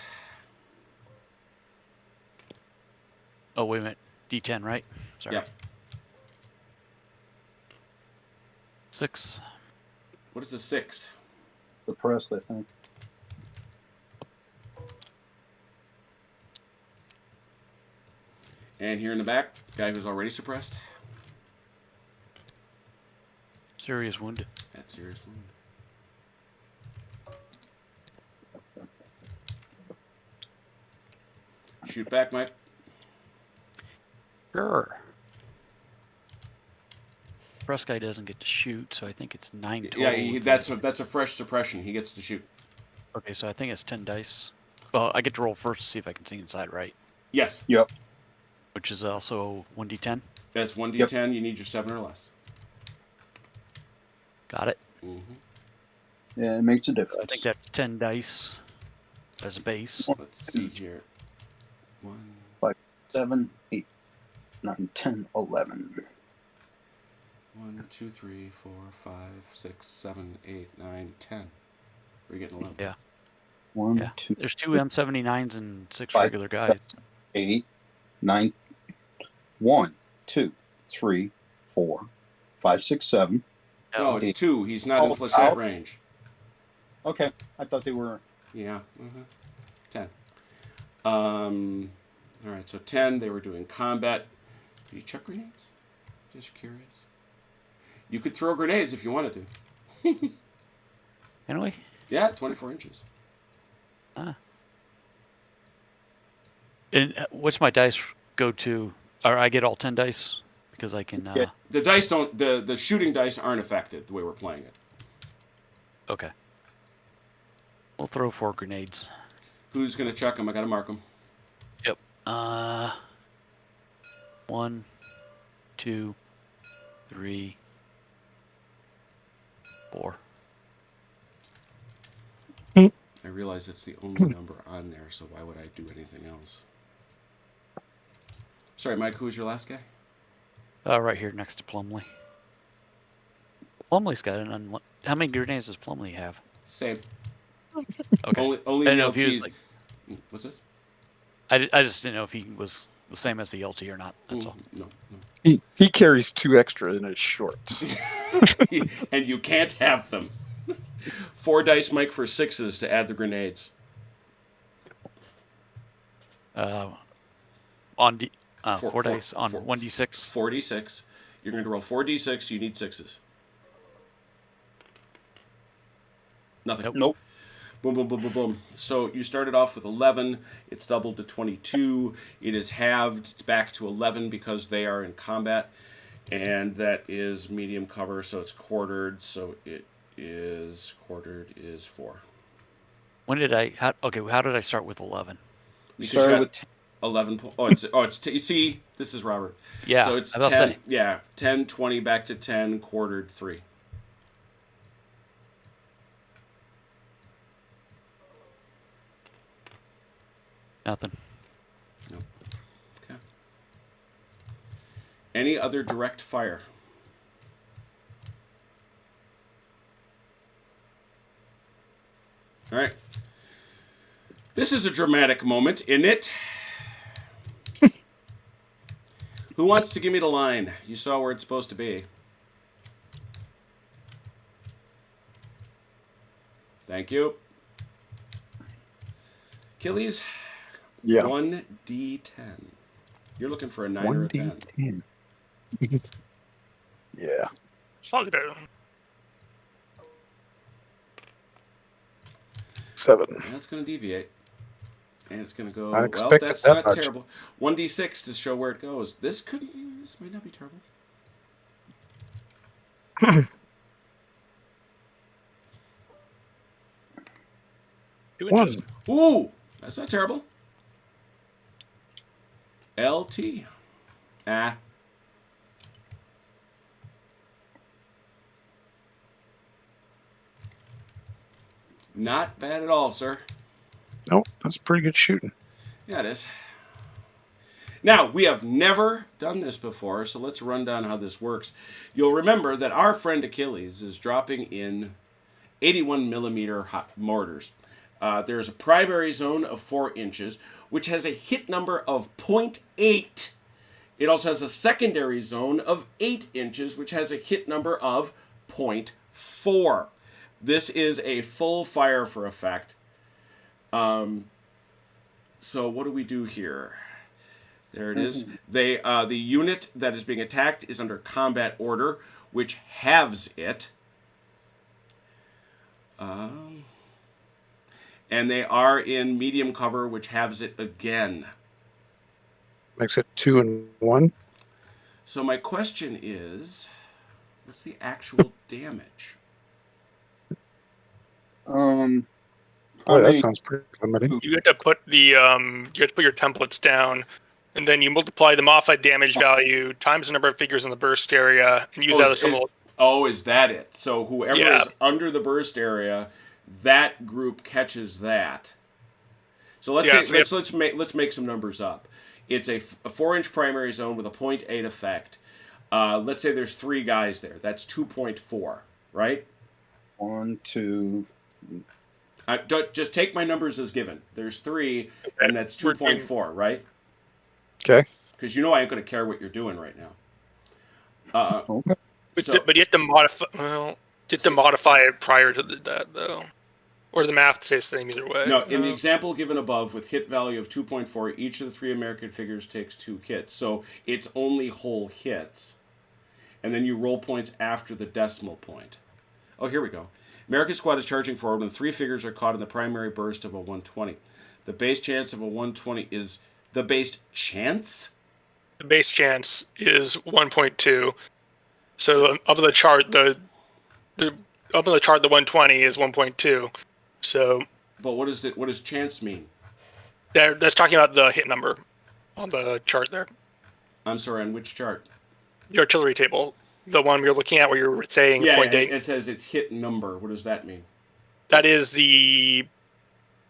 Speaker 4: Oh wait a minute. D10, right? Sorry.
Speaker 1: Yep.
Speaker 4: 6.
Speaker 1: What is a 6?
Speaker 2: Suppressed, I think.
Speaker 1: And here in the back, guy who's already suppressed.
Speaker 4: Serious wound.
Speaker 1: That's serious wound. Shoot back, Mike.
Speaker 4: Sure. Press guy doesn't get to shoot, so I think it's 9 total.
Speaker 1: Yeah, that's a fresh suppression. He gets to shoot.
Speaker 4: Okay, so I think it's 10 dice. Well, I get to roll first to see if I can see inside, right?
Speaker 1: Yes.
Speaker 2: Yep.
Speaker 4: Which is also 1d10.
Speaker 1: That's 1d10. You need your 7 or less.
Speaker 4: Got it.
Speaker 2: Yeah, it makes a
Speaker 4: I
Speaker 2: difference.
Speaker 4: think that's 10 dice as a base.
Speaker 1: Let's see here.
Speaker 2: 7, 8, 9, 10, 11.
Speaker 1: 1, 2, 3, 4, 5, 6, 7, 8, 9, 10. We're getting 11.
Speaker 4: Yeah.
Speaker 2: 1,
Speaker 4: Yeah.
Speaker 2: 2,
Speaker 4: There's 2 M79s and 6
Speaker 2: Five.
Speaker 4: regular guys.
Speaker 2: 8, 9, 1, 2, 3, 4, 5, 6, 7.
Speaker 1: No, it's
Speaker 2: Eight.
Speaker 1: 2. He's not in
Speaker 2: Oh,
Speaker 1: flechette
Speaker 2: out.
Speaker 1: range.
Speaker 2: Okay, I thought they were.
Speaker 1: Yeah. 10. All right, so 10. They were doing combat. Do you chuck grenades? Just curious. You could throw grenades if you wanted to.
Speaker 4: Anyway.
Speaker 1: Yeah, 24 inches.
Speaker 4: And what's my dice go to? Or I get all 10 dice because I can.
Speaker 2: Yeah.
Speaker 1: The dice don't. The shooting dice aren't affected the way we're playing it.
Speaker 4: Okay. We'll throw 4 grenades.
Speaker 1: Who's gonna chuck them? I gotta mark them.
Speaker 4: Yep. 1, 2, 3, 4.
Speaker 1: I realize it's the only number on there, so why would I do anything else? Sorry, Mike. Who was your last guy?
Speaker 4: Right here next to Plumley. Plumley's got an How many grenades does Plumley have?
Speaker 1: Same.
Speaker 4: Okay.
Speaker 1: Only
Speaker 4: I didn't
Speaker 1: the
Speaker 4: know if he was
Speaker 1: LTs.
Speaker 4: like.
Speaker 1: What's this?
Speaker 4: I just didn't know if he was the same as the LT or not. That's all.
Speaker 1: No.
Speaker 3: He carries 2 extra in his shorts.
Speaker 1: And you can't have them. 4 dice, Mike, for 6s to add the grenades.
Speaker 4: On 4 dice on
Speaker 1: 4
Speaker 4: 1d6.
Speaker 1: 4d6. You're going to roll 4d6. You need 6s. Nothing.
Speaker 2: Nope.
Speaker 1: Boom, boom, boom, boom, boom. So you started off with 11. It's doubled to 22. It is halved back to 11 because they are in combat. And that is medium cover, so it's quartered. So it is quartered is 4.
Speaker 4: When did I? How did I start with 11?
Speaker 1: Because
Speaker 2: Started
Speaker 1: you got
Speaker 2: with 10.
Speaker 1: 11. You see, this is Robert.
Speaker 4: Yeah.
Speaker 1: So it's
Speaker 4: I was
Speaker 1: 10.
Speaker 4: about to say.
Speaker 1: Yeah, 10, 20, back to 10, quartered 3.
Speaker 4: Nothing.
Speaker 1: Nope. Okay. Any other direct fire? All right. This is a dramatic moment, isn't it? Who wants to give me the line? You saw where it's supposed to be. Thank you. Achilles,
Speaker 3: Yeah.
Speaker 1: 1d10. You're looking for a 9 or a 10.
Speaker 3: 1d10. Yeah.
Speaker 6: Solid bit.
Speaker 3: 7.
Speaker 1: That's going to deviate. And it's going to go,
Speaker 3: I
Speaker 1: well,
Speaker 3: expected
Speaker 1: that's
Speaker 3: that
Speaker 1: not
Speaker 3: much.
Speaker 1: terrible. 1d6 to show where it goes. This might not be terrible.
Speaker 6: Two inches.
Speaker 3: 1.
Speaker 1: Ooh, that's not terrible. LT. Not bad at all, sir.
Speaker 3: Nope, that's pretty good shooting.
Speaker 1: Yeah, it is. Now, we have never done this before, so let's run down how this works. You'll remember that our friend Achilles is dropping in 81 millimeter mortars. There's a primary zone of 4 inches, which has a hit number of 0.8. It also has a secondary zone of 8 inches, which has a hit number of 0.4. This is a full fire for effect. So what do we do here? There it is. The unit that is being attacked is under combat order, which halves it. And they are in medium cover, which halves it again.
Speaker 3: Makes it 2 and 1.
Speaker 1: So my question is, what's the actual damage?
Speaker 3: Boy,
Speaker 2: How
Speaker 3: that
Speaker 2: many-
Speaker 3: sounds pretty limiting.
Speaker 6: You have to put your templates down, and then you multiply them off by damage value times the number of figures in the burst area, and use that as a
Speaker 1: Oh, is that it? So whoever
Speaker 6: Yeah.
Speaker 1: is under the burst area, that group catches that. So let's
Speaker 6: Yeah,
Speaker 1: say,
Speaker 6: so
Speaker 1: let's make some numbers up. It's a 4-inch primary zone with a 0.8 effect. Let's say there's 3 guys there. That's 2.4, right?
Speaker 2: 1, 2.
Speaker 1: Just take my numbers as given. There's 3, and that's 2.4, right?
Speaker 3: Okay.
Speaker 1: Because you know I ain't going to care what you're doing right now.
Speaker 2: Okay.
Speaker 6: But you have to modify. Well, you have to modify it prior to that though, or the math stays the same either way.
Speaker 1: No, in the example given above, with hit value of 2.4, each of the 3 American figures takes 2 hits. So it's only whole hits. And then you roll points after the decimal point. Oh, here we go. American squad is charging forward when 3 figures are caught in the primary burst of a 120. The base chance of a 120 is... The base chance?
Speaker 6: The base chance is 1.2. So up on the chart, the 120 is 1.2. So.
Speaker 1: But what is it? What does chance mean?
Speaker 6: That's talking about the hit number on the chart there.
Speaker 1: I'm sorry, on which chart?
Speaker 6: The artillery table, the one we were looking at where you're saying
Speaker 1: Yeah,
Speaker 6: 0.8.
Speaker 1: it says it's hit number. What does that mean?
Speaker 6: That's the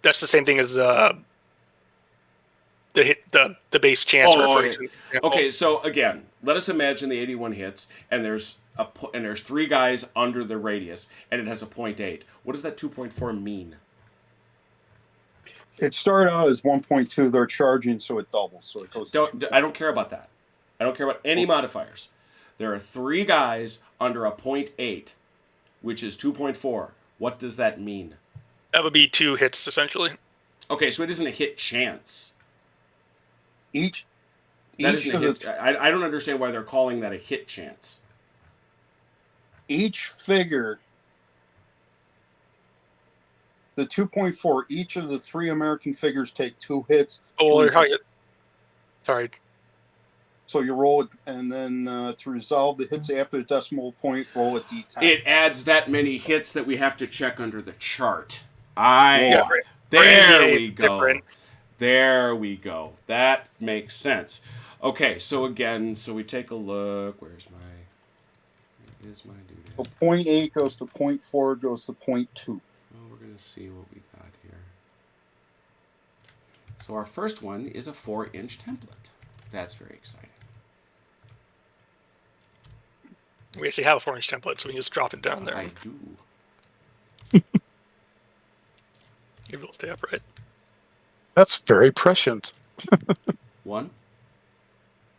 Speaker 6: same thing as the base chance.
Speaker 1: Okay, so again, let us imagine the 81 hits, and there's 3 guys under the radius, and it has a 0.8. What does that 2.4 mean?
Speaker 2: It started out as 1.2. They're charging, so it doubles. So it goes.
Speaker 1: I don't care about that. I don't care about any modifiers. There are 3 guys under a 0.8, which is 2.4. What does that mean?
Speaker 6: That would be 2 hits essentially.
Speaker 1: Okay, so it isn't a hit chance.
Speaker 2: I
Speaker 1: don't understand why they're calling that a hit chance.
Speaker 2: Each figure, the 2.4, each of the 3 American figures take 2 hits.
Speaker 6: Sorry.
Speaker 2: So you roll it, and then to resolve the hits after the decimal point, roll a d10.
Speaker 1: It adds that many hits that we have to check under the chart. There we go.
Speaker 6: Different.
Speaker 1: There we go. That makes sense. Okay, so again, we take a look. Where's my dude?
Speaker 2: So 0.8 goes to 0.4 goes to 0.2.
Speaker 1: Well, we're going to see what we got here. So our first one is a 4-inch template. That's very exciting.
Speaker 6: We actually have a 4-inch template, so we can just drop it down there.
Speaker 1: I do.
Speaker 6: Maybe it'll stay upright.
Speaker 3: That's very prescient.
Speaker 1: 1.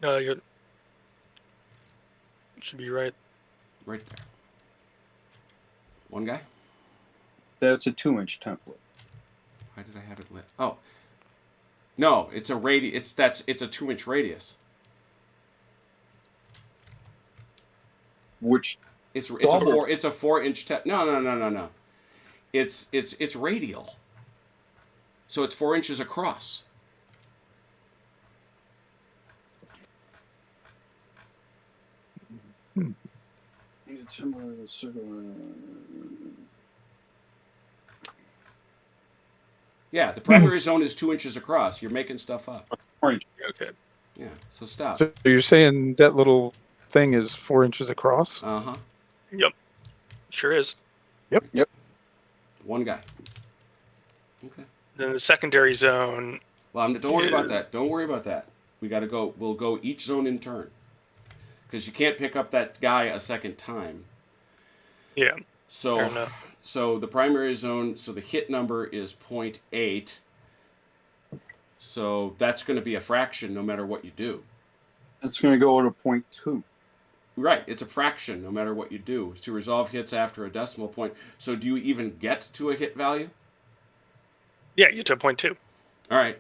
Speaker 6: No, it should be right.
Speaker 1: Right there. 1 guy?
Speaker 2: That's a 2-inch template.
Speaker 1: Why did I have it lit? Oh. No, it's a radius. It's a 2-inch radius.
Speaker 2: Which
Speaker 1: It's a 4-inch No. It's radial. So it's 4 inches across. Yeah, the primary zone is 2 inches across. You're making stuff up.
Speaker 2: orange.
Speaker 6: Okay.
Speaker 1: Yeah, so stop.
Speaker 3: So you're saying that little thing is 4 inches across?
Speaker 1: Uh-huh.
Speaker 6: Yep. Sure is.
Speaker 3: Yep.
Speaker 1: 1 guy. Okay.
Speaker 6: Then the secondary zone.
Speaker 1: Well, don't worry about that. Don't worry about that. We got to go. We'll go each zone in turn. Because you can't pick up that guy a second time.
Speaker 6: Yeah. Fair
Speaker 1: So,
Speaker 6: enough.
Speaker 1: so the primary zone, so the hit number is 0.8. So that's going to be a fraction no matter what you do.
Speaker 2: It's going to go to 0.2.
Speaker 1: Right, it's a fraction no matter what you do. It's to resolve hits after a decimal point. So do you even get to a hit value?
Speaker 6: Yeah, you get to a 0.2.
Speaker 1: All right,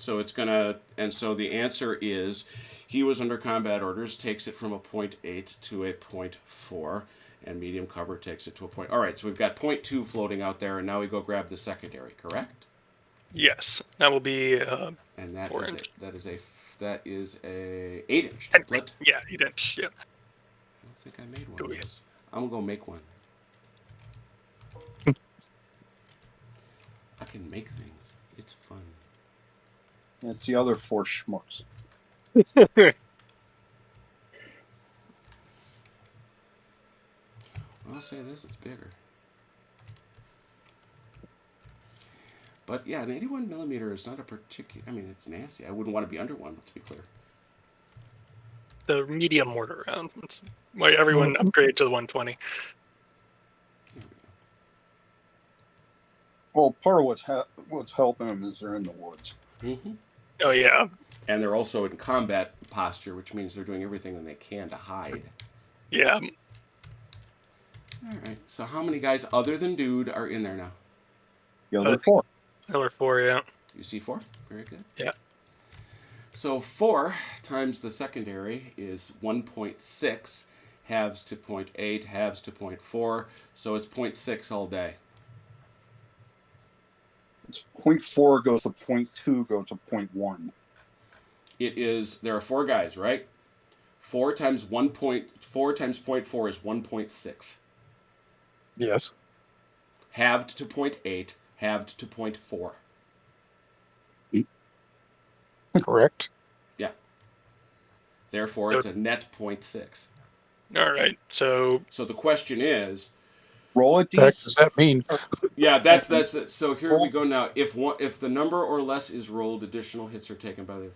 Speaker 1: so it's going to, and so the answer is he was under combat orders, takes it from a 0.8 to a 0.4, and medium cover takes it to a point. All right, so we've got 0.2 floating out there, and now we go grab the secondary, correct?
Speaker 6: Yes, that will be.
Speaker 1: And that
Speaker 6: 4
Speaker 1: is
Speaker 6: inch.
Speaker 1: that is a 8-inch
Speaker 6: And-
Speaker 1: template.
Speaker 6: Yeah, 8-inch. Yeah.
Speaker 1: I don't think I made one
Speaker 6: Do
Speaker 1: of
Speaker 6: we?
Speaker 1: those. I'm gonna go make one. I can make things. It's fun.
Speaker 2: That's the other 4 schmucks.
Speaker 1: I'll say this, it's bigger. But yeah, an 81 millimeter is not a particular. I mean, it's nasty. I wouldn't want to be under one. Let's be clear.
Speaker 6: The medium mortar round. That's why everyone upgraded to the 120.
Speaker 1: There we go.
Speaker 2: Well, part of what's helping them is they're in the woods.
Speaker 1: Mm-hmm.
Speaker 6: Oh yeah,
Speaker 1: And they're also in combat posture, which means they're doing everything that they can to hide.
Speaker 6: yeah.
Speaker 1: All right. So how many guys other than Dude are in there now?
Speaker 2: The other 4.
Speaker 6: Another 4, yeah.
Speaker 1: You see 4? Very good.
Speaker 6: Yeah.
Speaker 1: So 4 times the secondary is 1.6, halves to 0.8, halves to 0.4. So it's 0.6 all day.
Speaker 2: It's 0.4 goes to 0.2 goes to 0.1.
Speaker 1: It is, there are 4 guys, right? 4 times 4 times 0.4 is 1.6.
Speaker 3: Yes.
Speaker 1: Halved to 0.8, halved to 0.4.
Speaker 3: Correct.
Speaker 1: Yeah. Therefore, it's a net 0.6.
Speaker 6: All right. So
Speaker 1: So the question is,
Speaker 2: Roll it,
Speaker 3: What the heck does that mean?
Speaker 1: yeah, that's it. So here we go now. If the number or less is rolled, additional hits are taken by the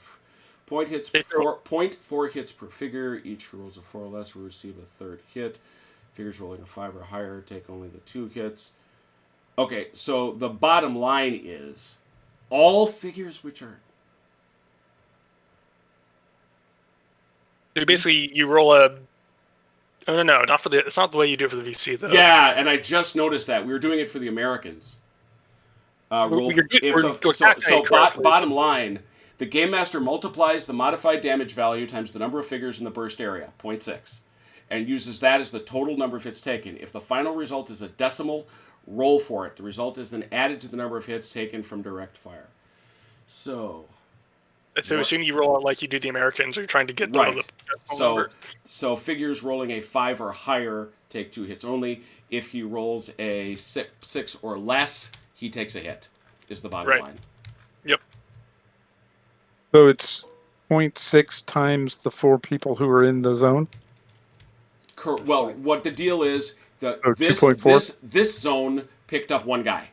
Speaker 1: point hits. 0.4 hits per figure. Each who rolls a 4 or less will receive a third hit. Figures rolling a 5 or higher take only the 2 hits. Okay, so the bottom line is, all figures which are
Speaker 6: basically you roll a. Oh no, not for the. It's not the way you do it for the VC though.
Speaker 1: yeah, and I just noticed that we were doing it for the Americans. Roll
Speaker 6: You're good.
Speaker 1: if
Speaker 6: We're
Speaker 1: the,
Speaker 6: calculating correctly.
Speaker 1: bottom line, the game master multiplies the modified damage value times the number of figures in the burst area, 0.6, and uses that as the total number of hits taken. If the final result is a decimal, roll for it. The result is then added to the number of hits taken from direct fire. So
Speaker 6: So as soon as you roll it like you do the Americans, you're trying to get
Speaker 1: right.
Speaker 6: the number.
Speaker 1: So figures rolling a 5 or higher take 2 hits only. If he rolls a 6 or less, he takes a hit. Is the bottom line.
Speaker 6: Yep.
Speaker 3: So it's 0.6 times the 4 people who are in the zone.
Speaker 1: Well, what the deal is,
Speaker 3: Oh, 2.4?
Speaker 1: this zone picked up 1 guy.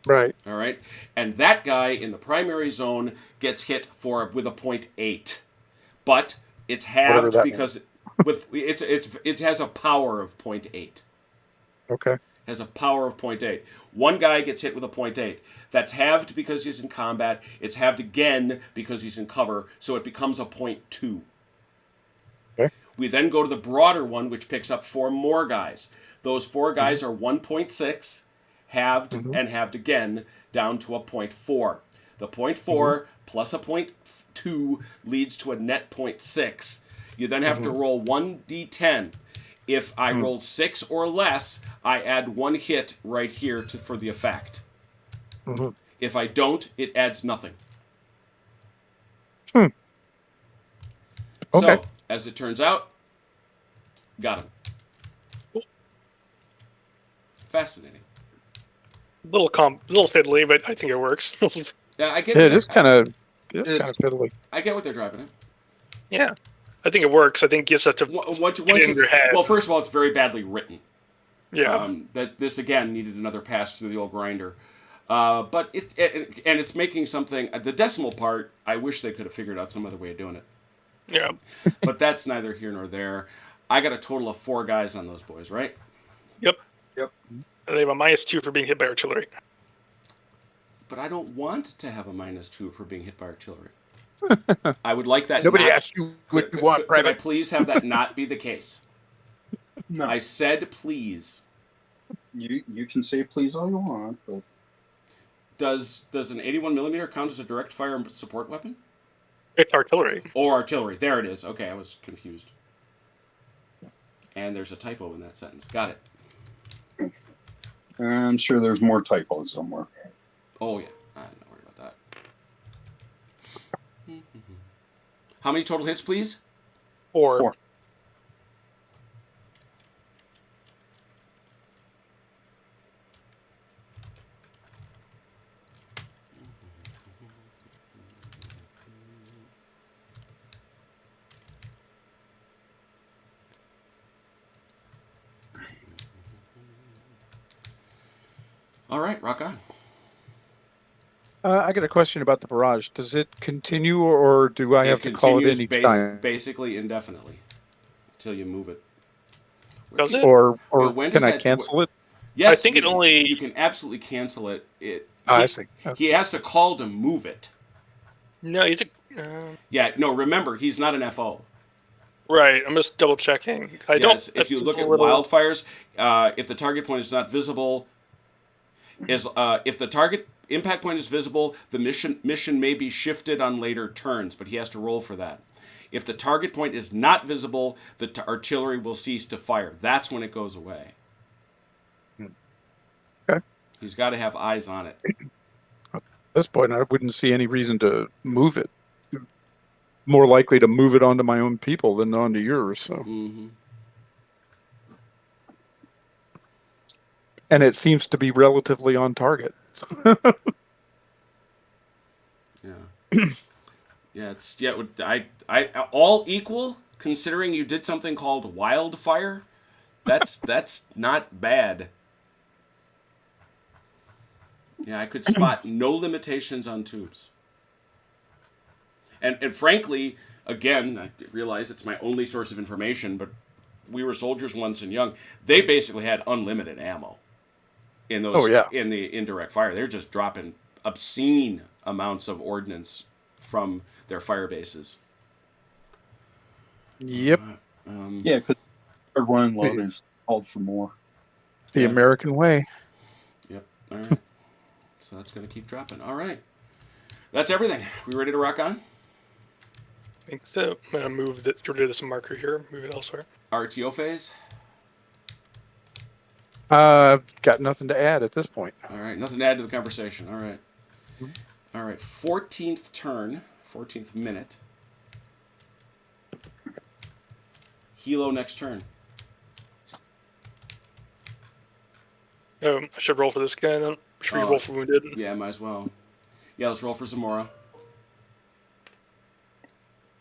Speaker 3: Right.
Speaker 1: All right, and that guy in the primary zone gets hit with a 0.8, but it's halved because it has a power of 0.8.
Speaker 3: Okay.
Speaker 1: Has a power of 0.8. 1 guy gets hit with a 0.8. That's halved because he's in combat. It's halved again because he's in cover, so it becomes a 0.2.
Speaker 3: Okay.
Speaker 1: We then go to the broader one, which picks up 4 more guys. Those 4 guys are 1.6, halved and halved again, down to a 0.4. The 0.4 plus a 0.2 leads to a net 0.6. You then have to roll 1d10. If I roll 6 or less, I add 1 hit right here for the effect. If I don't, it adds nothing.
Speaker 3: Okay.
Speaker 1: So, as it turns out, got him. Fascinating.
Speaker 6: Little fiddly, but I think it works.
Speaker 1: Yeah, I get
Speaker 3: Yeah,
Speaker 1: it.
Speaker 3: it is kind of fiddly.
Speaker 1: I get what they're driving at.
Speaker 6: Yeah, I think it works. I think you just have to
Speaker 1: Once
Speaker 6: get it in your head.
Speaker 1: Well, first of all, it's very badly written.
Speaker 6: Yeah.
Speaker 1: That this again needed another pass through the old grinder. But it's making something. The decimal part, I wish they could have figured out some other way of doing it.
Speaker 6: Yeah.
Speaker 1: But that's neither here nor there. I got a total of 4 guys on those boys, right?
Speaker 6: Yep. And they have a -2 for being hit by artillery.
Speaker 1: But I don't want to have a -2 for being hit by artillery. I would like that.
Speaker 3: Nobody
Speaker 1: not,
Speaker 3: asked you what you want,
Speaker 1: could I
Speaker 3: Private.
Speaker 1: please have that not be the case?
Speaker 2: No,
Speaker 1: I said please.
Speaker 2: you can say please all you want, but
Speaker 1: Does an 81 millimeter count as a direct fire support weapon?
Speaker 6: It's artillery.
Speaker 1: Or artillery. There it is. Okay, I was confused. And there's a typo in that sentence. Got it.
Speaker 2: I'm sure there's more typos somewhere.
Speaker 1: Oh, yeah. I'm not worried about that. How many total hits, please?
Speaker 6: 4.
Speaker 2: 4.
Speaker 1: All right, rock on.
Speaker 3: I got a question about the barrage. Does it continue, or do I have to call it in each time?
Speaker 1: Basically indefinitely until you move it.
Speaker 6: Does it?
Speaker 3: Or
Speaker 1: When does
Speaker 3: can I
Speaker 1: that
Speaker 3: cancel it?
Speaker 1: Yes,
Speaker 6: I think it only.
Speaker 1: you can absolutely cancel it.
Speaker 3: I see.
Speaker 1: He has to call to move it.
Speaker 6: No, you took.
Speaker 1: Yeah, no. Remember, he's not an FO.
Speaker 6: Right, I'm just double checking.
Speaker 1: Yes, if you look at wildfires, if the target point is not visible, if the target impact point is visible, the mission may be shifted on later turns, but he has to roll for that. If the target point is not visible, the artillery will cease to fire. That's when it goes away.
Speaker 3: Okay.
Speaker 1: He's got to have eyes on it.
Speaker 3: At this point, I wouldn't see any reason to move it. More likely to move it onto my own people than onto yours. So.
Speaker 1: Mm-hmm.
Speaker 3: And it seems to be relatively on target.
Speaker 1: Yeah. I all equal, considering you did something called wildfire. That's not bad. Yeah, I could spot no limitations on tubes. And frankly, again, I realize it's my only source of information, but we were soldiers once and young. They basically had unlimited ammo in those.
Speaker 3: Oh, yeah.
Speaker 1: In the indirect fire. They're just dropping obscene amounts of ordnance from their fire bases.
Speaker 3: Yep.
Speaker 2: Yeah, because run loaders called for more.
Speaker 3: The American way.
Speaker 1: Yep. All right. So that's going to keep dropping. All right. That's everything. We ready to rock on?
Speaker 6: I think so. I'm going to move get rid of this marker here, move it elsewhere.
Speaker 1: RTO phase?
Speaker 3: Got nothing to add at this point.
Speaker 1: All right. Nothing to add to the conversation. All right. All right. 14th turn. 14th minute. Helo next turn.
Speaker 6: Oh, I should roll for this guy then. Should we roll for wounded?
Speaker 1: Yeah, might as well. Yeah, let's roll for Zamora.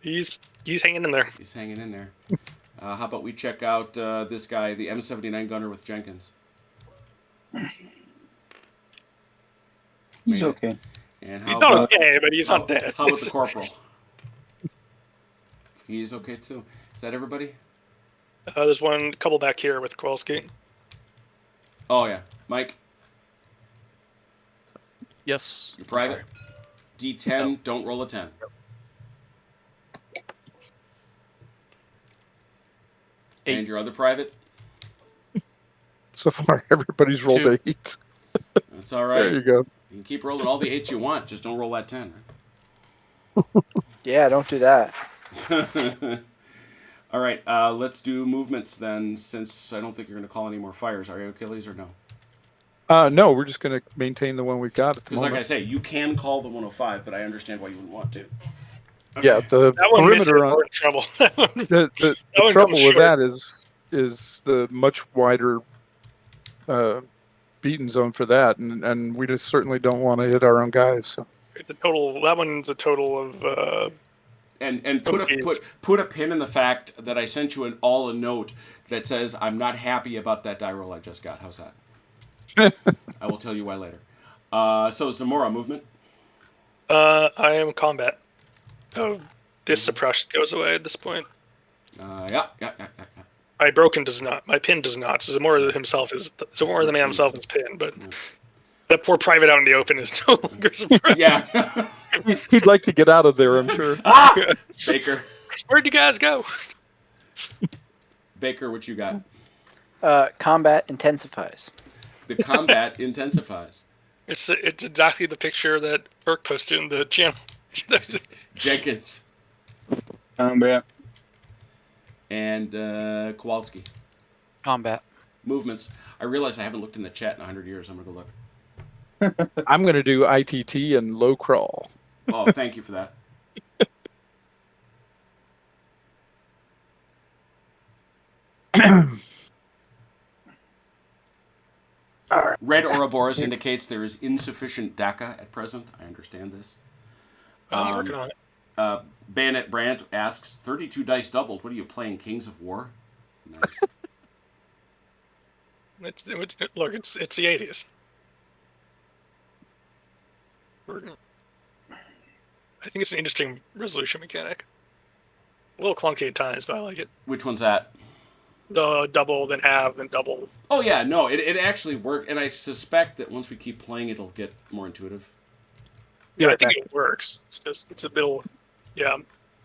Speaker 6: He's hanging in there.
Speaker 1: He's hanging in there. How about we check out this guy, the M79 gunner with Jenkins?
Speaker 2: He's okay.
Speaker 1: And
Speaker 6: He's not okay, but he's not dead.
Speaker 1: How about the corporal? He's okay too. Is that everybody?
Speaker 6: There's one couple back here with Kowalski.
Speaker 1: Oh yeah, Mike.
Speaker 4: Yes.
Speaker 1: You're private. D10. No. Don't roll a 10.
Speaker 4: Eight.
Speaker 1: And your other private.
Speaker 3: So far, everybody's rolled 8.
Speaker 1: That's all right.
Speaker 3: There you go.
Speaker 1: You can keep rolling all the 8s you want. Just don't roll that 10.
Speaker 5: Yeah, don't do that.
Speaker 1: All right, let's do movements then, since I don't think you're going to call any more fires. Are you, Achilles, or no?
Speaker 3: No, we're just going to maintain the one we've got at the moment.
Speaker 1: Because like I say, you can call the 105, but I understand why you wouldn't want to.
Speaker 3: Okay. Yeah, the
Speaker 6: that one
Speaker 3: perimeter
Speaker 6: on trouble.
Speaker 3: the trouble with that is the much wider beaten zone for that, and we just certainly don't want to hit our own guys. So.
Speaker 6: It's a total. That one's a total of.
Speaker 1: And put a pin in the fact that I sent you a note that says I'm not happy about that die roll I just got. How's that? I will tell you why later. So Zamora movement.
Speaker 6: I am combat. Oh, this suppressed goes away at this point.
Speaker 1: Yeah.
Speaker 6: My broken does not. My pin does not. So Zamora himself is Zamora the man himself is pinned, but that poor private out in the open is no longer suppressed.
Speaker 1: Yeah.
Speaker 3: He'd like to get out of there, I'm sure.
Speaker 1: Baker.
Speaker 6: Where'd you guys go?
Speaker 1: Baker, what you got?
Speaker 5: Combat intensifies.
Speaker 1: The combat intensifies.
Speaker 6: It's exactly the picture that Burke posted in the channel.
Speaker 1: Jenkins.
Speaker 2: Combat.
Speaker 1: And Kowalski.
Speaker 4: Combat.
Speaker 1: Movements. I realize I haven't looked in the chat in 100 years. I'm going to go look.
Speaker 3: I'm going to do ITT and low crawl.
Speaker 1: Oh, thank you for that. Red Ouroboros indicates there is insufficient DACA at present. I understand this.
Speaker 6: I'm working on it.
Speaker 1: Bayonet Brandt asks, 32 dice doubled. What are you playing, Kings of War? Nice.
Speaker 6: Look, it's the 80s. I think it's an interesting resolution mechanic. A little clunky at times, but I like it.
Speaker 1: Which one's that?
Speaker 6: The double, then halve, then double.
Speaker 1: Oh yeah, no, it actually worked, and I suspect that once we keep playing, it'll get more intuitive.
Speaker 6: Yeah, I
Speaker 5: right
Speaker 6: think
Speaker 5: back.
Speaker 6: it works. It's just it's a bit. Yeah,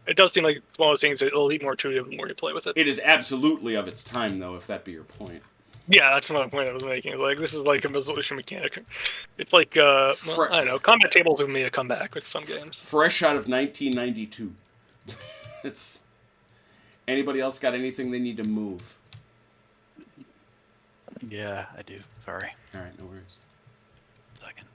Speaker 6: it does seem like one of those things that it'll be more intuitive the more you play with it.
Speaker 1: It is absolutely of its time, though, if that be your point.
Speaker 6: Yeah, that's another point I was making. Like this is like a resolution mechanic. It's like well, I don't know. Combat tables have made a comeback with some games.
Speaker 1: Fresh out of 1992. It's. Anybody else got anything they need to move?
Speaker 4: Yeah, I do. Sorry.
Speaker 1: All right, no worries.
Speaker 4: Second.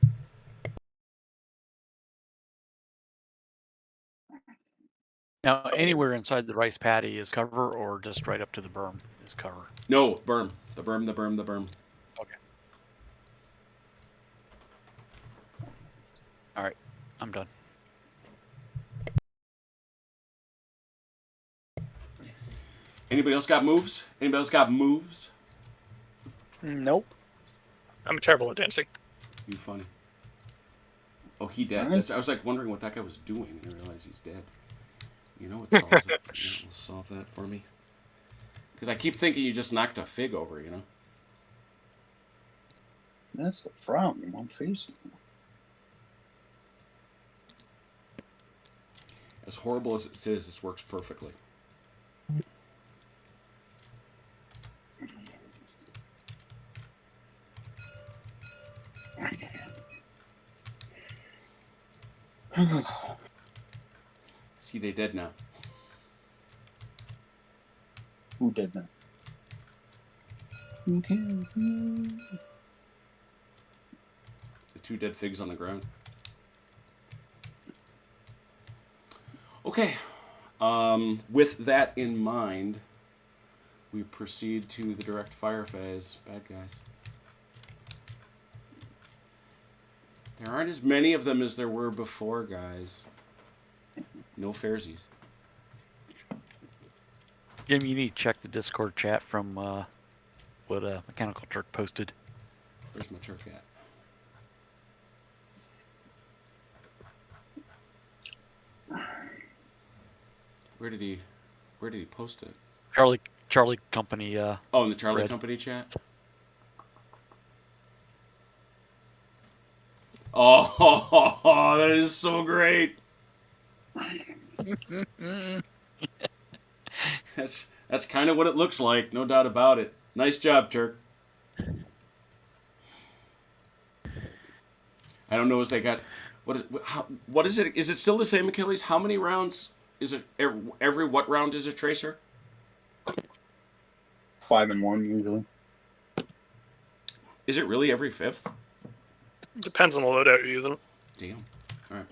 Speaker 4: Now, anywhere inside the rice paddy is cover, or just right up to the berm is cover?
Speaker 1: No, berm. The berm, the berm, the berm.
Speaker 4: Okay. All right, I'm done.
Speaker 1: Anybody else got moves? Anybody else got moves?
Speaker 5: Nope.
Speaker 6: I'm terrible at dancing.
Speaker 1: You funny. Oh, he dead.
Speaker 2: Alright.
Speaker 1: I was like wondering what that guy was doing. I realized he's dead. You know what solves it? You know, solve that for me. Because I keep thinking you just knocked a fig over, you know?
Speaker 2: That's the problem. I'm facing.
Speaker 1: As horrible as it is, this works perfectly. See, they dead now.
Speaker 2: Who did that? Okay.
Speaker 1: The two dead figs on the ground. Okay. With that in mind, we proceed to the direct fire phase. Bad guys. There aren't as many of them as there were before, guys. No fairsies.
Speaker 4: Jim, you need to check the Discord chat from what Mechanical Turk posted.
Speaker 1: Where's my Turk at? Where did he post it?
Speaker 4: Charlie Company.
Speaker 1: Oh, in the Charlie
Speaker 4: Red.
Speaker 1: Company chat? Oh, that is so great. That's kind of what it looks like, no doubt about it. Nice job, Turk. I don't know as they got what is it? Is it still the same, Achilles? How many rounds is it? Every what round is a tracer?
Speaker 2: 5 and 1 usually.
Speaker 1: Is it really every fifth?
Speaker 6: Depends on the loadout you're using.
Speaker 1: Damn. All right.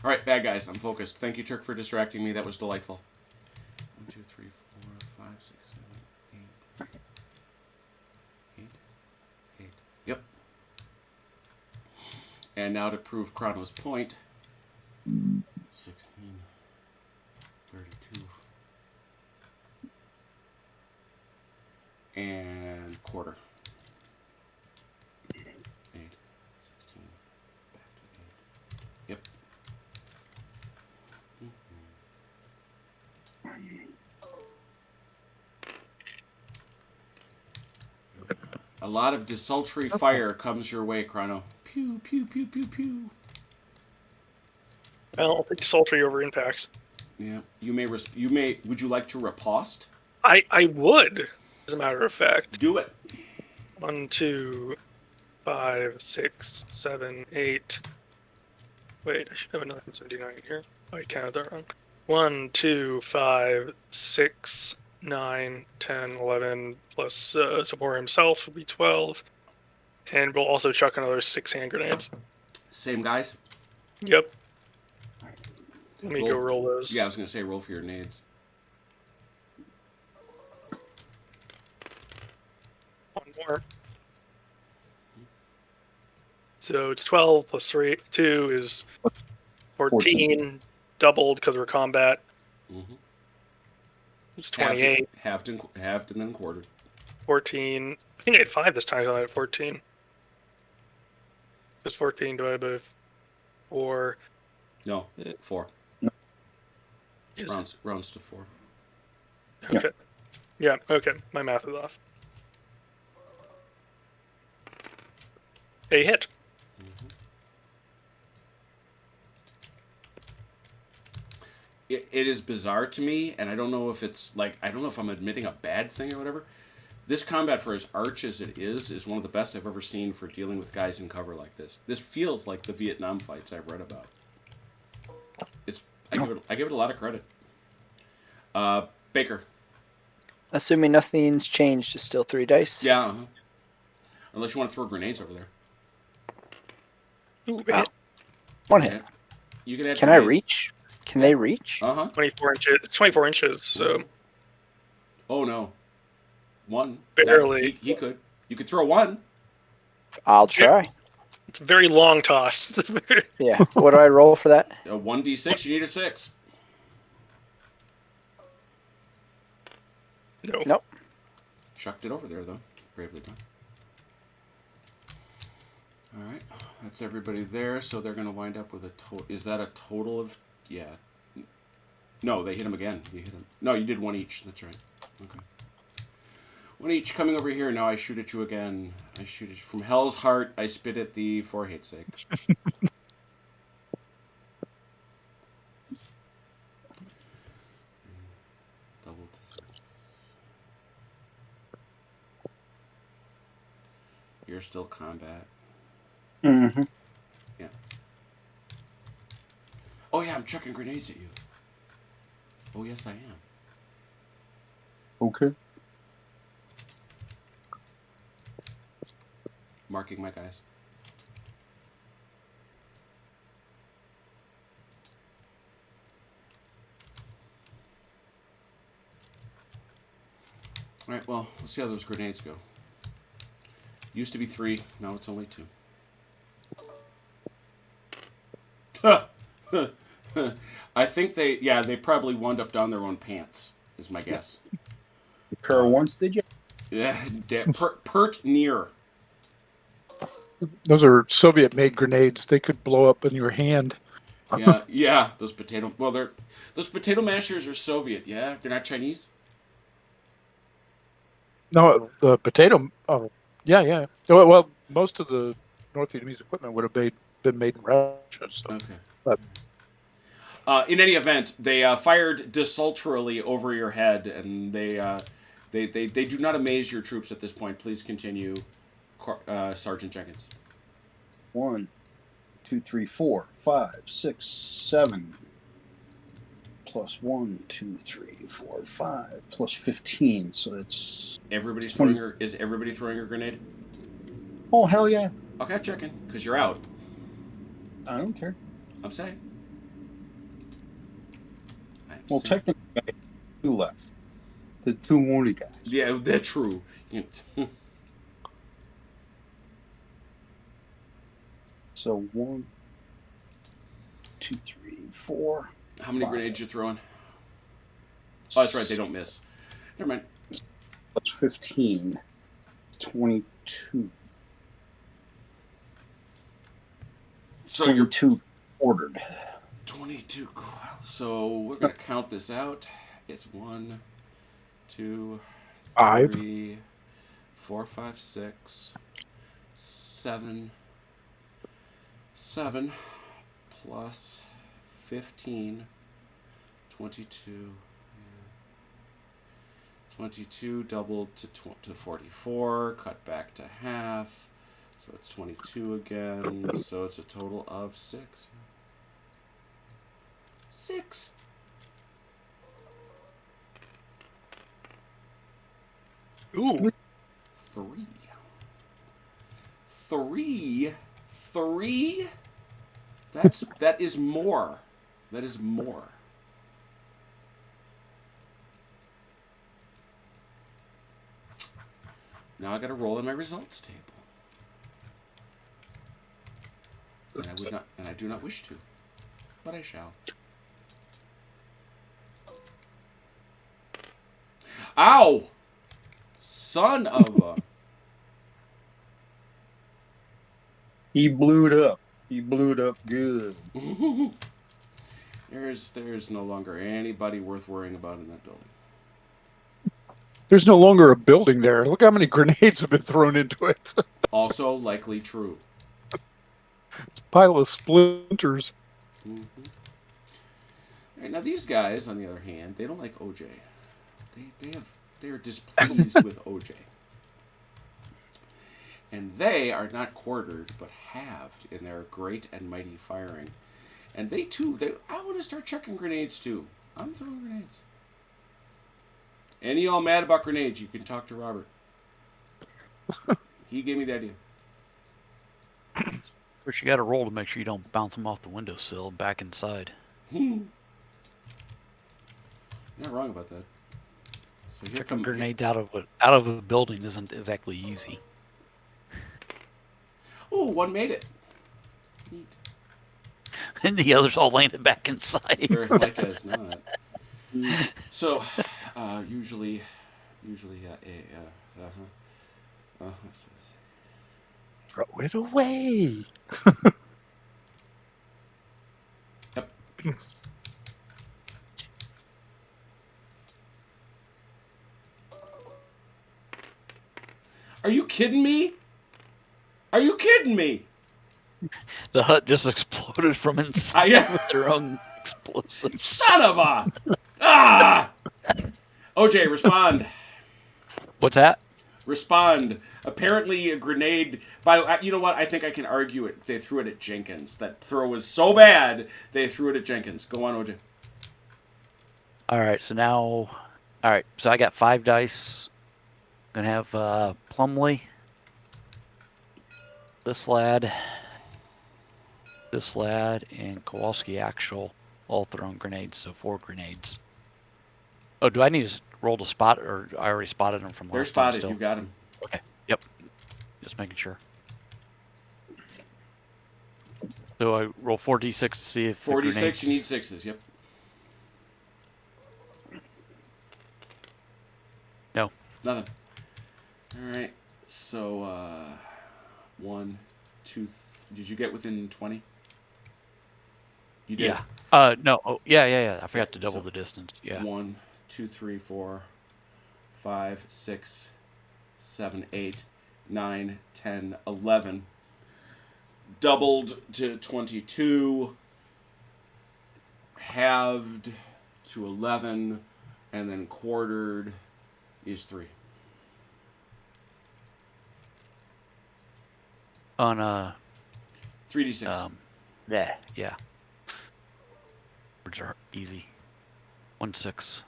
Speaker 1: All right, bad guys. I'm focused. Thank you, Turk, for distracting me. That was delightful. 1, 2, 3, 4, 5, 6, 7, 8. 8. Yep. And now to prove Chrono's point. 16. 32. And quarter. 8. 16. Back to 8. Yep. A lot of desultory fire comes your way, Chrono. Pew, pew, pew, pew, pew.
Speaker 6: I'll take sultry over impacts.
Speaker 1: Yeah. You may. Would you like to riposte?
Speaker 6: I would, as a matter of fact.
Speaker 1: Do it.
Speaker 6: 1, 2, 5, 6, 7, 8. Wait, I should have another 79 here. Oh, I counted that wrong. 1, 2, 5, 6, 9, 10, 11, plus Sabor himself would be 12. And we'll also chuck another 6 hand grenades.
Speaker 1: Same guys.
Speaker 6: Yep. Let me
Speaker 1: Roll.
Speaker 6: go roll those.
Speaker 1: Yeah, I was gonna say roll for your nades.
Speaker 6: One more. So it's 12 plus 3. 2 is 14. Doubled because we're combat.
Speaker 1: Mm-hmm.
Speaker 6: It's 28.
Speaker 1: Halved and then quartered.
Speaker 6: 14. I think I had 5 this time, so I had 14. Is 14 divided by 4?
Speaker 1: No, 4.
Speaker 6: Is
Speaker 1: Rounds to 4.
Speaker 6: okay. Yeah. Okay. My math is off. A hit.
Speaker 1: It is bizarre to me, and I don't know if it's like, I don't know if I'm admitting a bad thing or whatever. This combat, for as arch as it is one of the best I've ever seen for dealing with guys in cover like this. This feels like the Vietnam fights I've read about. I give it a lot of credit. Baker.
Speaker 5: Assuming nothing's changed, it's still 3 dice.
Speaker 1: Yeah. Unless you want to throw grenades over there.
Speaker 6: Ooh,
Speaker 5: Wow. 1 hit.
Speaker 1: Yeah. You can add
Speaker 5: Can I
Speaker 1: grenades.
Speaker 5: reach? Can they reach?
Speaker 6: 24 inches. It's 24 inches. So
Speaker 1: Oh no. 1.
Speaker 6: Barely.
Speaker 1: He could. You could throw 1.
Speaker 5: I'll try.
Speaker 6: it's a very long toss. It's a very...
Speaker 5: Yeah. What do I roll for that?
Speaker 1: A 1d6. You need a 6.
Speaker 6: No.
Speaker 5: Nope.
Speaker 1: Chucked it over there though. Bravely done. All right. That's everybody there. So they're going to wind up with a total. Is that a total of? Yeah. No, they hit him again. You hit him. No, you did 1 each. That's right. Okay. 1 each. Coming over here. Now I shoot at you again. I shoot at you from Hell's Heart. I spit at thee for hate's sake. Double to 6. You're still combat.
Speaker 2: Mm-hmm.
Speaker 1: Yeah. Oh yeah, I'm chucking grenades at you. Oh yes, I am.
Speaker 2: Okay.
Speaker 1: Marking my guys. All right. Well, let's see how those grenades go. Used to be 3. Now it's only 2. I think they probably wound up down their own pants, is my guess.
Speaker 2: Pair of ones, did you?
Speaker 1: Yeah, pert near.
Speaker 3: Those are Soviet-made grenades. They could blow up in your hand.
Speaker 1: Yeah. Those potato mashers are Soviet. Yeah, they're not Chinese.
Speaker 3: No, the potato. Oh, yeah. Well, most of the North Vietnamese equipment would have been made in Russia. So.
Speaker 1: Okay.
Speaker 3: But
Speaker 1: in any event, they fired desultorily over your head, and they do not amaze your troops at this point. Please continue, Sergeant Jenkins.
Speaker 2: 1, 2, 3, 4, 5, 6, 7. Plus 1, 2, 3, 4, 5. Plus 15. So that's.
Speaker 1: Is everybody throwing a grenade?
Speaker 2: Oh, hell yeah.
Speaker 1: Okay, checking, because you're out.
Speaker 2: I don't care.
Speaker 1: I'm saying.
Speaker 2: Well, technically, I have 2 left. The 2 wounded guys.
Speaker 1: Yeah, that's true.
Speaker 2: So 1, 2, 3, 4.
Speaker 1: How many
Speaker 2: 5.
Speaker 1: grenades you throwing? Oh, that's right. They don't miss. Never mind.
Speaker 2: That's 15. 22.
Speaker 1: So you're
Speaker 2: 22 ordered.
Speaker 1: 22. So we're gonna count this out. It's 1, 2,
Speaker 3: 5.
Speaker 1: 3, 4, 5, 6, 7. 7 plus 15. 22. 22 doubled to 44. Cut back to half. So it's 22 again. So it's a total of 6. 6.
Speaker 6: Ooh.
Speaker 1: 3. 3. That is more. That is more. Now I got to roll in my results table. And I do not wish to, but I shall. Ow! Son of a...
Speaker 2: He blew it up. He blew it up good.
Speaker 1: There's no longer anybody worth worrying about in that building.
Speaker 3: There's no longer a building there. Look how many grenades have been thrown into it.
Speaker 1: Also likely true.
Speaker 3: Pile of splinters.
Speaker 1: Mm-hmm. Right, now these guys, on the other hand, they don't like OJ. They are displeased with OJ. And they are not quartered, but halved in their great and mighty firing. And they too, I want to start chucking grenades too. I'm throwing grenades. Any y'all mad about grenades, you can talk to Robert. He gave me the idea.
Speaker 4: Of course, you got to roll to make sure you don't bounce them off the windowsill back inside.
Speaker 1: You're not wrong about that. So here
Speaker 4: Chucking
Speaker 1: come
Speaker 4: grenades out of a building isn't exactly easy.
Speaker 1: Oh, one made it. Neat.
Speaker 4: And the others all landed back inside.
Speaker 1: Very like as not. So, usually,
Speaker 3: Throw it away.
Speaker 1: Yep. Are you kidding me? Are you kidding me?
Speaker 4: The hut just exploded from inside
Speaker 1: Yeah.
Speaker 4: with their own explosives.
Speaker 1: Son of a! Ah! OJ, respond.
Speaker 4: What's that?
Speaker 1: Respond. Apparently, a grenade. You know what? I think I can argue it. They threw it at Jenkins. That throw was so bad, they threw it at Jenkins. Go on, OJ.
Speaker 4: All right, so now, all right, so I got 5 dice. Gonna have Plumley, this lad, and Kowalski actual all throwing grenades, so 4 grenades. Oh, do I need to roll to spot, or I already spotted them from
Speaker 1: They're
Speaker 4: last time
Speaker 1: spotted.
Speaker 4: still?
Speaker 1: You got him.
Speaker 4: Okay, yep. Just making sure. So I roll 4d6 to see if
Speaker 1: 46.
Speaker 4: the grenades...
Speaker 1: You need 6s. Yep.
Speaker 4: No.
Speaker 1: Nothing. All right. So 1, 2. Did you get within 20? You did.
Speaker 4: Yeah. No. Oh, yeah. I forgot to double
Speaker 1: so
Speaker 4: the distance. Yeah.
Speaker 1: 1, 2, 3, 4, 5, 6, 7, 8, 9, 10, 11. Doubled to 22. Halved to 11. And then quartered is 3.
Speaker 4: On
Speaker 1: 3d6.
Speaker 4: Yeah. Words are easy. 1, 6.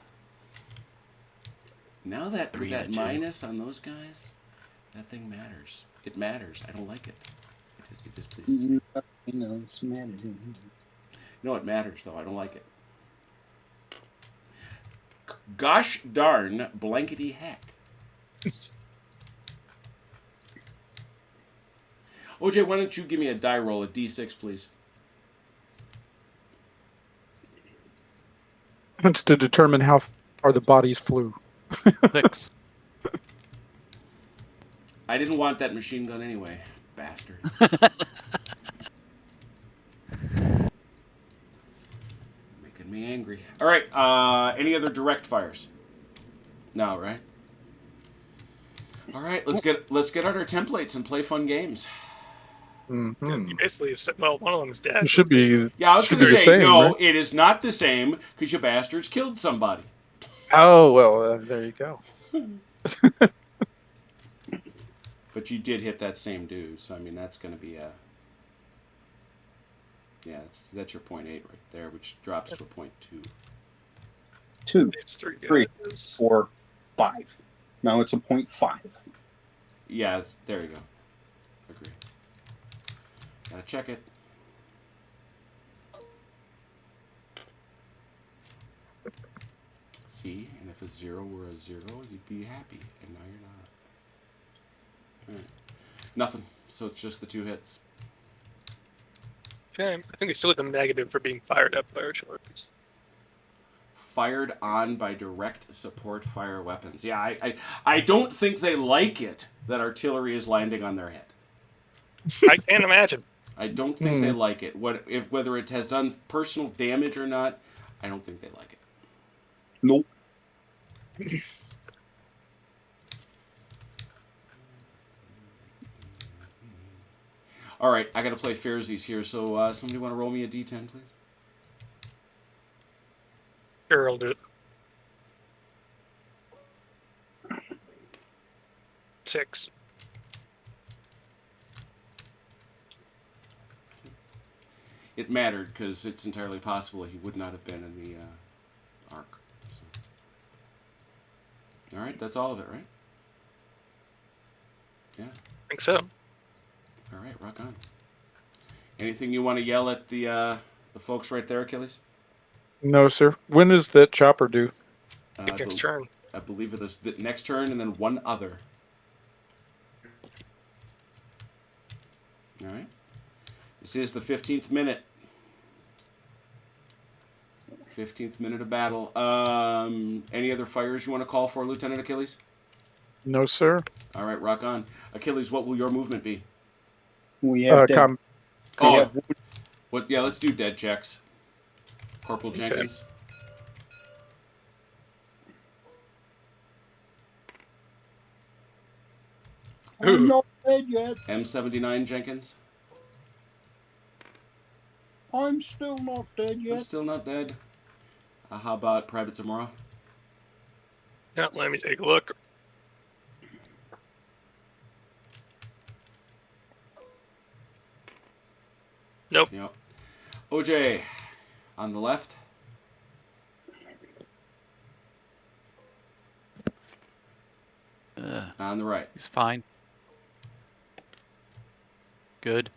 Speaker 1: Now that with
Speaker 4: 3
Speaker 1: that
Speaker 4: and a 2.
Speaker 1: minus on those guys, that thing matters. It matters. I don't like it. It displeases me.
Speaker 2: It's matters.
Speaker 1: No, it matters though. I don't like it. Gosh darn blankety heck. OJ, why don't you give me a die roll, a d6, please?
Speaker 3: It's to determine how far the bodies flew.
Speaker 4: 6.
Speaker 1: I didn't want that machine gun anyway, bastard. Making me angry. All right. Any other direct fires? No, right? All right. Let's get out our templates and play fun games.
Speaker 3: Mm-hmm.
Speaker 6: You basically said, well, one of them is dead.
Speaker 3: It should be.
Speaker 1: Yeah, I was
Speaker 3: should
Speaker 1: going to
Speaker 3: be the
Speaker 1: say
Speaker 3: same,
Speaker 1: no.
Speaker 3: right?
Speaker 1: It is not the same because you bastards killed somebody.
Speaker 3: Oh well, there you go.
Speaker 1: But you did hit that same dude, so I mean that's going to be a. Yeah, that's your 0.8 right there, which drops to a 0.2.
Speaker 2: 2,
Speaker 6: It's 3
Speaker 2: 3,
Speaker 6: guys.
Speaker 2: 4, 5. Now it's a 0.5.
Speaker 1: Yeah, there you go. Agree. Gotta check it. See, and if a 0 were a 0, you'd be happy, and now you're not. All right. Nothing. So it's just the 2 hits.
Speaker 6: Okay, I think we still get the negative for being fired up by artilleries.
Speaker 1: Fired on by direct support fire weapons. Yeah, I don't think they like it that artillery is landing on their head.
Speaker 6: I can't imagine.
Speaker 1: I don't think they like it. Whether it has done personal damage or not, I don't think they like it.
Speaker 2: Nope.
Speaker 1: All right, I got to play fairsies here. So somebody want to roll me a d10, please?
Speaker 6: Sure, I'll do it. 6.
Speaker 1: It mattered because it's entirely possible he would not have been in the arc. So. All right, that's all of it, right? Yeah.
Speaker 6: I think so.
Speaker 1: All right, rock on. Anything you want to yell at the folks right there, Achilles?
Speaker 3: No, sir. When is that chopper due?
Speaker 6: Next turn.
Speaker 1: I believe it is the next turn and then one other. All right. This is the 15th minute. 15th minute of battle. Any other fires you want to call for, Lieutenant Achilles?
Speaker 3: No, sir.
Speaker 1: All right, rock on. Achilles, what will your movement be?
Speaker 2: We have dead.
Speaker 1: Oh, what? Yeah, let's do dead checks. Corporal Jenkins.
Speaker 2: I'm not dead yet.
Speaker 1: M79 Jenkins.
Speaker 2: I'm still not dead
Speaker 1: I'm
Speaker 2: yet.
Speaker 1: still not dead. How about Private Zamora?
Speaker 6: Yeah, let me take a look. Nope.
Speaker 1: Yep. OJ, on the left. On the right.
Speaker 4: He's fine. Good.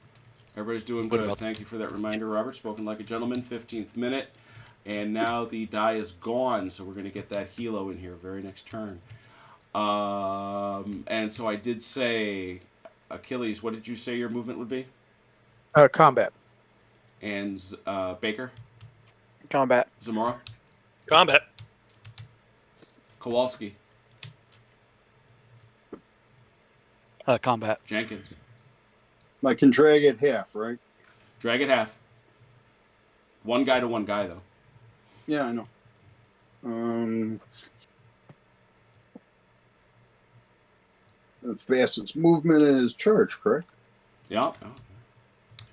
Speaker 1: Everybody's doing
Speaker 4: What
Speaker 1: good.
Speaker 4: about-
Speaker 1: Thank you for that reminder, Robert. Spoken like a gentleman. 15th minute. And now the die is gone, so we're going to get that helo in here very next turn. And so I did say, Achilles, what did you say your movement would be?
Speaker 3: Combat.
Speaker 1: And Baker?
Speaker 5: Combat.
Speaker 1: Zamora?
Speaker 6: Combat.
Speaker 1: Kowalski?
Speaker 4: Combat.
Speaker 1: Jenkins?
Speaker 2: I can drag it half, right?
Speaker 1: Drag it half. One guy to one guy, though.
Speaker 2: Yeah, I know. The fastest movement is charge, correct?
Speaker 1: Yeah.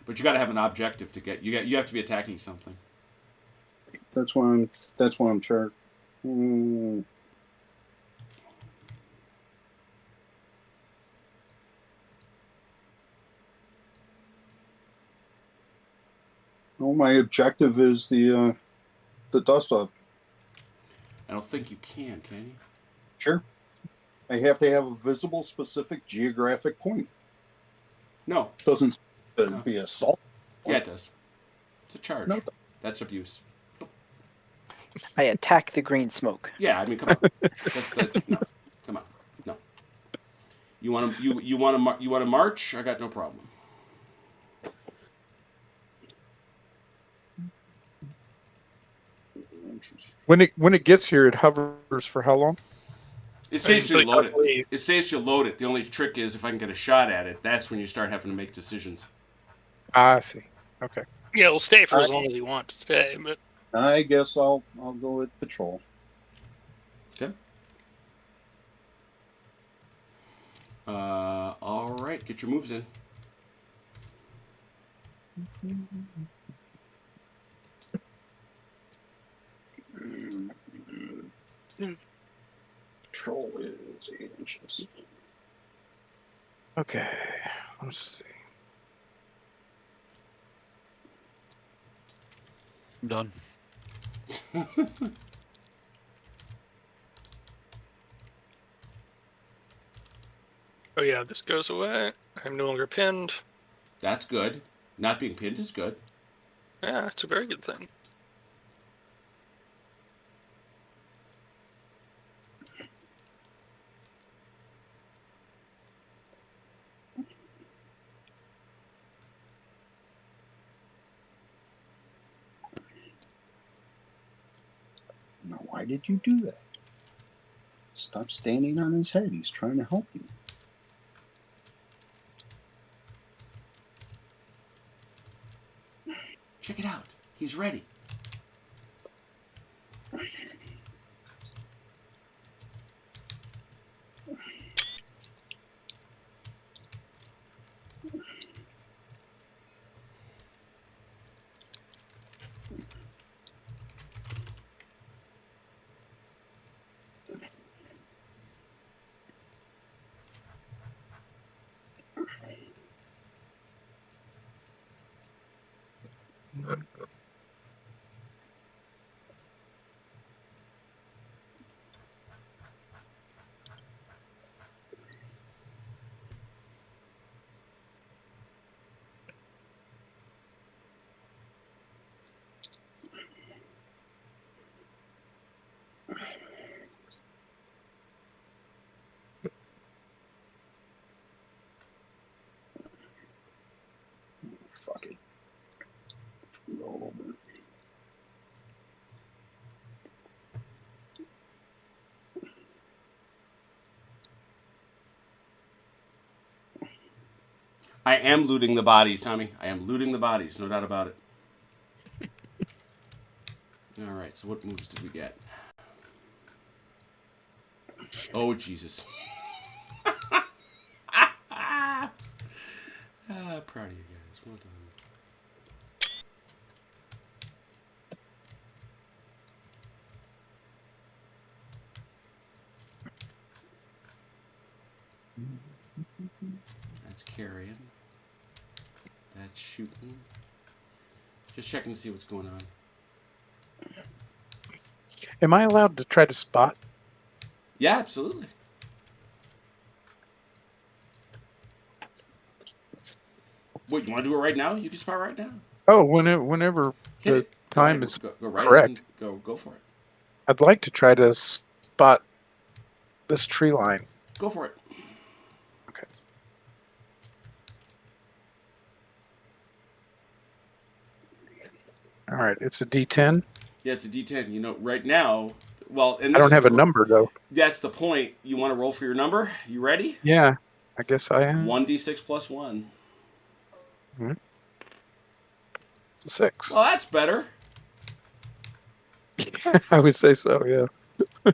Speaker 1: But you got to have an objective to get. You have to be attacking something.
Speaker 2: That's why I'm charged. Well, my objective is the dust off.
Speaker 1: I don't think you can you?
Speaker 2: Sure. I have to have a visible, specific geographic point.
Speaker 1: No.
Speaker 2: It doesn't be assault.
Speaker 1: Yeah, it does. It's a charge.
Speaker 2: No.
Speaker 1: That's abuse.
Speaker 5: I attack the green smoke.
Speaker 1: Yeah, I mean, come on. No, come on. No. You want to march? I got no problem.
Speaker 3: When it gets here, it hovers for how long?
Speaker 1: It says you load it. It says you load it. The only trick is if I can get a shot at it, that's when you start having to make decisions.
Speaker 3: I see. Okay.
Speaker 6: Yeah, it'll stay for as long as you want to stay, but
Speaker 2: I guess I'll go with patrol.
Speaker 1: Okay. All right. Get your moves in.
Speaker 2: Patrol is 8 inches.
Speaker 3: Okay. Let's see.
Speaker 4: I'm done.
Speaker 6: oh yeah, this goes away. I'm no longer pinned.
Speaker 1: That's good. Not being pinned is good.
Speaker 6: Yeah, it's a very good thing.
Speaker 2: Now, why did you do that? Stop standing on his head. He's trying to help you.
Speaker 1: Check it out. He's ready.
Speaker 2: Fuck it. Roll over.
Speaker 1: I am looting the bodies, Tommy. I am looting the bodies, no doubt about it. All right, so what moves did we get? Oh, Jesus. Proud of you guys. Well done. That's carrying. That's shooting. Just checking to see what's going on.
Speaker 3: Am I allowed to try to spot?
Speaker 1: Yeah, absolutely. What, you want to do it right now? You can spot right now.
Speaker 3: Oh, whenever
Speaker 1: Hit
Speaker 3: the
Speaker 1: it. Go
Speaker 3: time
Speaker 1: ahead.
Speaker 3: is
Speaker 1: go right
Speaker 3: correct.
Speaker 1: ahead. Go for it.
Speaker 3: I'd like to try to spot this tree line.
Speaker 1: Go for it.
Speaker 3: Okay. All right, it's a D10.
Speaker 1: Yeah, it's a D10. You know, right now, well, and
Speaker 3: I
Speaker 1: this
Speaker 3: don't have
Speaker 1: is
Speaker 3: a number though.
Speaker 1: That's the point. You want to roll for your number? You ready?
Speaker 3: Yeah, I guess I am.
Speaker 1: 1d6 plus 1.
Speaker 3: It's a 6.
Speaker 1: Well, that's better.
Speaker 3: I would say so. Yeah.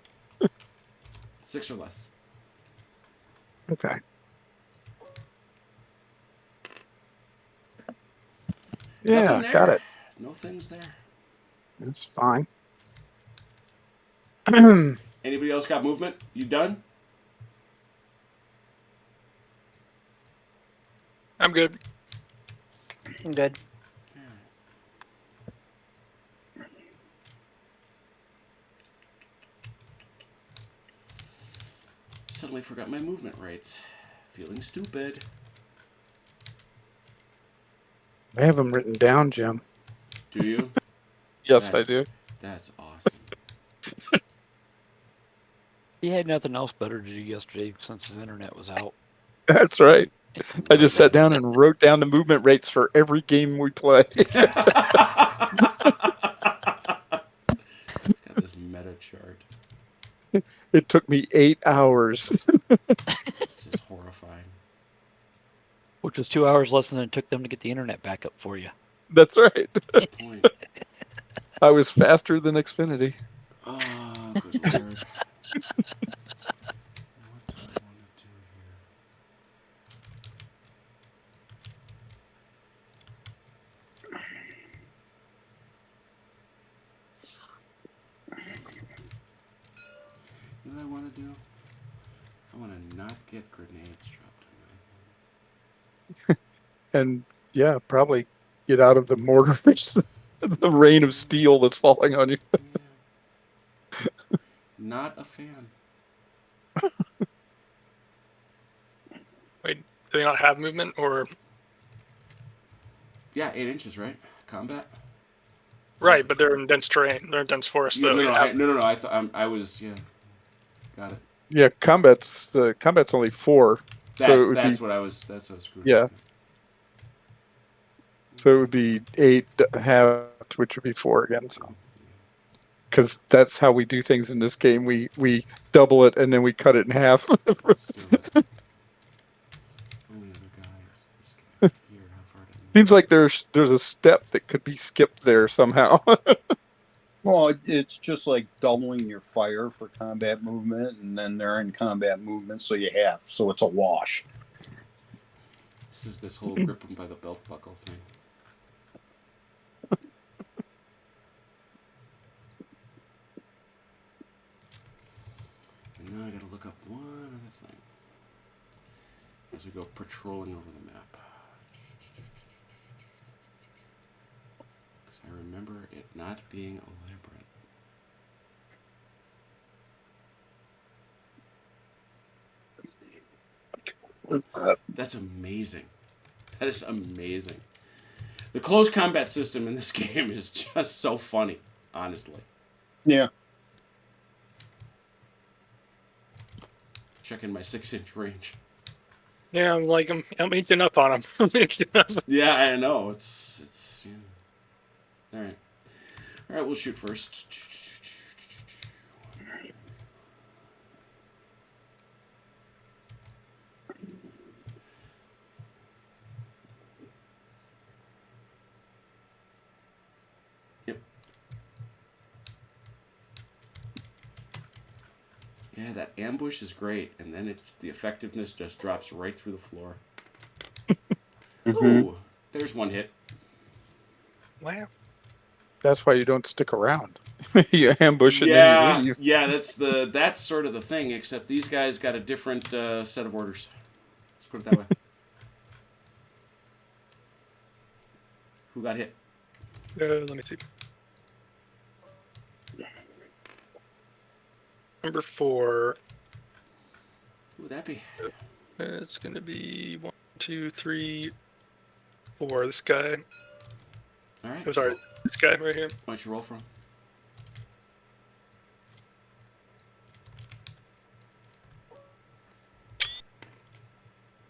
Speaker 1: 6 or less.
Speaker 3: Okay. Yeah,
Speaker 1: Nothing there.
Speaker 3: got it.
Speaker 1: No things there.
Speaker 3: It's fine.
Speaker 1: Anybody else got movement? You done?
Speaker 6: I'm good.
Speaker 5: I'm good.
Speaker 1: Suddenly forgot my movement rates. Feeling stupid.
Speaker 3: I have them written down, Jim.
Speaker 1: Do you?
Speaker 3: Yes, I do.
Speaker 1: That's awesome.
Speaker 4: He had nothing else better to do yesterday since his internet was out.
Speaker 3: That's right. I just sat down and wrote down the movement rates for every game we play.
Speaker 1: Got this meta chart.
Speaker 3: It took me 8 hours.
Speaker 1: It's just horrifying.
Speaker 4: Which was 2 hours less than it took them to get the internet back up for you.
Speaker 3: That's right.
Speaker 1: Good point.
Speaker 3: I was faster than Xfinity.
Speaker 1: Oh, good lord. What do I want to do here? You know what I want to do? I want to not get grenades dropped on my head.
Speaker 3: And yeah, probably get out of the mortars, the rain of steel that's falling on you.
Speaker 1: Yeah. Not a fan.
Speaker 6: Wait, do they not have movement or?
Speaker 1: Yeah, 8 inches, right? Combat.
Speaker 6: Right, but they're in dense terrain. They're in dense forest.
Speaker 1: Yeah,
Speaker 6: So
Speaker 1: no. I thought I was. Yeah, got it.
Speaker 3: Yeah, combat's only 4. So it would
Speaker 1: That's
Speaker 3: be,
Speaker 1: what I was. That's what I was screwed.
Speaker 3: Yeah.
Speaker 1: Up.
Speaker 3: so it would be 8 halved, which would be 4 again. So, because that's how we do things in this game. We double it and then we cut it in half.
Speaker 1: Let's do it. Only other guy is this guy here. How far did I
Speaker 3: Seems like there's a step that could be skipped there somehow.
Speaker 2: Well, it's just like doubling your fire for combat movement, and then they're in combat movement, so you have. So it's a wash.
Speaker 1: This is this whole grip them by the belt buckle thing. And now I gotta look up one other thing as we go patrolling over the map. Because I remember it not being a labyrinth. That's amazing. That is amazing. The close combat system in this game is just so funny, honestly.
Speaker 2: Yeah.
Speaker 1: Checking my 6-inch range.
Speaker 6: Yeah, I'm inching up on him. I'm inching up.
Speaker 1: Yeah, I know. It's yeah. All right. All right, we'll shoot first. Yep. Yeah, that ambush is great, and then the effectiveness just drops right through the floor. Ooh, there's one hit.
Speaker 6: Wow.
Speaker 3: That's why you don't stick around. You ambush and then you leave.
Speaker 1: Yeah, that's sort of the thing, except these guys got a different set of orders. Let's put it that way. Who got hit?
Speaker 6: Let me see. Number 4.
Speaker 1: Who would that be?
Speaker 6: It's going to be 1, 2, 3, 4. This guy.
Speaker 1: All right.
Speaker 6: Oh, sorry. This guy right here.
Speaker 1: Why'd you roll from?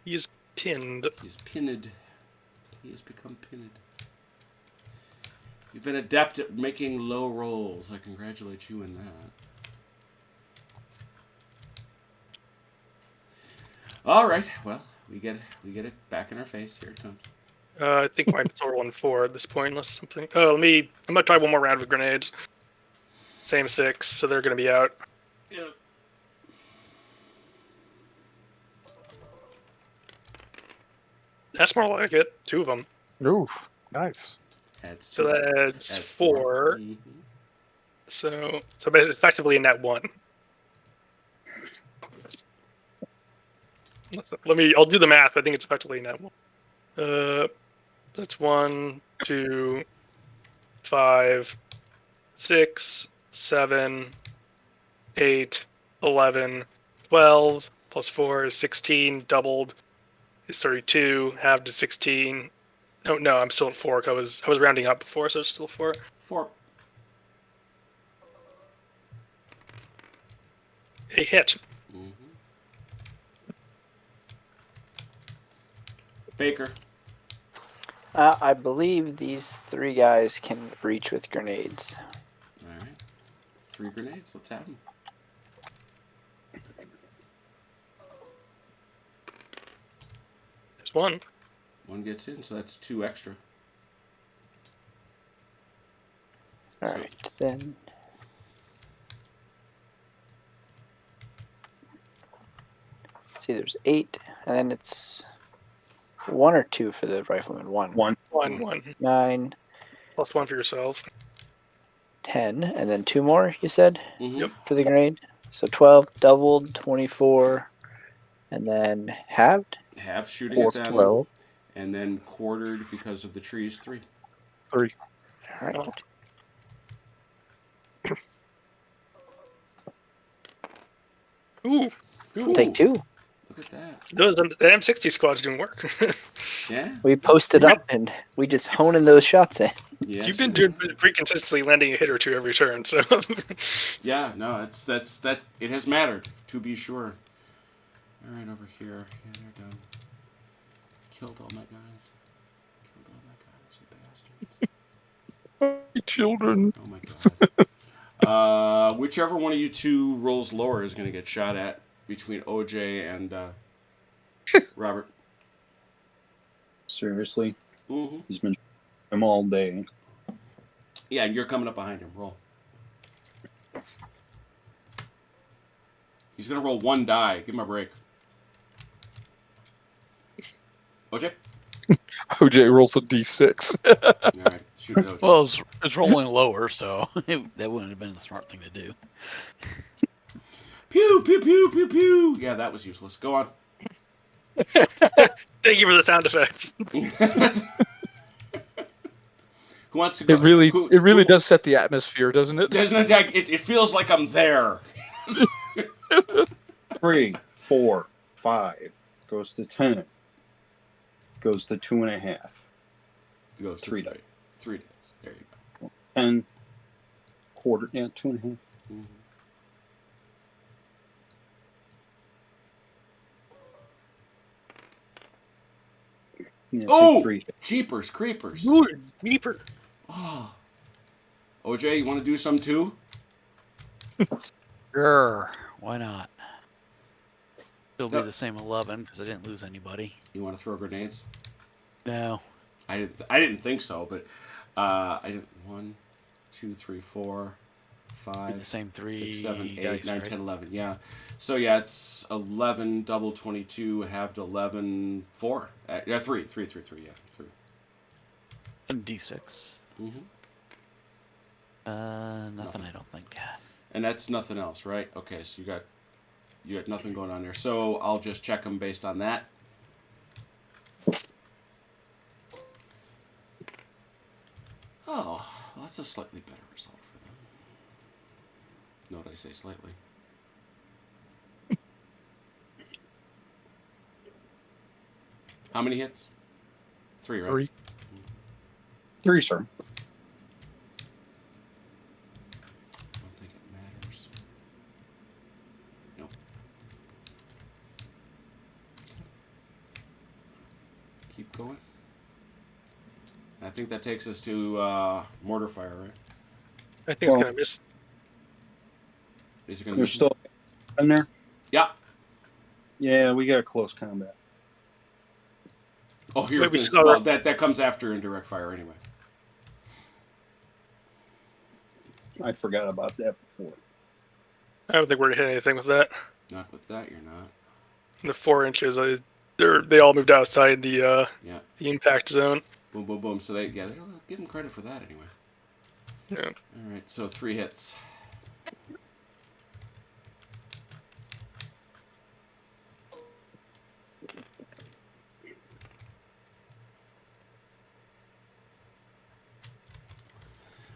Speaker 6: He is pinned.
Speaker 1: He's pinned. He has become pinned. You've been adept at making low rolls. I congratulate you in that. All right. Well, we get it back in our face. Here it comes.
Speaker 6: I think mine's rolling 4 at this point, unless something. Oh, I'm gonna try one more round with grenades. Same 6, so they're gonna be out.
Speaker 1: Yep.
Speaker 6: That's more like it. 2 of them.
Speaker 3: Oof, nice.
Speaker 1: Adds
Speaker 6: So
Speaker 1: two.
Speaker 6: that's
Speaker 1: Adds
Speaker 6: 4.
Speaker 1: Mhm.
Speaker 6: So basically effectively in that 1. I'll do the math, but I think it's effectively in that 1. That's 1, 2, 5, 6, 7, 8, 11, 12, plus 4 is 16, doubled is 32, halved is 16. Oh, no, I'm still at 4. I was rounding up before, so it's still 4.
Speaker 1: 4.
Speaker 6: A hit.
Speaker 1: Mm-hmm. Baker.
Speaker 5: I believe these 3 guys can reach with grenades.
Speaker 1: All right. 3 grenades. Let's have them.
Speaker 6: There's 1.
Speaker 1: 1 gets in, so that's 2 extra.
Speaker 5: All
Speaker 1: So-
Speaker 5: right, then. See, there's 8, and then it's 1 or 2 for the rifleman. 1.
Speaker 2: 1.
Speaker 6: 1.
Speaker 5: 9,
Speaker 6: Plus 1 for yourself.
Speaker 5: 10, and then 2 more, you said,
Speaker 1: Mm-hmm.
Speaker 6: Yep.
Speaker 5: for the grenade? So 12, doubled, 24, and then halved?
Speaker 1: Half shooting at them,
Speaker 3: 12.
Speaker 1: and then quartered because of the trees. 3.
Speaker 3: 3.
Speaker 5: All right.
Speaker 6: Ooh. Ooh.
Speaker 5: Take 2.
Speaker 1: Look at that.
Speaker 6: The M60 squad's doing work.
Speaker 1: Yeah.
Speaker 5: We posted up, and we just honing those shots in.
Speaker 1: Yes,
Speaker 6: You've been
Speaker 1: we
Speaker 6: doing pretty consistently landing a hit or 2 every turn, so.
Speaker 1: Yeah, no, that. It has mattered, to be sure. All right, over here. Yeah, they're done. Killed all my guys. Killed all my guys, you bastards.
Speaker 3: Children.
Speaker 1: Oh my god. Whichever one of you 2 rolls lower is going to get shot at between OJ and Robert.
Speaker 2: Seriously.
Speaker 1: Mm-hmm.
Speaker 2: He's been him all day.
Speaker 1: Yeah, and you're coming up behind him. Roll. He's gonna roll one die. Give him a break. OJ?
Speaker 3: OJ rolls a d6.
Speaker 1: All right, shoot it, OJ.
Speaker 4: Well, it's rolling lower, so that wouldn't have been the smart thing to do.
Speaker 1: Pew, pew, pew, pew, pew. Yeah, that was useless. Go on.
Speaker 6: Thank you for the sound effects.
Speaker 1: Who wants to go?
Speaker 3: It really
Speaker 1: who-
Speaker 3: does set the atmosphere, doesn't it?
Speaker 1: Doesn't it, it feels like I'm there.
Speaker 2: 3, 4, 5. Goes to 10. Goes to 2.5.
Speaker 1: It goes to
Speaker 2: 3 dice.
Speaker 1: 3 days. There you go.
Speaker 2: 10. Quarter. Yeah, 2.5.
Speaker 1: Mm-hmm.
Speaker 2: Yeah,
Speaker 1: Oh!
Speaker 2: 3.
Speaker 1: Jeepers creepers.
Speaker 6: Good beeper.
Speaker 1: Oh. OJ, you want to do some too?
Speaker 4: Sure, why not? Still be
Speaker 1: Yep.
Speaker 4: the same 11 because I didn't lose anybody.
Speaker 1: You want to throw grenades?
Speaker 4: No.
Speaker 1: I didn't think so, but I didn't. 1, 2, 3, 4,
Speaker 4: Be
Speaker 1: 5,
Speaker 4: the same 3,
Speaker 1: 6, 7, 8,
Speaker 4: dice,
Speaker 1: 9,
Speaker 4: right?
Speaker 1: 10, 11. Yeah. So yeah, it's 11 double 22 halved 11 4. Yeah, 3. Yeah, 3.
Speaker 4: And d6.
Speaker 1: Mm-hmm.
Speaker 4: Nothing, I don't think.
Speaker 1: And that's nothing else, right? Okay, so you got nothing going on there. So I'll just check them based on that. Oh, well, that's a slightly better result for them. Note I say slightly. How many hits? 3, right?
Speaker 3: 3.
Speaker 2: 3, sir.
Speaker 1: I don't think it matters. Nope. Keep going. I think that takes us to mortar fire, right?
Speaker 6: I think
Speaker 2: Well-
Speaker 6: it's gonna miss.
Speaker 1: Is it going
Speaker 2: You're
Speaker 1: to
Speaker 2: still in there?
Speaker 1: Yeah.
Speaker 2: Yeah, we got close combat.
Speaker 1: Oh, here.
Speaker 6: Maybe
Speaker 1: This,
Speaker 6: so-
Speaker 1: well, that comes after indirect fire anyway.
Speaker 2: I forgot about that before.
Speaker 6: I don't think we're gonna hit anything with that.
Speaker 1: Not with that, you're not.
Speaker 6: The 4 inches, they all moved outside the
Speaker 1: Yeah.
Speaker 6: the impact zone.
Speaker 1: Boom, boom, boom. So they'll give them credit for that anyway.
Speaker 6: Yeah.
Speaker 1: All right. So 3 hits.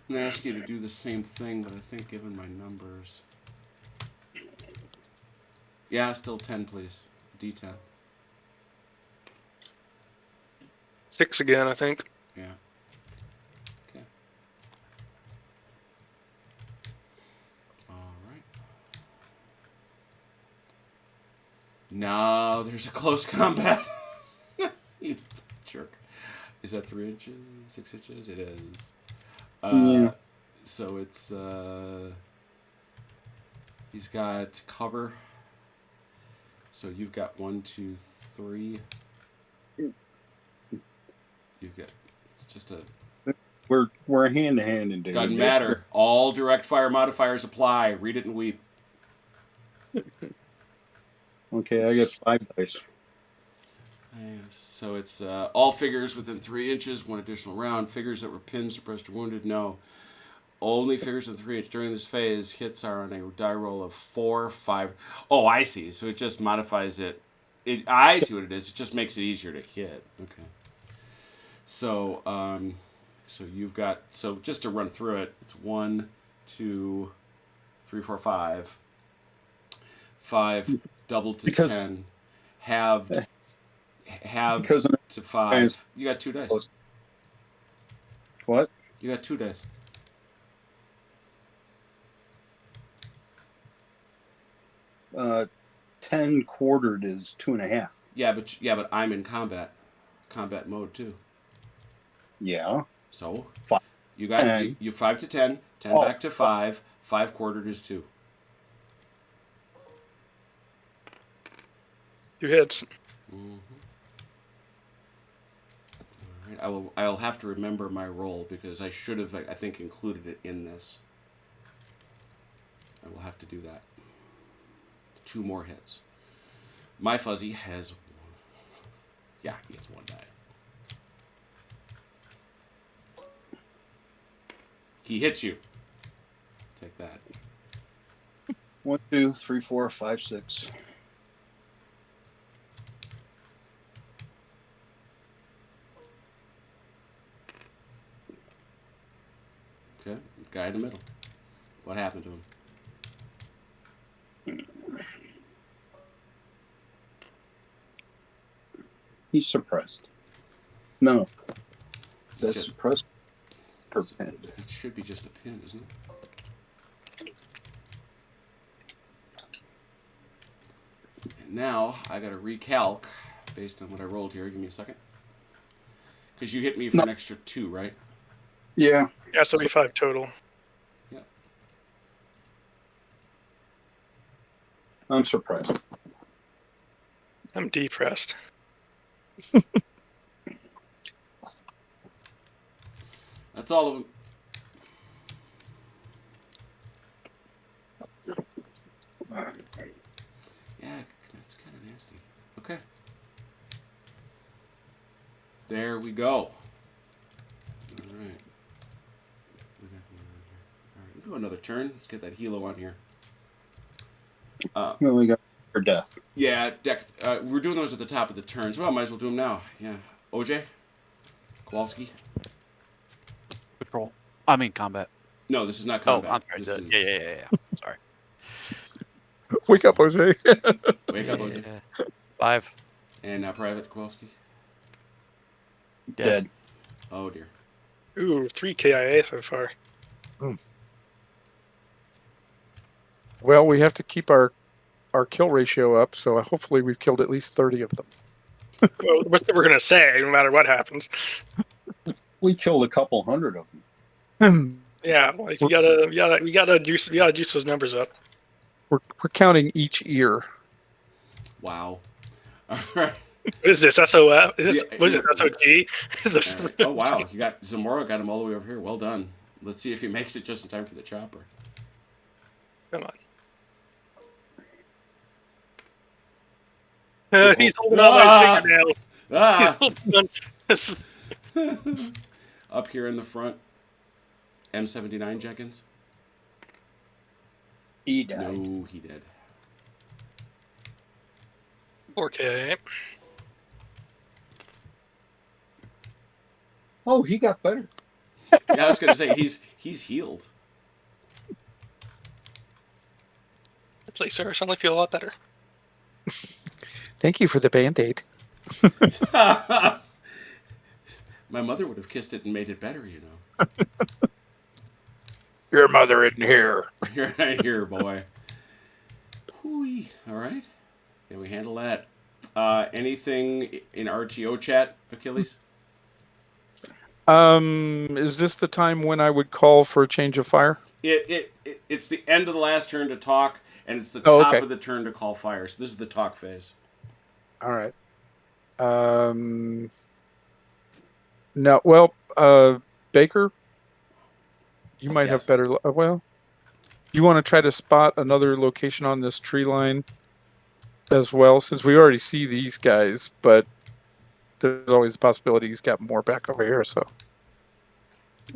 Speaker 1: I'm gonna ask you to do the same thing, but I think given my numbers. Yeah, still 10, please. D10.
Speaker 6: 6 again, I think.
Speaker 1: Yeah. Okay. All right. No, there's a close combat. You jerk. Is that 3 inches? 6 inches? It is.
Speaker 2: Yeah.
Speaker 1: So it's he's got cover. So you've got 1, 2, 3. You've got it's just a
Speaker 2: We're hand to hand in danger.
Speaker 1: doesn't matter. All direct fire modifiers apply. Read it and weep.
Speaker 2: Okay, I got 5 dice.
Speaker 1: So it's all figures within 3 inches, 1 additional round. Figures that were pinned, suppressed, or wounded, no. Only figures within 3 inches during this phase. Hits are on a die roll of 4, 5. Oh, I see. So it just modifies it. I see what it is. It just makes it easier to hit. Okay. So, so you've got just to run through it. It's 1, 2, 3, 4, 5. 5 double to
Speaker 2: Because-
Speaker 1: 10. Halved
Speaker 2: Because of-
Speaker 1: to 5. You got 2 dice.
Speaker 2: What?
Speaker 1: You got 2 dice.
Speaker 2: Uh, 10 quartered is 2.5.
Speaker 1: Yeah, but I'm in combat mode too.
Speaker 2: Yeah.
Speaker 1: So
Speaker 2: 5.
Speaker 1: you got
Speaker 2: 10.
Speaker 1: you 5 to 10, 10
Speaker 2: Oh,
Speaker 1: back to 5, 5 quartered is 2.
Speaker 6: 2 hits.
Speaker 1: Mm-hmm. right, I'll have to remember my roll because I should have, I think, included it in this. I will have to do that. 2 more hits. My fuzzy has... Yeah, he has 1 die. He hits you. Take that.
Speaker 2: 1, 2, 3, 4, 5, 6.
Speaker 1: Okay, guy in the middle. What happened to him?
Speaker 2: He's suppressed. No. Is that
Speaker 1: Just-
Speaker 2: suppressed or pinned?
Speaker 1: It should be just a pin, isn't it? And now I got to recalc based on what I rolled here. Give me a second. Because you hit me for
Speaker 2: No.
Speaker 1: an extra 2, right?
Speaker 2: Yeah.
Speaker 6: Yeah, 75 total.
Speaker 2: I'm suppressed.
Speaker 6: I'm depressed.
Speaker 1: That's all of them. Yeah, that's kind of nasty. Okay. There we go. All right. We'll do another turn. Let's get that helo on here.
Speaker 2: Well, we got for death.
Speaker 1: Yeah, deck. We're doing those at the top of the turns. Well, might as well do them now. Yeah. OJ? Kowalski?
Speaker 4: Patrol. I mean combat.
Speaker 1: No, this is not
Speaker 4: Oh,
Speaker 1: combat.
Speaker 4: I'm sorry.
Speaker 1: This is...
Speaker 4: Yeah. Sorry.
Speaker 3: Wake up, Jose.
Speaker 1: Wake up, OJ.
Speaker 4: Yeah. 5.
Speaker 1: And now Private Kowalski.
Speaker 2: Dead.
Speaker 1: Oh, dear.
Speaker 6: Ooh, 3 KIA so far.
Speaker 3: Well, we have to keep our kill ratio up, so hopefully we've killed at least 30 of them.
Speaker 6: Well, what we're gonna say, no matter what happens.
Speaker 2: We killed a couple hundred of them.
Speaker 6: Yeah, like you gotta juice those numbers up.
Speaker 3: We're counting each ear.
Speaker 1: Wow. All right.
Speaker 6: What is this? SOF? Is this,
Speaker 1: Yeah,
Speaker 6: what is
Speaker 1: yeah.
Speaker 6: it? SOG? Is this
Speaker 1: Oh, wow. You got Zamora got him all the way over here. Well done. Let's see if he makes it just in time for the chopper.
Speaker 6: Come on. He's holding on by his fingernails.
Speaker 1: Ah!
Speaker 6: He's holding on.
Speaker 1: Up here in the front. M79 Jenkins?
Speaker 2: He died.
Speaker 1: No, he did.
Speaker 6: 4 KIA.
Speaker 2: Oh, he got better.
Speaker 1: Yeah, I was gonna say he's healed.
Speaker 6: It's like, sir, I suddenly feel a lot better.
Speaker 3: Thank you for the Band-Aid.
Speaker 1: My mother would have kissed it and made it better, you know.
Speaker 3: Your mother isn't here.
Speaker 1: You're right here, boy. Hooey. All right. Can we handle that? Anything in RTO chat, Achilles?
Speaker 3: Is this the time when I would call for a change of fire?
Speaker 1: It's the end of the last turn to talk, and it's the
Speaker 3: Oh,
Speaker 1: top
Speaker 3: okay.
Speaker 1: of the turn to call fire. So this is the talk phase.
Speaker 3: All right. No, well, Baker, you might have
Speaker 1: Yes.
Speaker 3: better. Well, you want to try to spot another location on this tree line as well, since we already see these guys, but there's always a possibility he's got more back over here. So,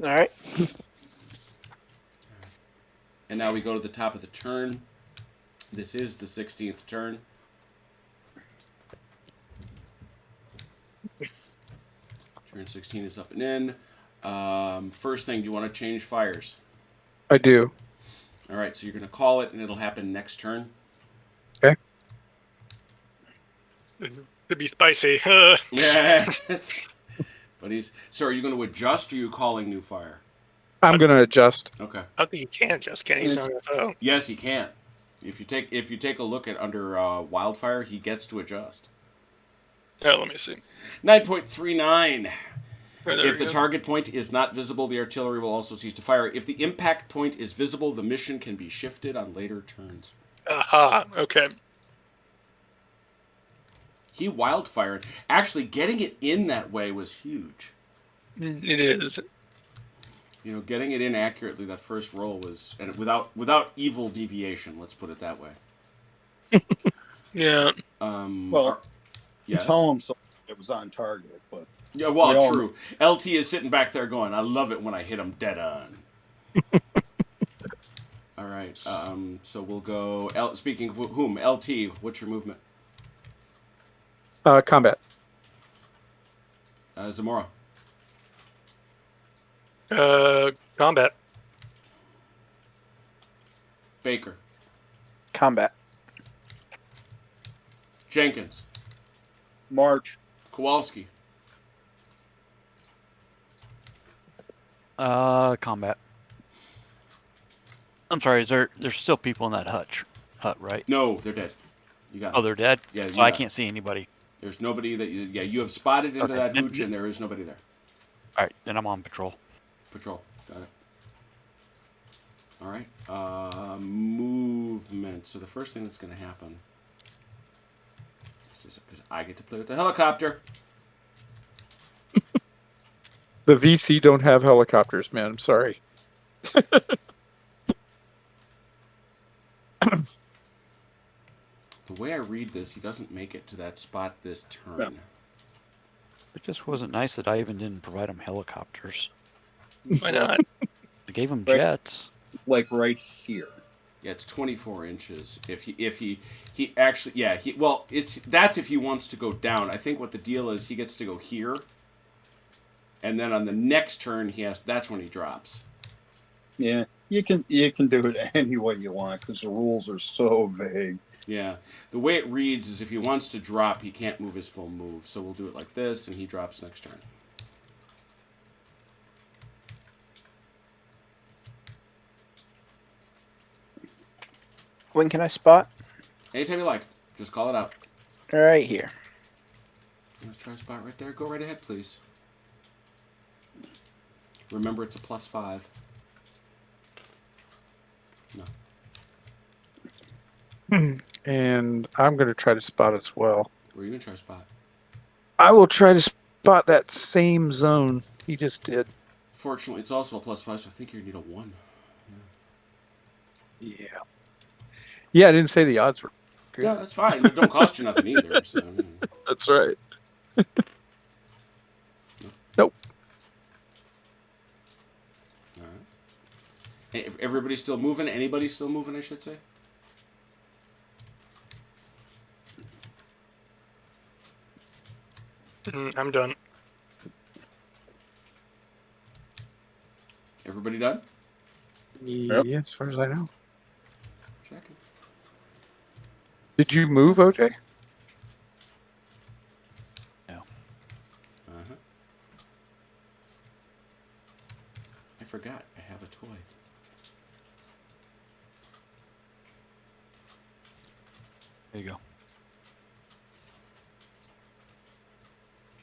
Speaker 5: All right.
Speaker 1: And now we go to the top of the turn. This is the 16th turn. Turn 16 is up and in. First thing, do you want to change fires?
Speaker 3: I do.
Speaker 1: All right, so you're going to call it, and it'll happen next turn.
Speaker 3: Okay.
Speaker 6: Could be spicy.
Speaker 1: Yeah. But so are you going to adjust, or are you calling new fire?
Speaker 3: I'm going to adjust.
Speaker 1: Okay.
Speaker 6: I think he can just, can he? He's not FO.
Speaker 1: Yes, he can. If you take a look at under wildfire, he gets to adjust.
Speaker 6: Yeah, let me see.
Speaker 1: 9.39.
Speaker 6: Right, there
Speaker 1: If
Speaker 6: we
Speaker 1: the
Speaker 6: go.
Speaker 1: target point is not visible, the artillery will also cease to fire. If the impact point is visible, the mission can be shifted on later turns.
Speaker 6: Aha, okay.
Speaker 1: He wildfired. Actually, getting it in that way was huge.
Speaker 6: It is.
Speaker 1: You know, getting it in accurately that first roll was, and without evil deviation. Let's put it that way.
Speaker 6: Yeah.
Speaker 2: Well,
Speaker 1: yes.
Speaker 2: tell him so it was on target, but
Speaker 1: Yeah, well,
Speaker 2: we all
Speaker 1: true. LT is sitting back there going, "I love it when I hit him dead on." All right. So we'll go. Speaking of whom, LT. What's your movement?
Speaker 3: Combat.
Speaker 1: Zamora.
Speaker 6: Combat.
Speaker 1: Baker.
Speaker 5: Combat.
Speaker 1: Jenkins.
Speaker 2: March.
Speaker 1: Kowalski.
Speaker 4: Combat. I'm sorry. There's still people in that hut, right?
Speaker 1: No, they're dead. You got.
Speaker 4: Oh, they're dead.
Speaker 1: Yeah.
Speaker 4: So I can't see anybody.
Speaker 1: There's nobody that you. Yeah, you have spotted into
Speaker 4: Okay.
Speaker 1: that hooch, and there is nobody there.
Speaker 4: All right, then I'm on patrol.
Speaker 1: Patrol. Got it. All right. Movement. So the first thing that's going to happen. This is because I get to play with the helicopter.
Speaker 3: The VC don't have helicopters, man. I'm sorry.
Speaker 1: The way I read this, he doesn't make it to that spot this turn.
Speaker 2: Yeah.
Speaker 4: It just wasn't nice that I even didn't provide them helicopters.
Speaker 6: Why not?
Speaker 4: I gave them
Speaker 2: Right.
Speaker 4: jets.
Speaker 2: Like right here.
Speaker 1: Yeah, it's 24 inches. If he actually, yeah, that's if he wants to go down. I think what the deal is, he gets to go here, and then on the next turn that's when he drops.
Speaker 2: Yeah, you can do it any way you want because the rules are so vague.
Speaker 1: Yeah, the way it reads is if he wants to drop, he can't move his full move. So we'll do it like this, and he drops next turn.
Speaker 5: When can I spot?
Speaker 1: Anytime you like, just call it out.
Speaker 5: Right here.
Speaker 1: Let's try a spot right there. Go right ahead, please. Remember, it's a +5. No.
Speaker 3: And I'm going to try to spot as well.
Speaker 1: Where are you going to try to spot?
Speaker 3: I will try to spot that same zone he just did.
Speaker 1: Fortunately, it's also a +5, so I think you need a 1.
Speaker 3: Yeah. Yeah, I didn't say the odds were good.
Speaker 1: Yeah, that's fine. It don't cost you nothing either. So,
Speaker 3: That's right. Nope.
Speaker 1: All right. If everybody's still moving, anybody still moving, I should say?
Speaker 6: I'm done.
Speaker 1: Everybody done?
Speaker 3: Yeah, as far as I know.
Speaker 1: Checking.
Speaker 3: Did you move, OJ?
Speaker 4: No.
Speaker 1: Uh-huh. I forgot. I have a toy.
Speaker 4: There you go.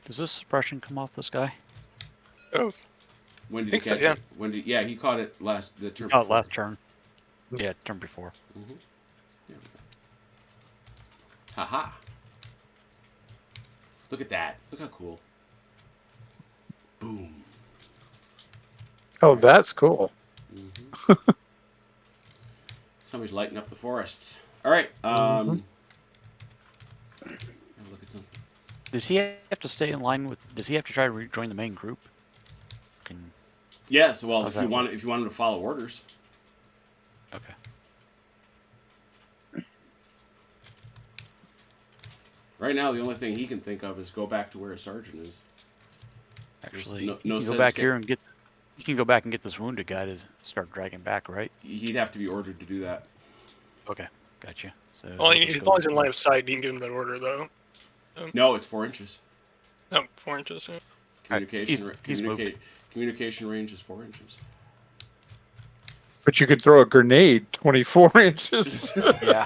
Speaker 4: Does this suppression come off this guy?
Speaker 6: Oh,
Speaker 1: When did
Speaker 6: Think
Speaker 1: he
Speaker 6: so,
Speaker 1: catch
Speaker 6: yeah.
Speaker 1: it? Yeah, he caught it the turn.
Speaker 4: Oh,
Speaker 1: before.
Speaker 4: last turn. Yeah, turn before.
Speaker 1: Mm-hmm. There we go. Haha. Look at that. Look how cool. Boom.
Speaker 3: Oh, that's cool.
Speaker 1: Mm-hmm. Somebody's lighting up the forests. All right. Have a look at something.
Speaker 4: Does he have to stay in line with? Does he have to try to rejoin the main group? Can
Speaker 1: Yes. Well,
Speaker 4: How's
Speaker 1: if you
Speaker 4: that
Speaker 1: want him to follow orders.
Speaker 4: okay.
Speaker 1: Right now, the only thing he can think of is go back to where a sergeant is.
Speaker 4: Actually,
Speaker 1: no
Speaker 4: you can
Speaker 1: sense
Speaker 4: go back
Speaker 1: get-
Speaker 4: here and get. You can go back and get this wounded guy to start dragging back, right?
Speaker 1: He'd have to be ordered to do that.
Speaker 4: Okay, gotcha. So
Speaker 6: well,
Speaker 4: let's
Speaker 6: as
Speaker 4: go
Speaker 6: long as in
Speaker 4: with-
Speaker 6: line of sight, you can give him that order, though.
Speaker 1: No, it's 4 inches.
Speaker 6: Oh, 4 inches. Yeah.
Speaker 1: Communication range is 4 inches.
Speaker 3: But you could throw a grenade 24 inches.
Speaker 5: Yeah.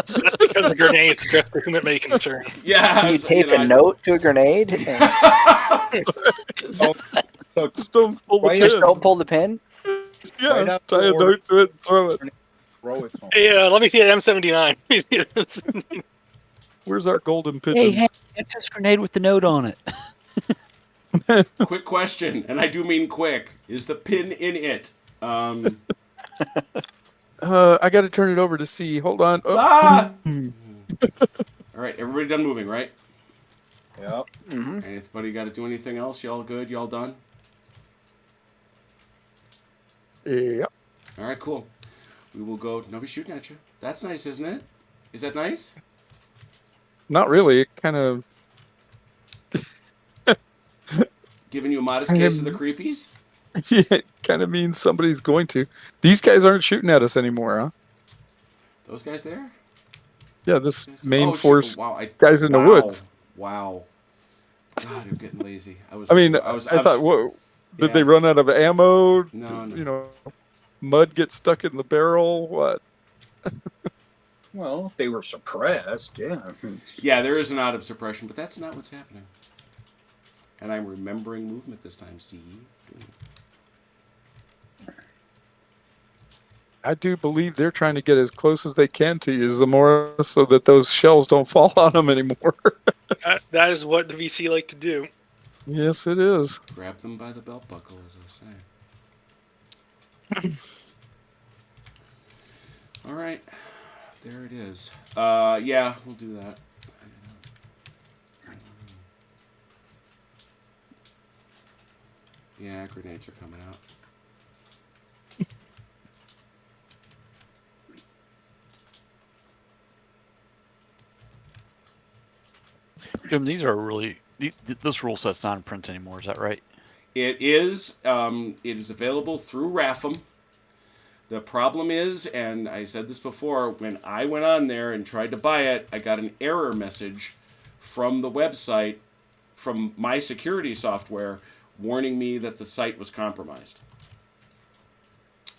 Speaker 6: That's because the grenades drift to whom it may concern.
Speaker 1: Yeah.
Speaker 5: Can you
Speaker 1: so,
Speaker 5: tape
Speaker 1: know,
Speaker 5: a note to a grenade? And
Speaker 3: Just don't pull the
Speaker 2: Right,
Speaker 5: just
Speaker 3: pin.
Speaker 5: don't pull the pin?
Speaker 3: Yeah,
Speaker 2: Right up
Speaker 3: tie a
Speaker 2: the order.
Speaker 3: note to it and throw it.
Speaker 2: Throw it somewhere.
Speaker 6: Hey, let me see that M79.
Speaker 3: Where's our golden
Speaker 4: Hey,
Speaker 3: pigeons?
Speaker 4: hey, it's this grenade with the note on it.
Speaker 1: Quick question, and I do mean quick. Is the pin in it?
Speaker 3: I got to turn it over to see. Hold on. Oh.
Speaker 1: Ah! All right, everybody done moving, right?
Speaker 2: Yep.
Speaker 5: Mm-hmm.
Speaker 1: Anybody got to do anything else? Y'all good? Y'all done?
Speaker 3: Yeah.
Speaker 1: All right, cool. We will go. Nobody's shooting at you. That's nice, isn't it? Is that nice?
Speaker 3: Not really. It kind of.
Speaker 1: Giving you a modest
Speaker 3: Kind
Speaker 1: case
Speaker 3: of-
Speaker 1: of the creepies?
Speaker 3: Yeah, it kind of means somebody's going to. These guys aren't shooting at us anymore, huh?
Speaker 1: Those guys there?
Speaker 3: Yeah, this main
Speaker 1: Oh,
Speaker 3: force
Speaker 1: wow!
Speaker 3: guys in the woods.
Speaker 1: Wow! God, I'm getting lazy.
Speaker 3: I mean,
Speaker 1: I was.
Speaker 3: I thought, what did
Speaker 1: Yeah.
Speaker 3: they run out of ammo?
Speaker 1: No.
Speaker 3: You know, mud gets stuck in the barrel. What?
Speaker 2: Well, if they were suppressed, yeah.
Speaker 1: Yeah, there is an out of suppression, but that's not what's happening. And I'm remembering movement this time. See.
Speaker 3: I do believe they're trying to get as close as they can to you, the more so that those shells don't fall on them anymore.
Speaker 6: That is what the VC like to do.
Speaker 3: Yes, it is.
Speaker 1: Grab them by the belt buckle, as I say. All right, there it is. Yeah, we'll do that. Yeah, grenades are coming out.
Speaker 4: Jim, these are really. This rule set's not in print anymore. Is that right?
Speaker 1: It is. It is available through RAFM. The problem is, and I said this before, when I went on there and tried to buy it, I got an error message from the website, from my security software, warning me that the site was compromised.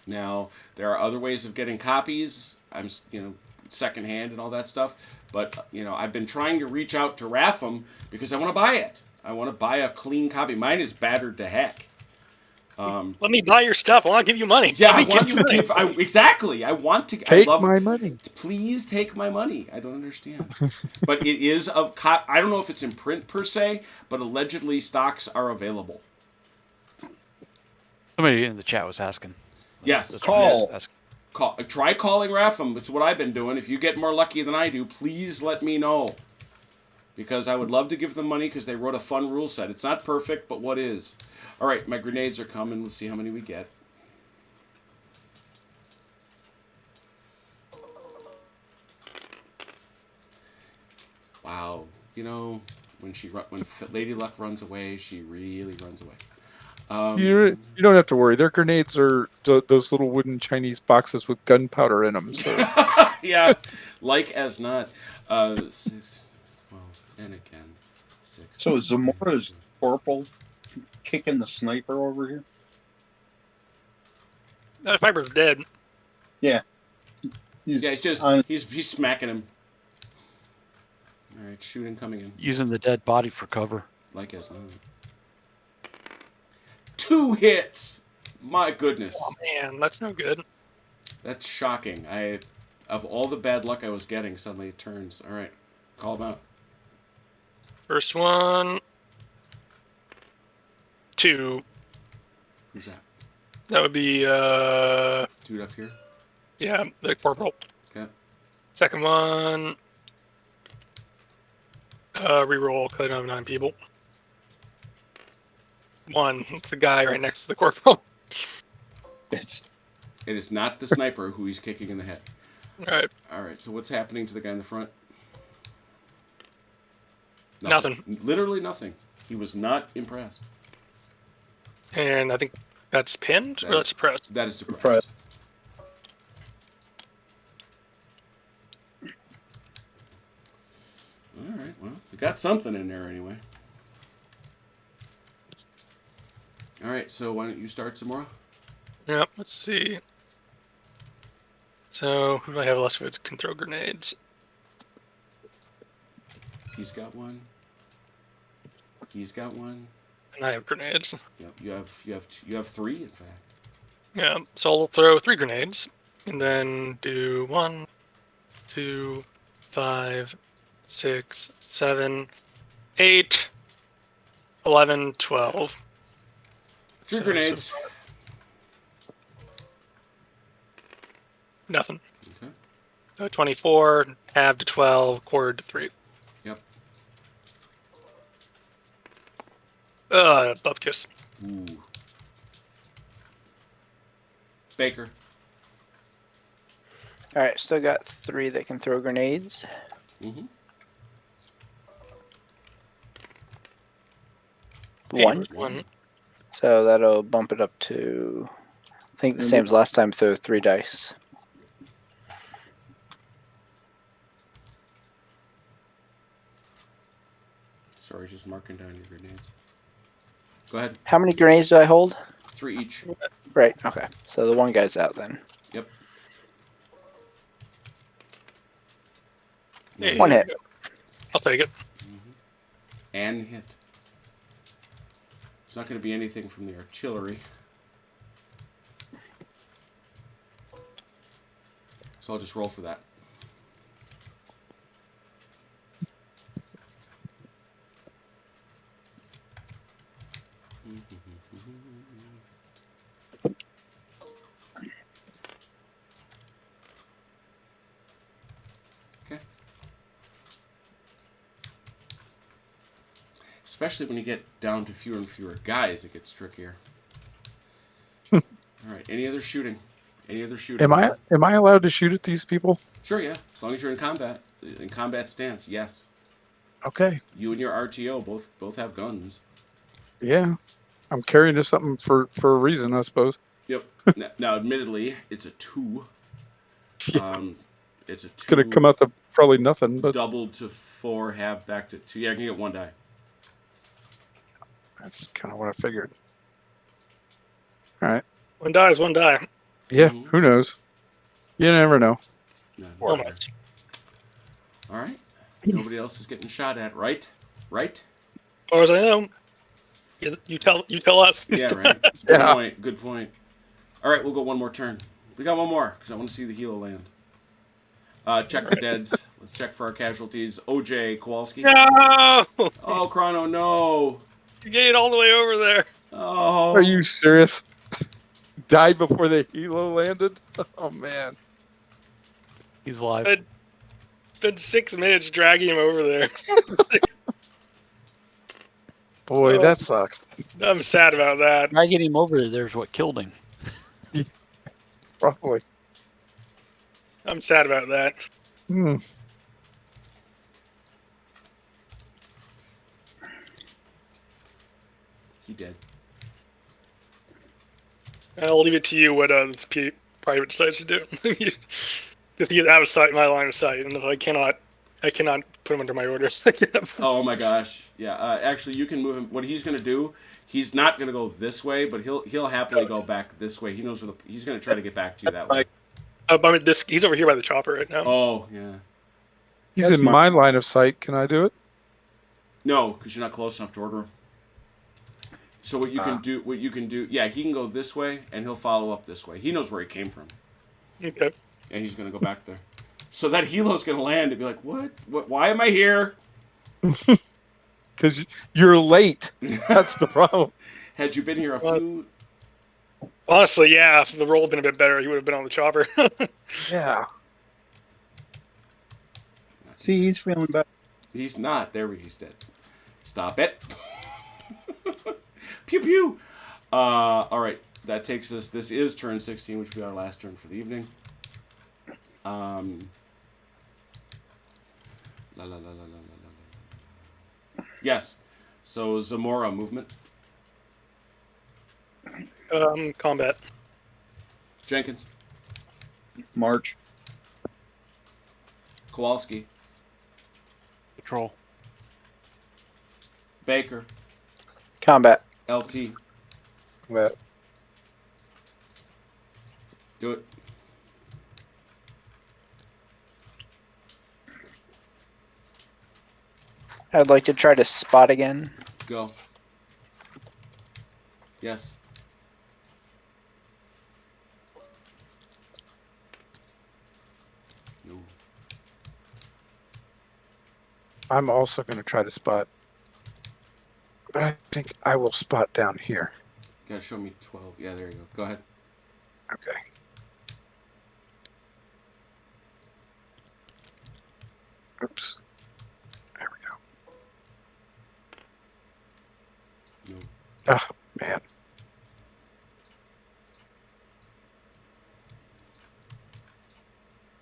Speaker 1: Now, there are other ways of getting copies. I'm, secondhand and all that stuff. But, I've been trying to reach out to RAFM because I want to buy it. I want to buy a clean copy. Mine is battered to heck.
Speaker 6: Let me buy your stuff. I want to give you money.
Speaker 1: Yeah,
Speaker 6: Let me give you money.
Speaker 1: exactly. I want to.
Speaker 3: Take
Speaker 1: I love,
Speaker 3: my money.
Speaker 1: Please take my money. I don't understand. But it is I don't know if it's in print per se, but allegedly stocks are available.
Speaker 4: Somebody in the chat was asking.
Speaker 1: Yes.
Speaker 4: That's what I was asking.
Speaker 1: Try calling RAFM. It's what I've been doing. If you get more lucky than I do, please let me know. Because I would love to give them money because they wrote a fun rule set. It's not perfect, but what is? All right, my grenades are coming. Let's see how many we get. Wow. When Lady Luck runs away, she really runs away.
Speaker 3: You don't have to worry. Their grenades are those little wooden Chinese boxes with gunpowder in them. So
Speaker 1: yeah, like as not. 6, 12, and again. 6.
Speaker 2: So Zamora's corporal kicking the sniper over here?
Speaker 6: That sniper's dead.
Speaker 2: Yeah.
Speaker 1: He's smacking him. All right, shooting coming in.
Speaker 4: Using the dead body for cover.
Speaker 1: Like as not. 2 hits. My goodness.
Speaker 6: Oh man, that's no good.
Speaker 1: That's shocking. Of all the bad luck I was getting, suddenly it turns. All right, call them out.
Speaker 6: First one. 2.
Speaker 1: Who's that?
Speaker 6: That would be
Speaker 1: Dude up here.
Speaker 6: yeah, the corporal.
Speaker 1: Okay.
Speaker 6: Second one. Reroll because I don't have 9 people. 1. It's the guy right next to the corporal.
Speaker 2: It's
Speaker 1: It is not the sniper who he's kicking in the head.
Speaker 6: Alright.
Speaker 1: All right. So what's happening to the guy in the front?
Speaker 6: Nothing.
Speaker 1: Literally nothing. He was not impressed.
Speaker 6: And I think that's pinned or that's suppressed.
Speaker 1: That is suppressed.
Speaker 2: Suppressed.
Speaker 1: All right. Well, we got something in there anyway. All right. So why don't you start, Zamora?
Speaker 6: Yep, let's see. So who do I have less foods can throw grenades?
Speaker 1: He's got one. He's got one.
Speaker 6: And I have grenades.
Speaker 1: Yeah, you have 3, in fact.
Speaker 6: Yeah, so I'll throw 3 grenades. And then do 1, 2, 5, 6, 7, 8. 11, 12.
Speaker 1: 3
Speaker 6: So-
Speaker 1: grenades.
Speaker 6: so nothing.
Speaker 1: Okay.
Speaker 6: So 24, half to 12, quarter to 3.
Speaker 1: Yep.
Speaker 6: Bupkis.
Speaker 1: Ooh. Baker.
Speaker 5: All right, still got 3 that can throw grenades.
Speaker 1: Mm-hmm.
Speaker 5: 1.
Speaker 6: One.
Speaker 5: So that'll bump it up to, I think the same as last time, so 3 dice.
Speaker 1: Sorry, just marking down your grenades. Go ahead.
Speaker 5: How many grenades do I hold?
Speaker 1: 3 each.
Speaker 5: Right, okay. So the one guy's out then.
Speaker 1: Yep.
Speaker 6: There
Speaker 5: One
Speaker 6: you
Speaker 5: hit.
Speaker 6: go. I'll take it.
Speaker 1: And hit. It's not going to be anything from the artillery. So I'll just roll for that. Okay. Especially when you get down to fewer and fewer guys, it gets trickier. All right. Any other shooting? Any other shooting?
Speaker 3: Am I allowed to shoot at these people?
Speaker 1: Sure, yeah. As long as you're in combat stance, yes.
Speaker 3: Okay.
Speaker 1: You and your RTO both have guns.
Speaker 3: Yeah. I'm carrying this something for a reason, I suppose.
Speaker 1: Yep. Now, admittedly, it's a 2. It's a 2.
Speaker 3: It's gonna come out to probably nothing, but
Speaker 1: doubled to 4, half back to 2. Yeah, I can get 1 die.
Speaker 3: that's kind of what I figured. All right.
Speaker 6: One die is one die.
Speaker 3: Yeah.
Speaker 1: Mhm.
Speaker 3: Who knows? You never know.
Speaker 1: No,
Speaker 6: Almost.
Speaker 1: all right. Nobody else is getting shot at, right? Right?
Speaker 6: As far as I know. You tell us.
Speaker 1: Yeah, right.
Speaker 3: Yeah.
Speaker 1: Good point. All right, we'll go one more turn. We got one more because I want to see the helo land. Check for deads. Let's check for our casualties. OJ Kowalski.
Speaker 6: No!
Speaker 1: Oh, Chrono, no.
Speaker 6: You get it all the way over there.
Speaker 1: Oh.
Speaker 3: Are you serious? Died before the helo landed? Oh man.
Speaker 4: He's alive.
Speaker 6: But- Been 6 minutes dragging him over there.
Speaker 3: Boy,
Speaker 6: Oh.
Speaker 3: that sucks.
Speaker 6: I'm sad about that.
Speaker 4: Dragging him over there's what killed him.
Speaker 3: Probably.
Speaker 6: I'm sad about that.
Speaker 3: Hmm.
Speaker 1: He dead.
Speaker 6: I'll leave it to you what this private decides to do. Just get out of sight, my line of sight, and if I cannot put him under my orders.
Speaker 1: Oh my gosh. Yeah. Actually, you can move him. What he's gonna do? He's not gonna go this way, but he'll happily go back this way. He knows where he's gonna try to get back to you that way.
Speaker 6: I mean, he's over here by the chopper right now.
Speaker 1: Oh yeah.
Speaker 3: He's
Speaker 2: That's
Speaker 3: in my line of sight. Can I do it?
Speaker 1: No, because you're not close enough to order him. So what you can do, yeah, he can go this way, and he'll follow up this way. He knows where he came from,
Speaker 6: Okay.
Speaker 1: and he's gonna go back there. So that helo's gonna land and be like, what? Why am I here?
Speaker 3: Because you're late. That's the problem.
Speaker 1: Had you been here a few?
Speaker 6: Honestly, yeah, if the roll had been a bit better, he would have been on the chopper.
Speaker 3: Yeah.
Speaker 2: See, he's feeling better.
Speaker 1: He's not. There he's dead. Stop it. Pew pew. All right. That takes us. This is turn 16, which will be our last turn for the evening. La la la la la la la. Yes. So Zamora movement.
Speaker 6: Combat.
Speaker 1: Jenkins.
Speaker 2: March.
Speaker 1: Kowalski.
Speaker 4: Patrol.
Speaker 1: Baker.
Speaker 5: Combat.
Speaker 1: LT.
Speaker 3: But
Speaker 1: Do it.
Speaker 5: I'd like to try to spot again.
Speaker 1: Go. Yes. No.
Speaker 3: I'm also going to try to spot. But I think I will spot down here.
Speaker 1: You gotta show me 12. Yeah, there you go. Go ahead.
Speaker 3: Okay. Oops. There we go.
Speaker 1: No.
Speaker 3: Ah, man.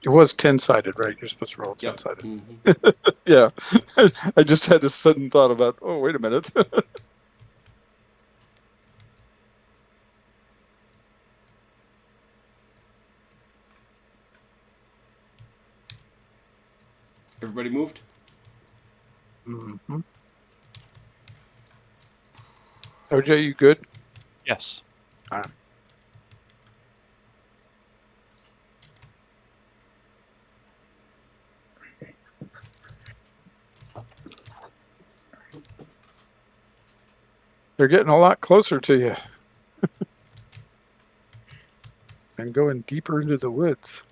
Speaker 3: It was 10-sided, right? You're supposed to roll
Speaker 1: Yep.
Speaker 3: 10-sided.
Speaker 1: Mhm.
Speaker 3: Yeah. I just had this sudden thought about, oh, wait a minute.
Speaker 1: Everybody moved?
Speaker 3: Mm-hmm. OJ, you good?
Speaker 4: Yes.
Speaker 3: They're getting a lot closer to you. And going deeper into the woods.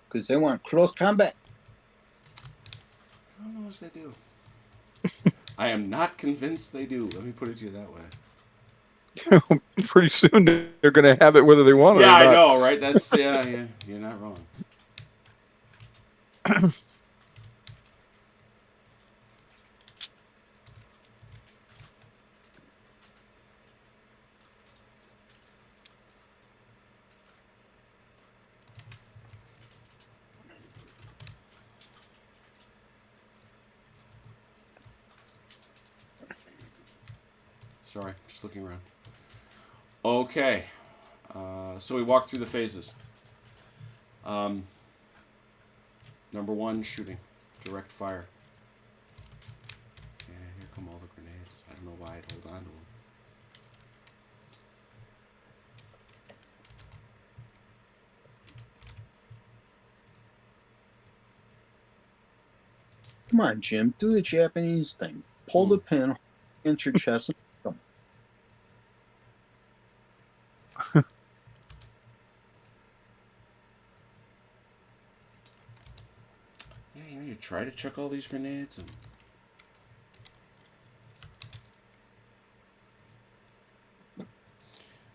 Speaker 2: Because they want close combat.
Speaker 1: I don't know if they do. I am not convinced they do. Let me put it to you that way.
Speaker 3: Pretty soon they're going to have it whether they want it
Speaker 1: Yeah,
Speaker 3: or not.
Speaker 1: I know, right? That's yeah. You're not wrong. Sorry, just looking around. Okay, so we walked through the phases. Number 1, shooting, direct fire. Yeah, here come all the grenades. I don't know why I'd hold on to them.
Speaker 2: Come on, Jim. Do the Japanese thing. Pull the pin against your chest.
Speaker 1: Yeah, you try to chuck all these grenades and. I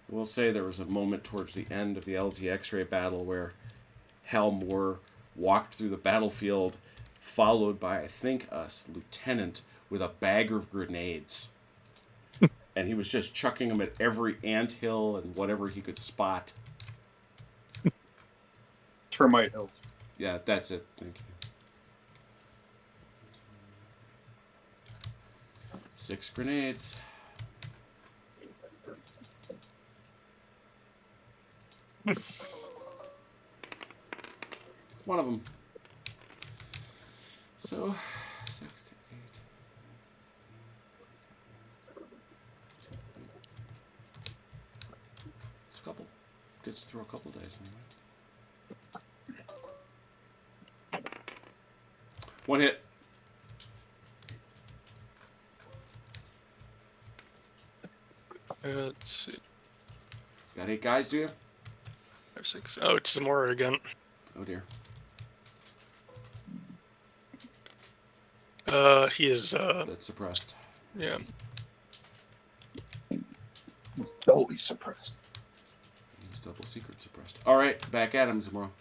Speaker 1: will say there was a moment towards the end of the LZ X-ray battle where Hal Moore walked through the battlefield, followed by, I think, a lieutenant with a bag of grenades. And he was just chucking them at every anthill and whatever he could spot.
Speaker 2: Termite hills.
Speaker 1: Yeah, that's it. Thank you. 6 grenades. One of them. So, 6 to 8. It's a couple. Gets to throw a couple dice anyway. 1 hit.
Speaker 6: Let's see.
Speaker 1: Got 8 guys, do you?
Speaker 6: 5, 6. Oh, it's Zamora again.
Speaker 1: Oh dear.
Speaker 6: He is.
Speaker 1: That's suppressed.
Speaker 6: Yeah.
Speaker 2: He's totally suppressed.
Speaker 1: He's double secret suppressed. All right, back at him tomorrow.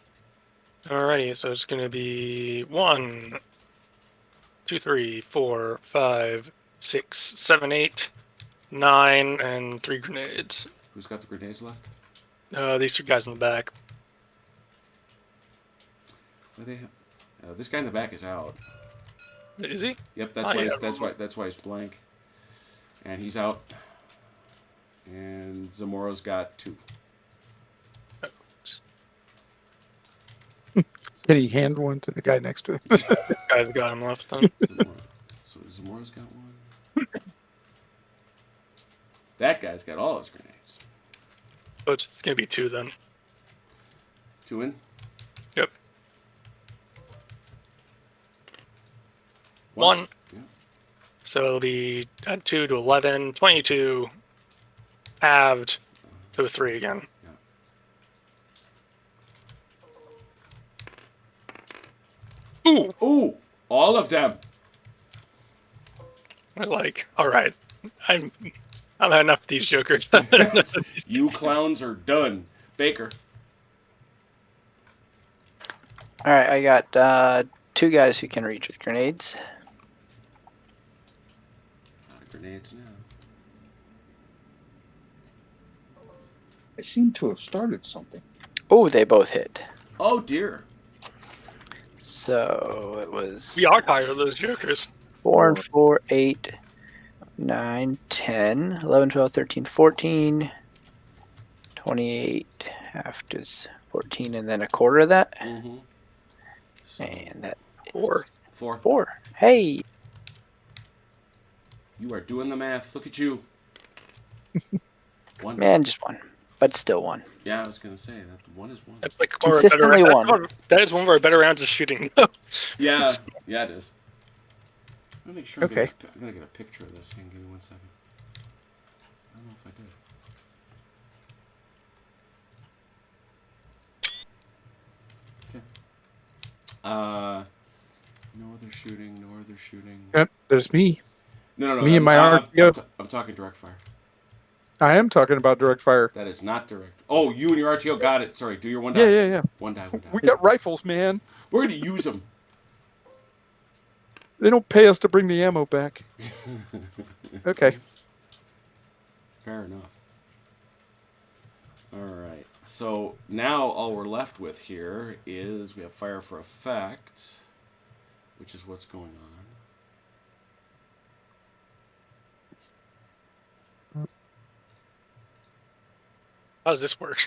Speaker 6: Alrighty, so it's gonna be 1, 2, 3, 4, 5, 6, 7, 8, 9, and 3 grenades.
Speaker 1: Who's got the grenades left?
Speaker 6: These 2 guys in the back.
Speaker 1: What do they have? This guy in the back is out.
Speaker 6: Is he?
Speaker 1: Yep, that's
Speaker 6: Oh,
Speaker 1: why.
Speaker 6: yeah.
Speaker 1: That's why he's blank. And he's out. And Zamora's got 2.
Speaker 3: Can he hand one to the guy next to him?
Speaker 6: Guys got him left then.
Speaker 1: So Zamora's got 1. That guy's got all his grenades.
Speaker 6: So it's gonna be 2 then.
Speaker 1: 2 in.
Speaker 6: Yep. 1.
Speaker 1: Yeah.
Speaker 6: So it'll be add 2 to 11, 22, halved to a 3 again. Ooh!
Speaker 1: Ooh, all of them.
Speaker 6: They're like, all right, I've had enough of these jokers.
Speaker 1: You clowns are done. Baker.
Speaker 5: All right, I got 2 guys who can reach with grenades.
Speaker 1: Out of grenades now.
Speaker 2: I seem to have started something.
Speaker 5: Oh, they both hit.
Speaker 1: Oh dear.
Speaker 5: So it was
Speaker 6: We are tired of those jokers.
Speaker 5: 4 and 4, 8, 9, 10, 11, 12, 13, 14, 28, half is 14, and then a quarter of that.
Speaker 1: Mm-hmm. So,
Speaker 5: And that
Speaker 6: 4.
Speaker 1: 4.
Speaker 5: 4. Hey,
Speaker 1: You are doing the math. Look at you. 1.
Speaker 5: man, just 1, but still 1.
Speaker 1: Yeah, I was gonna say that 1 is 1.
Speaker 6: That's like one of our
Speaker 5: Consistently
Speaker 6: better,
Speaker 5: one.
Speaker 6: That is one of our better rounds of shooting.
Speaker 1: Yeah, yeah, it is. Let me make sure.
Speaker 3: Okay.
Speaker 1: I'm gonna get a picture of this. Hang, give me 1 second. I don't know if I did. No other shooting. No other shooting.
Speaker 3: Yep, there's me.
Speaker 1: No.
Speaker 3: Me and my RTO.
Speaker 1: I'm talking direct fire.
Speaker 3: I am talking about direct fire.
Speaker 1: That is not direct. Oh, you and your RTO got it. Sorry, do your 1 die.
Speaker 3: Yeah.
Speaker 1: 1 die. 1 die.
Speaker 3: We got rifles, man.
Speaker 1: We're gonna use them.
Speaker 3: They don't pay us to bring the ammo back. Okay.
Speaker 1: Fair enough. All right. So now all we're left with here is we have fire for effect, which is what's going on.
Speaker 6: How does this work?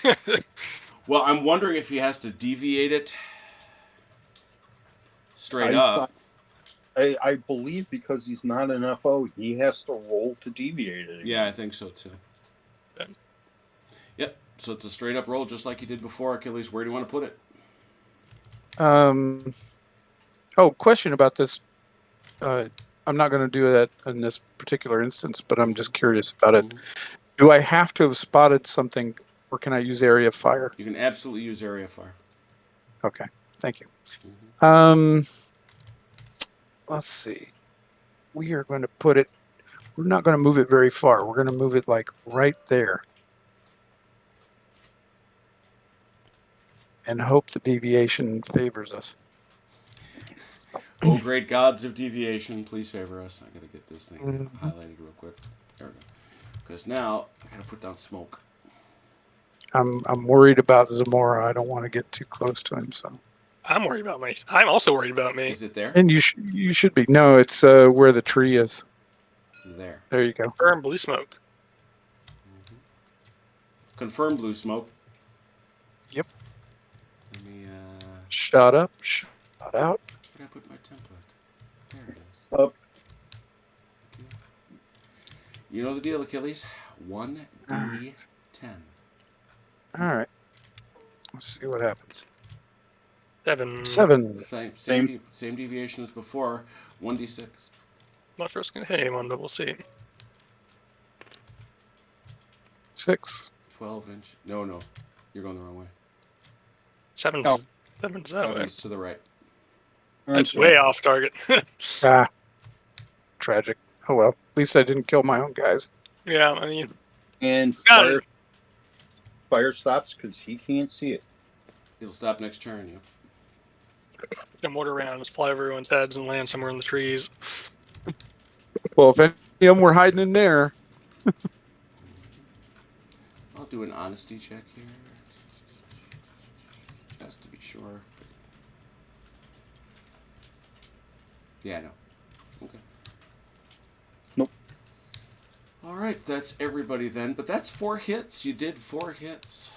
Speaker 1: Well, I'm wondering if he has to deviate it straight
Speaker 2: I
Speaker 1: up.
Speaker 2: thought- I believe because he's not an FO, he has to roll to deviate it.
Speaker 1: Yeah, I think so too.
Speaker 6: Okay.
Speaker 1: Yep. So it's a straight up roll, just like you did before, Achilles. Where do you want to put it?
Speaker 3: Oh, question about this. I'm not going to do that in this particular instance, but I'm just curious about it.
Speaker 1: Mhm.
Speaker 3: Do I have to have spotted something, or can I use area of fire?
Speaker 1: You can absolutely use area of fire.
Speaker 3: Okay, thank you.
Speaker 1: Mhm.
Speaker 3: Let's see. We are going to put it. We're not going to move it very far. We're going to move it like right there, and hope the deviation favors us.
Speaker 1: Oh, great gods of deviation, please favor us. I gotta get this thing
Speaker 3: Mhm.
Speaker 1: highlighted real quick. There we go. Because now I gotta put down smoke.
Speaker 3: I'm worried about Zamora. I don't want to get too close to him. So.
Speaker 6: I'm worried about me. I'm also worried about me.
Speaker 1: Is it there?
Speaker 3: And you should be. No, it's where the tree is.
Speaker 1: There.
Speaker 3: There you go.
Speaker 6: Firm blue smoke.
Speaker 1: Confirm blue smoke.
Speaker 3: Yep.
Speaker 1: Let me
Speaker 3: Shot up, shot out.
Speaker 1: where did I put my template? There it is.
Speaker 2: Up.
Speaker 1: You know the deal, Achilles. 1d10.
Speaker 3: All right. Let's see what happens.
Speaker 6: 7.
Speaker 3: 7.
Speaker 1: Same deviation as before. 1d6.
Speaker 6: Not sure it's going to hit anyone, but we'll see.
Speaker 3: 6.
Speaker 1: 12 inch. No. You're going the wrong way.
Speaker 6: 7.
Speaker 2: Oh.
Speaker 6: 7's that way.
Speaker 1: 7's to the right.
Speaker 6: That's way off target.
Speaker 3: Ah. Tragic. Oh well. At least I didn't kill my own guys.
Speaker 6: Yeah, I mean,
Speaker 2: And
Speaker 6: Got
Speaker 2: fire stops because he can't see it.
Speaker 1: It'll stop next turn. You.
Speaker 6: the mortar rounds fly over everyone's heads and land somewhere in the trees.
Speaker 3: Well, if any of them were hiding in there.
Speaker 1: I'll do an honesty check here. Just to be sure. Yeah, no. Okay.
Speaker 2: Nope.
Speaker 1: All right, that's everybody then. But that's 4 hits. You did 4 hits.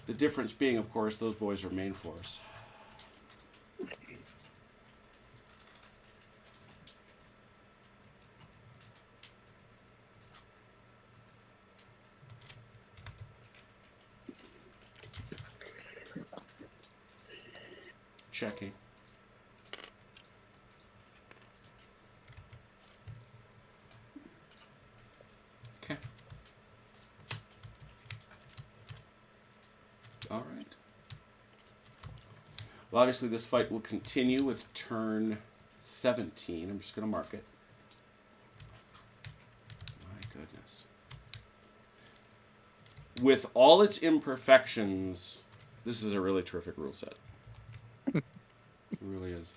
Speaker 1: The difference being, of course, those boys are main force. Checking. Okay. All right. Well, obviously this fight will continue with turn 17. I'm just going to mark it. with all its imperfections, this is a really terrific rule set. It really is.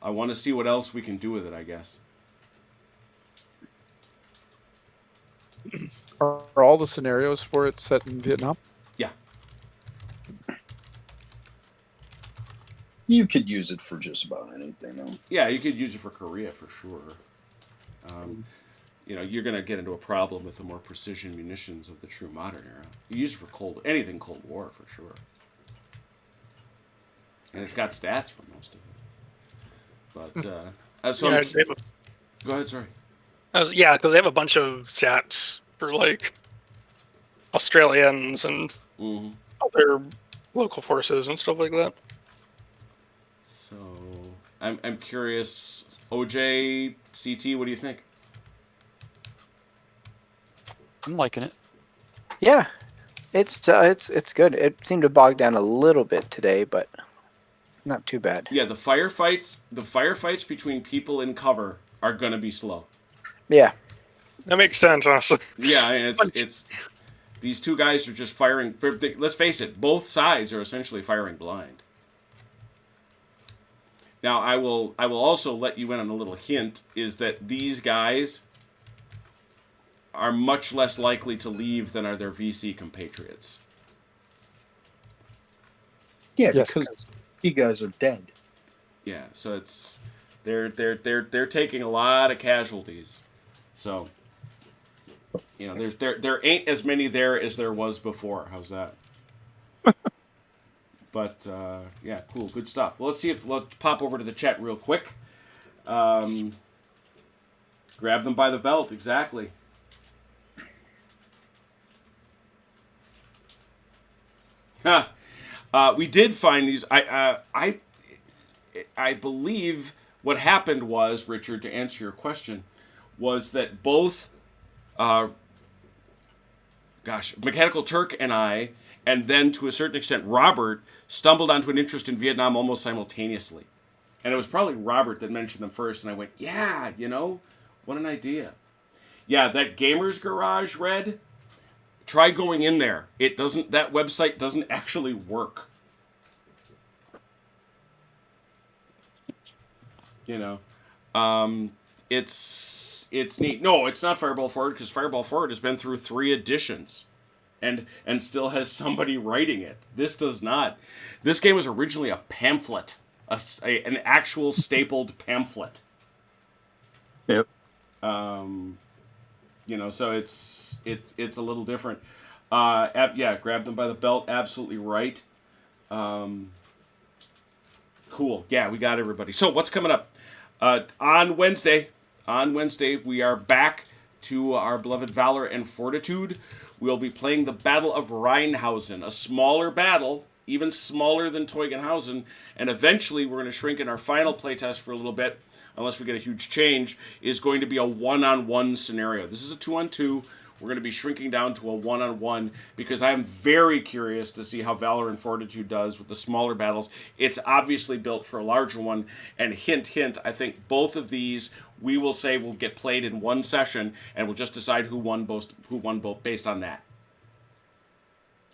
Speaker 1: I want to see what else we can do with it, I guess.
Speaker 3: Are all the scenarios for it set in Vietnam?
Speaker 1: Yeah.
Speaker 2: You could use it for just about anything, though.
Speaker 1: Yeah, you could use it for Korea for sure. You're going to get into a problem with the more precision munitions of the true modern era. You use it for anything Cold War for sure. And it's got stats for most of it. But, so
Speaker 6: Yeah,
Speaker 1: go ahead, sorry.
Speaker 6: because they have a bunch of stats for like Australians and other local forces and stuff like that.
Speaker 1: So I'm curious, OJ, CT, what do you think?
Speaker 4: I'm liking it.
Speaker 5: Yeah, it's good. It seemed to bog down a little bit today, but not too bad.
Speaker 1: Yeah, the firefights between people in cover are gonna be slow.
Speaker 5: Yeah.
Speaker 6: That makes sense, honestly.
Speaker 1: Yeah, and it's these two guys are just firing. Let's face it, both sides are essentially firing blind. Now, I will also let you in on a little hint, is that these guys are much less likely to leave than are their VC compatriots.
Speaker 2: Yeah,
Speaker 3: Yes,
Speaker 2: because you guys are dead.
Speaker 1: Yeah, so they're taking a lot of casualties. So, there ain't as many there as there was before. How's that? But yeah, cool, good stuff. Well, let's pop over to the chat real quick. Grab them by the belt, exactly. We did find these. I believe what happened was, Richard, to answer your question, was that both, Mechanical Turk and I, and then to a certain extent Robert, stumbled onto an interest in Vietnam almost simultaneously. And it was probably Robert that mentioned them first, and I went, yeah, what an idea. Yeah, that Gamers Garage, Red, try going in there. That website doesn't actually work. It's neat. No, it's not Fireball Forward, because Fireball Forward has been through 3 editions and still has somebody writing it. This does not. This game was originally a pamphlet, an actual stapled pamphlet.
Speaker 2: Yep.
Speaker 1: So it's a little different. Grab them by the belt. Absolutely right. Cool. Yeah, we got everybody. So what's coming up? On Wednesday, we are back to our beloved Valor and Fortitude. We'll be playing the Battle of Rheinhausen, a smaller battle, even smaller than Teugn-Hausen, and eventually we're going to shrink in our final playtest for a little bit, unless we get a huge change, is going to be a one-on-one scenario. This is a 2-on-2. We're going to be shrinking down to a one-on-one because I'm very curious to see how Valor and Fortitude does with the smaller battles. It's obviously built for a larger one, and hint, hint, I think both of these we will say will get played in one session, and we'll just decide who won both based on that.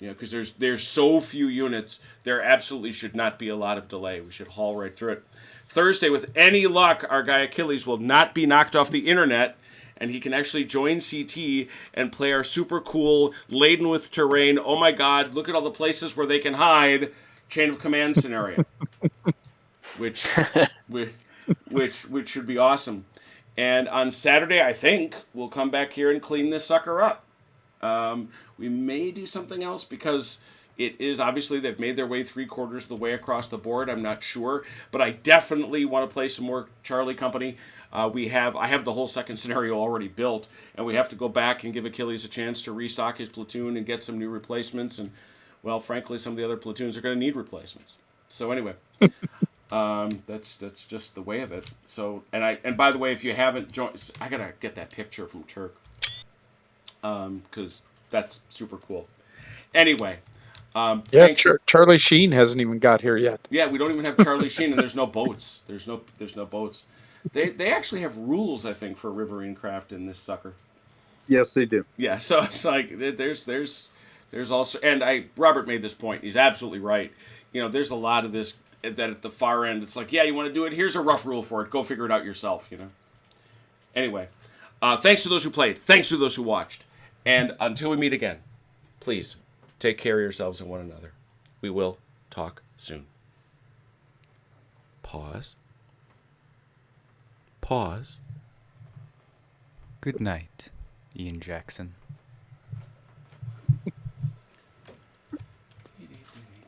Speaker 1: Because there's so few units, there absolutely should not be a lot of delay. We should haul right through it. Thursday, with any luck, our guy Achilles will not be knocked off the internet, and he can actually join CT and play our super cool, laden with terrain, oh my god, look at all the places where they can hide, chain of command scenario. which should be awesome. And on Saturday, I think, we'll come back here and clean this sucker up. We may do something else because it is obviously they've made their way 3/4 of the way across the board. I'm not sure, but I definitely want to play some more Charlie Company. I have the whole second scenario already built, and we have to go back and give Achilles a chance to restock his platoon and get some new replacements. And well, frankly, some of the other platoons are going to need replacements. So anyway, that's just the way of it. So and by the way, if you haven't joined, I gotta get that picture from Turk, because that's super cool. Anyway. Thanks.
Speaker 3: Charlie Sheen hasn't even got here yet.
Speaker 1: Yeah, we don't even have Charlie Sheen, and there's no boats. There's no boats. They actually have rules, I think, for riverine craft in this sucker.
Speaker 2: Yes, they do.
Speaker 1: Yeah, so it's like there's also, and Robert made this point. He's absolutely right. There's a lot of this that at the far end, it's like, yeah, you want to do it. Here's a rough rule for it. Go figure it out yourself. Anyway, thanks to those who played. Thanks to those who watched. And until we meet again, please take care of yourselves and one another. We will talk soon. Pause.
Speaker 7: Good night, Ian Jackson.